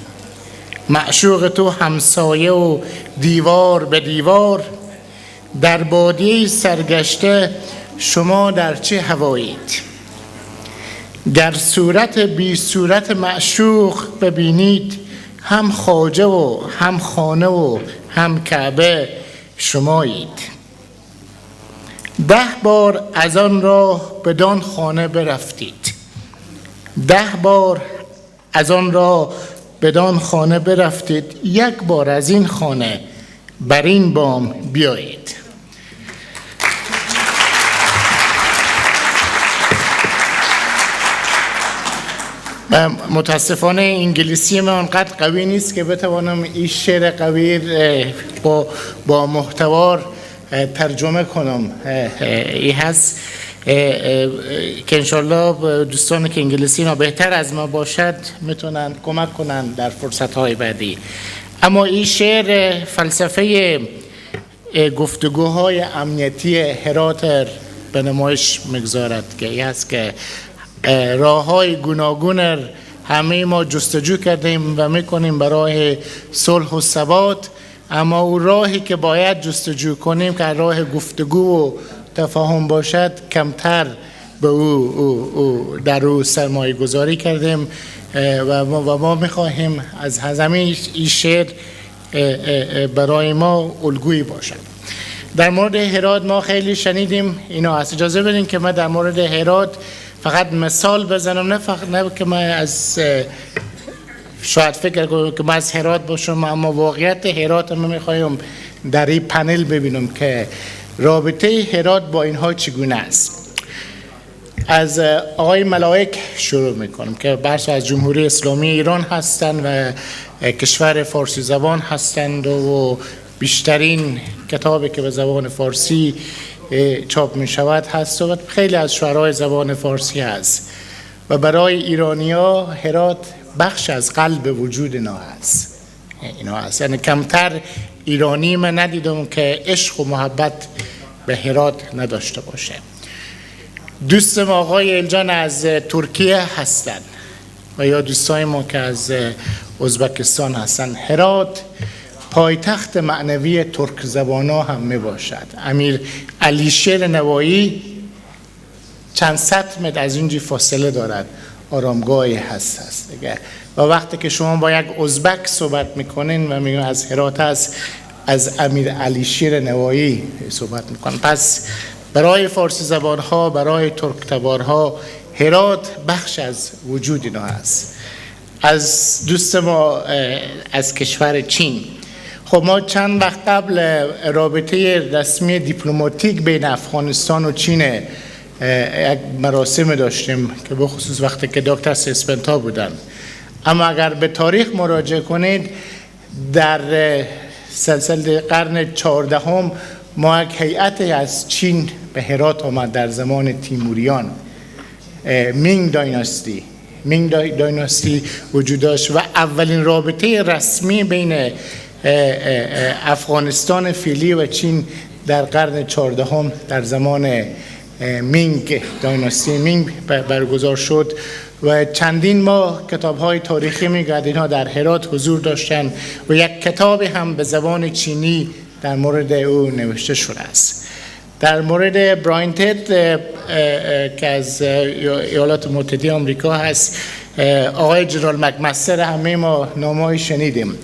معشوق تو همسایه و دیوار به دیوار در بادیه سرگشته شما در چه هوایید گر صورت بی صورت معشوق ببینید هم خواجه و هم خانه و هم کعبه شمایید 10 بار از آن راه بدان خانه برفتید 10 بار از آن راه بدان خانه برفتید 1 بار از این خانه بر این بام بیایید متاسفانه انگلیسی من آنقدر قوی نیست که بتوانم این شعر قوی با محتوار ترجمه کنم این هست که انشالله دوستانی که انگلیسی ما بهتر از ما باشد میتونن کمک کنن در فرصتهای بعدی اما این شعر فلسفه گفتگوهای امنیتی هرات به نمایش میگذارد که این هست که راه‌های گوناگون همه ما جستجو کردیم و میکنیم برای صلح و ثبات اما او راهی که باید جستجو کنیم که راه گفتگو و تفاهم باشد کمتر به او در او سرمایه گذاری کردیم و ما میخواهیم از همین این شعر برای ما الگویی باشد در مورد هرات ما خیلی شنیدیم اینا هست اجازه بدین که من در مورد هرات فقط مثال بزنم نه که من از شاید فکر کنم که من از هرات باشم اما واقعیت هرات ما میخوایم در این پنل ببینم که رابطه هرات با اینها چگونه است از آقای ملائک شروع میکنم که بخش از جمهوری اسلامی ایران هستند و کشور فارسی زبان هستند و بیشترین کتابی که به زبان فارسی چاپ می شود هست و خیلی از شعرهای زبان فارسی هست و برای ایرانی‌ها هرات بخش از قلب وجود اینا هست اینا هست. یعنی کمتر ایرانی من ندیدم که عشق و محبت به هرات نداشته باشه. دوستم آقای الجان از ترکیه هستن و یا دوستای ما که از ازبکستان هستن. هرات پایتخت معنوی ترک زبانا هم می باشد. امیر علی شیر نوایی چند صد متر از اینجا فاصله دارد، آرامگاهی هست دیگه. و وقتی که شما با یک ازبک صحبت میکنین و میگن از هرات هست، از امیر علی شیر نوایی صحبت میکنن. پس برای فارسی زبان ها، برای ترک تبار ها، هرات بخش از وجود اینا هست. از دوست ما از کشور چین، خب ما چند وقت قبل رابطه رسمی دیپلماتیک بین افغانستان و چین یک مراسم داشتیم که به خصوص وقتی که دکتر اسپنتا بودن. اما اگر به تاریخ مراجعه کنید، در سلسله قرن 14 ما یک هیئتی از چین به هرات آمد در زمان تیموریان. مینگ دایناستی وجود داشت و اولین رابطه رسمی بین افغانستان فعلی و چین در قرن 14 در زمان مینگ دایناستی مینگ برگزار شد و چندین ماه کتاب‌های تاریخی میگوید اینها در هرات حضور داشتند و یک کتاب هم به زبان چینی در مورد او نوشته شده است. در مورد براین تد که از ایالات متحده آمریکا هست، آقای جنرال مکمستر همه ما نامه‌ای شنیدیم.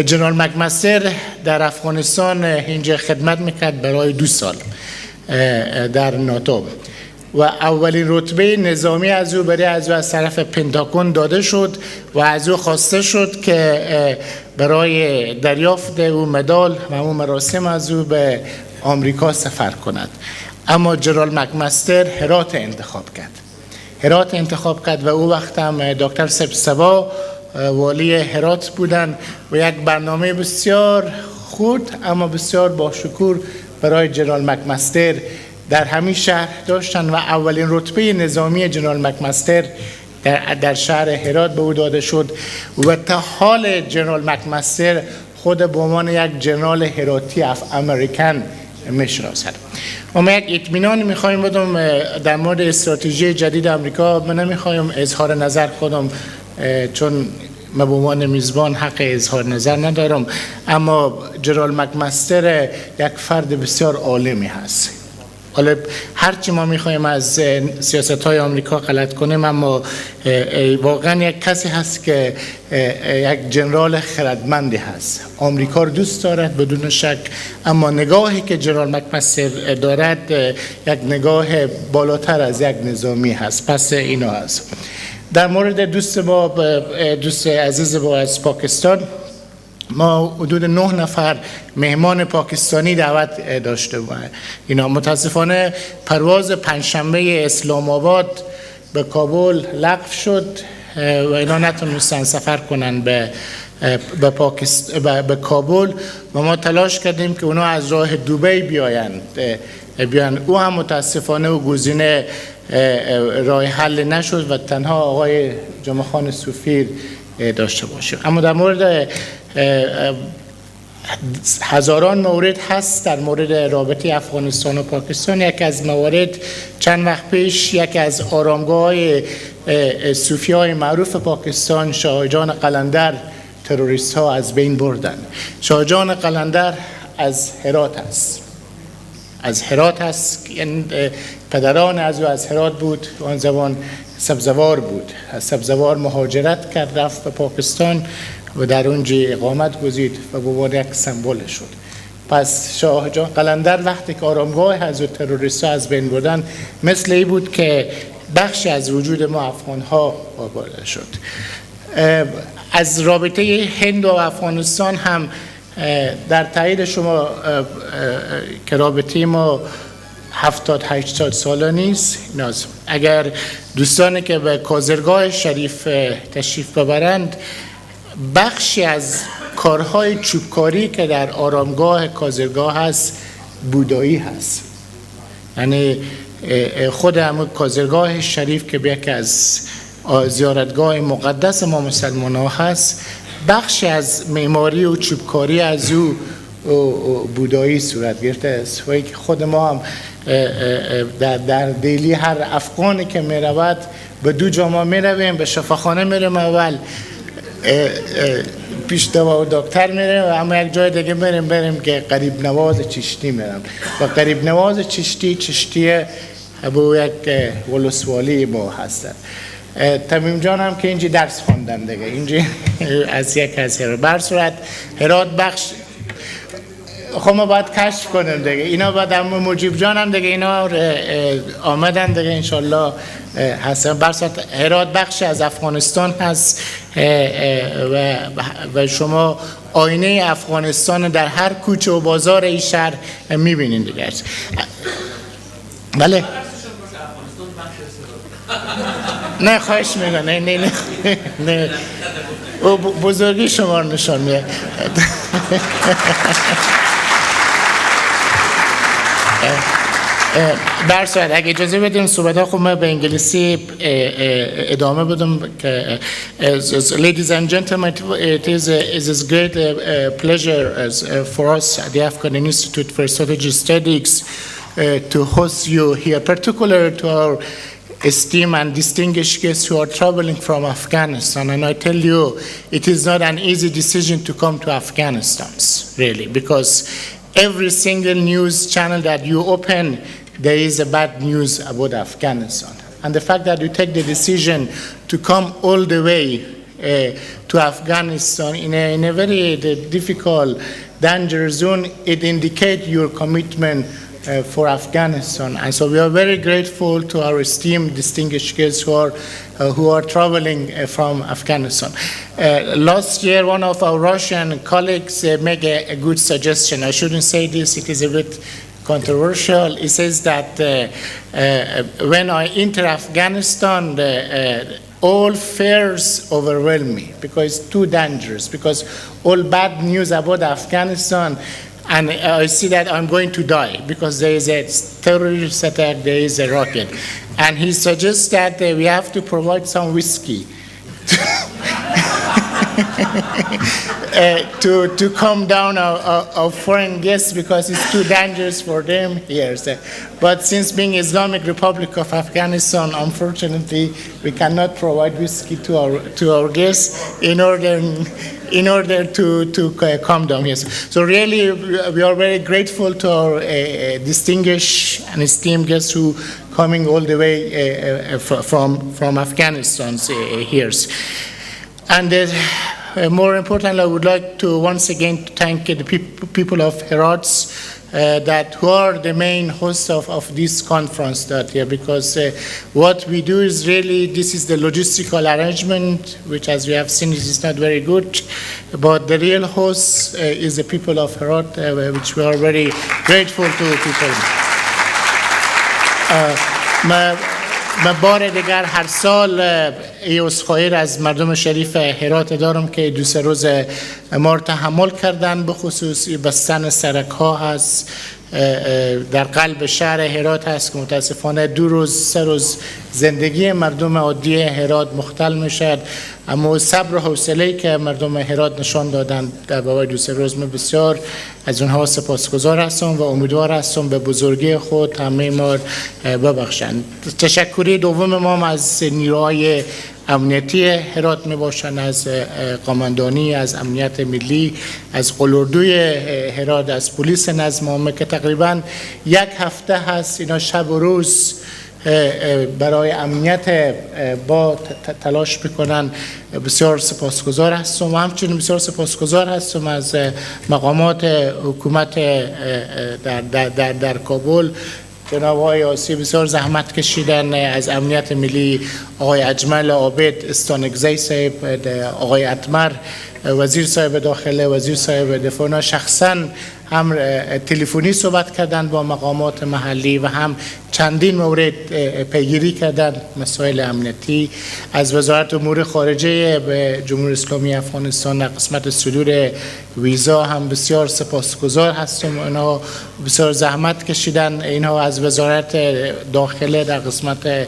جنرال مکمستر در افغانستان اینجا خدمت میکرد برای 2 سال در ناتو و اولین رتبه نظامی از او از طرف پنتاگون داده شد و از او خواسته شد که برای دریافت او مدال و اون مراسم از او به آمریکا سفر کند. اما جنرال مکمستر هرات انتخاب کرد و او وقت هم دکتر سبا والی هرات بودند و یک برنامه بسیار خرد اما بسیار باشکوه برای جنرال مکمستر در همین شهر داشتن و اولین رتبه نظامی جنرال مکمستر در شهر هرات به او داده شد و تا حال جنرال مکمستر خود به عنوان یک جنرال هراتی امریکن میشناسد. ما یک اطمینان میخوایم بدم در مورد استراتژی جدید آمریکا. من نمیخوایم اظهار نظر کنم چون من به عنوان میزبان حق اظهار نظر ندارم، اما جنرال مکمستر یک فرد بسیار عالمی هست. حالا هرچی ما میخوایم از سیاست‌های آمریکا غلط کنیم، اما واقعا یک کسی هست که یک جنرال خردمندی هست. آمریکا رو دوست دارد بدون شک، اما نگاهی که جنرال مکمستر دارد یک نگاه بالاتر از یک نظامی هست. پس اینا هست. در مورد دوست عزیز ما از پاکستان، ما حدود 9 نفر مهمان پاکستانی دعوت داشته بودیم. اینا متاسفانه پرواز پنجشنبه اسلام آباد به کابل لغو شد و اینا نتونستن سفر کنن به کابل و ما تلاش کردیم که اونا از راه دبی بیاین. او هم متاسفانه و گزینه راه حل نشد و تنها آقای جمعه خان سفیر داشته باشیم. اما در مورد هزاران مورد هست در مورد رابطه افغانستان و پاکستان. یک از موارد چند وقت پیش یکی از آرامگاه‌های صوفیای معروف پاکستان، شاه جان قلندر، تروریست ها از بین بردن. شاه جان قلندر از هرات است، یعنی پدران از هرات بود، آن زمان سبزوار بود. از سبزوار مهاجرت کرد، رفت به پاکستان و در اونجا اقامت گزید و به عنوان یک سمبل شد. پس شاه جان قلندر وقتی که آرامگاه از تروریست‌ها از بین بردن، مثل این بود که بخشی از وجود ما افغان‌ها آباد شد. از رابطه هند و افغانستان هم در تایید شما که رابطه ما 70-80 ساله نیست. اگر دوستانی که به کازرگاه شریف تشریف ببرند، بخشی از کارهای چوبکاری که در آرامگاه کازرگاه هست بودایی هست. یعنی خود همون کازرگاه شریف که یکی از زیارتگاه مقدس ما مسلمان ها هست، بخش از معماری و چوبکاری از او بودایی صورت گرفته است و که خود ما هم در دیلی هر افغانی که می رود به دو جامعه می رویم، به شفاخانه می رویم، اول پیش دوا و دکتر میریم و اما یک جای دیگه بریم که قریب نواز چشتی میرم و قریب نواز چشتی ابو یک ولسوالی ما هستن. تمیم جان هم که اینجا درس خواندن دیگه، اینجا از یک از هرات. بر صورت هرات بخش خب ما باید کشف کنیم دیگه، اینا باید اما مجیب جان هم دیگه اینا آمدن دیگه انشالله هستن. بر صورت هرات بخش از افغانستان هست و شما آینه افغانستان در هر کوچه و بازار این شهر میبینین دیگه. بله نه خواهش میگم، نه بزرگی شما رو نشان میده. در صورت اگه اجازه بدیم صحبت ها خب من به انگلیسی ادامه بدم که ladies and gentlemen, it is a great pleasure for us at the Afghan Institute for Strategic Studies to host you here, particularly to our esteemed and distinguished guests who are traveling from Afghanistan. And I tell you, it is not an easy decision to come to Afghanistan, really, because every single news channel that you open, there is a bad news about Afghanistan. And the fact that you take the decision to come all the way to Afghanistan in a very difficult, dangerous zone, it indicates your commitment for Afghanistan. And so we are very grateful to our esteemed distinguished guests who are traveling from Afghanistan. Last year, one of our Russian colleagues made a good suggestion. I shouldn't say this, it is a bit controversial. He says that when I enter Afghanistan, all fears overwhelm me because it's too dangerous, because all bad news about Afghanistan, and I see that I'm going to die because there is a terrorist attack, there is a rocket. And he suggests that we have to provide some whiskey to calm down our foreign guests because it's too dangerous for them here. But since being Islamic Republic of Afghanistan, unfortunately, we cannot provide whiskey to our guests in order to calm down. Yes. So really, we are very grateful to our distinguished and esteemed guests who coming all the way from Afghanistan here. And more importantly, I would like to once again thank the people of Herat who are the main hosts of this conference because what we do is really, this is the logistical arrangement, which as we have seen is not very good, but the real host is the people of Herat, which we are very grateful to people. من بار دیگر هر سال عذرخواهی از مردم شریف هرات دارم که دو سه روز ما رو تحمل کردن، به خصوص بستن سرک ها هست در قلب شهر هرات هست که متاسفانه 2 روز 3 روز زندگی مردم عادی هرات مختل میشد، اما صبر و حوصله‌ای که مردم هرات نشان دادن در بابای 2 3 روز من بسیار از اونها سپاسگزار هستم و امیدوار هستم به بزرگی خود همه ما ببخشند. تشکری دوم ما از نیروهای امنیتی هرات می باشند، از قماندانی، از امنیت ملی، از قلوردوی هرات، از پلیس نظم عامه که تقریبا 1 هفته هست اینا شب و روز برای امنیت با تلاش میکنن. بسیار سپاسگزار هستم و همچنین بسیار سپاسگزار هستم از مقامات حکومت در کابل. جناب آقای آسی بسیار زحمت کشیدن، از امنیت ملی آقای اجمل عابد، استانگزی صاحب، آقای اتمر، وزیر صاحب داخله، وزیر صاحب دفاع، شخصا هم تلفنی صحبت کردن با مقامات محلی و هم چندین مورد پیگیری کردن، مسائل امنیتی. از وزارت امور خارجه به جمهوری اسلامی افغانستان در قسمت صدور ویزا هم بسیار سپاسگزار هستم. اینها بسیار زحمت کشیدن. اینها از وزارت داخله در قسمت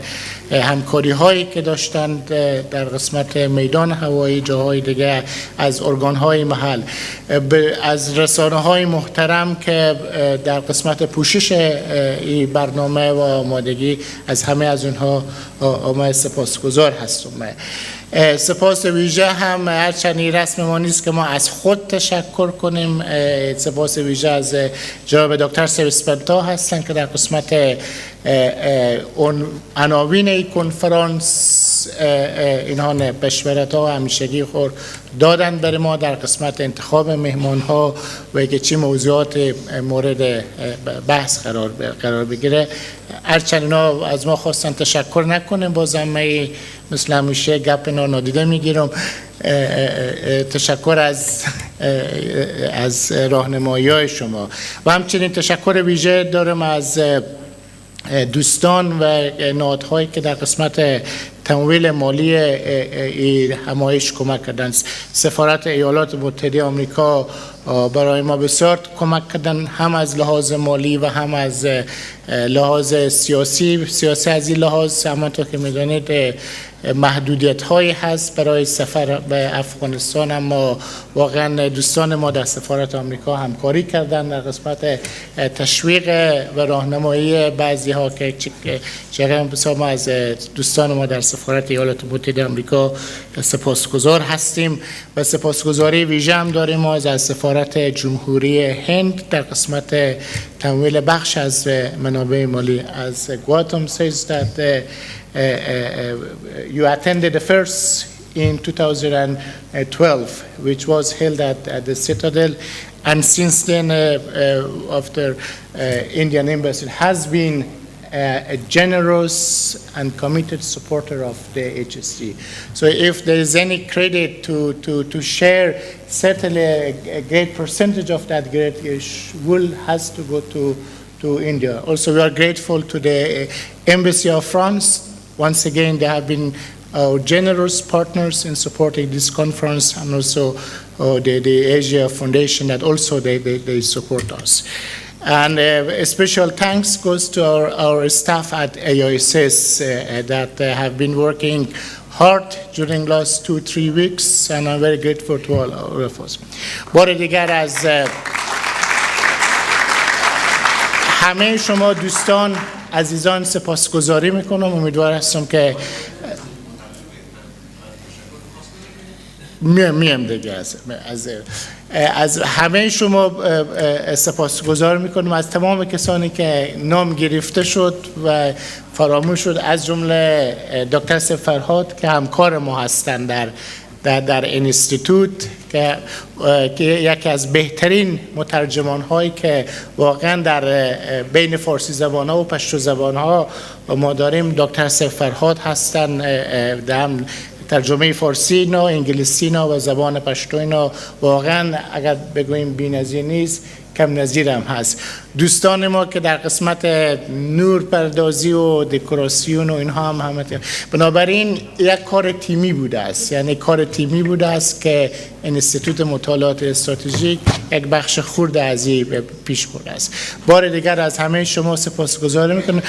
همکاری هایی که داشتند در قسمت میدان هوایی، جاهای دیگه، از ارگان های محل، از رسانه های محترم که در قسمت پوشش این برنامه و آمادگی، از همه از اونها ما سپاسگزار هستم. سپاس ویژه هم هرچند رسم ما نیست که ما از خود تشکر کنیم. سپاس ویژه از جناب دکتر سویسپنتا هستند که در قسمت عناوین این کنفرانس اینها بشورت ها همیشگی خور دادن برای ما در قسمت انتخاب مهمان ها و که چی موضوعات مورد بحث قرار بگیره. هرچند اینا از ما خواستن تشکر نکنیم، بازم من مثل همیشه گپ اینا نادیده میگیرم. تشکر از راهنمایی های شما و همچنین تشکر ویژه دارم از دوستان و نهادهایی که در قسمت تمویل مالی همایش کمک کردن. سفارت ایالات متحده آمریکا برای ما بسیار کمک کردن، هم از لحاظ مالی و هم از لحاظ سیاسی از این لحاظ. همانطور که میدانید محدودیت هایی هست برای سفر به افغانستان، اما واقعا دوستان ما در سفارت آمریکا همکاری کردن در قسمت تشویق و راهنمایی بعضی ها که چقدر بسیار ما از دوستان ما در سفارت ایالات متحده آمریکا سپاسگزار هستیم و سپاسگزاری ویژه هم داریم از سفارت جمهوری هند در قسمت تمویل بخش از منابع مالی. از Guatem says that you attended the first in 2012, which was held at the Citadel, and since then, after Indian Embassy has been a generous and committed supporter of the HSD. So if there is any credit to share, certainly a great percentage of that credit has to go to India. Also, we are grateful to the Embassy of France. Once again, they have been our generous partners in supporting this conference, and also the Asia Foundation that also they support us. And a special thanks goes to our staff at AISS that have been working hard during last 2-3 weeks, and I'm very grateful to all of us. بار دیگر از همه شما دوستان عزیزان سپاسگزاری میکنم. امیدوار هستم که میم دیگه از همه شما سپاسگزار میکنم، از تمام کسانی که نام گرفته شد و فراموش شد، از جمله دکتر فرهاد که همکار ما هستند در انستیتوت که یکی از بهترین مترجمان هایی که واقعا در بین فارسی زبان ها و پشتو زبان ها ما داریم دکتر فرهاد هستند. هم ترجمه فارسی اینا، انگلیسی اینا و زبان پشتو اینا واقعا اگر بگوییم بی‌نظیر نیست، کم نظیر هم هست. دوستان ما که در قسمت نور پردازی و دکوراسیون و اینها هم همه، بنابراین یک کار تیمی بوده است، یعنی کار تیمی بوده است که انستیتوت مطالعات استراتژیک یک بخش خرد از این پیش برده است. بار دیگر از همه شما سپاسگزاری میکنم.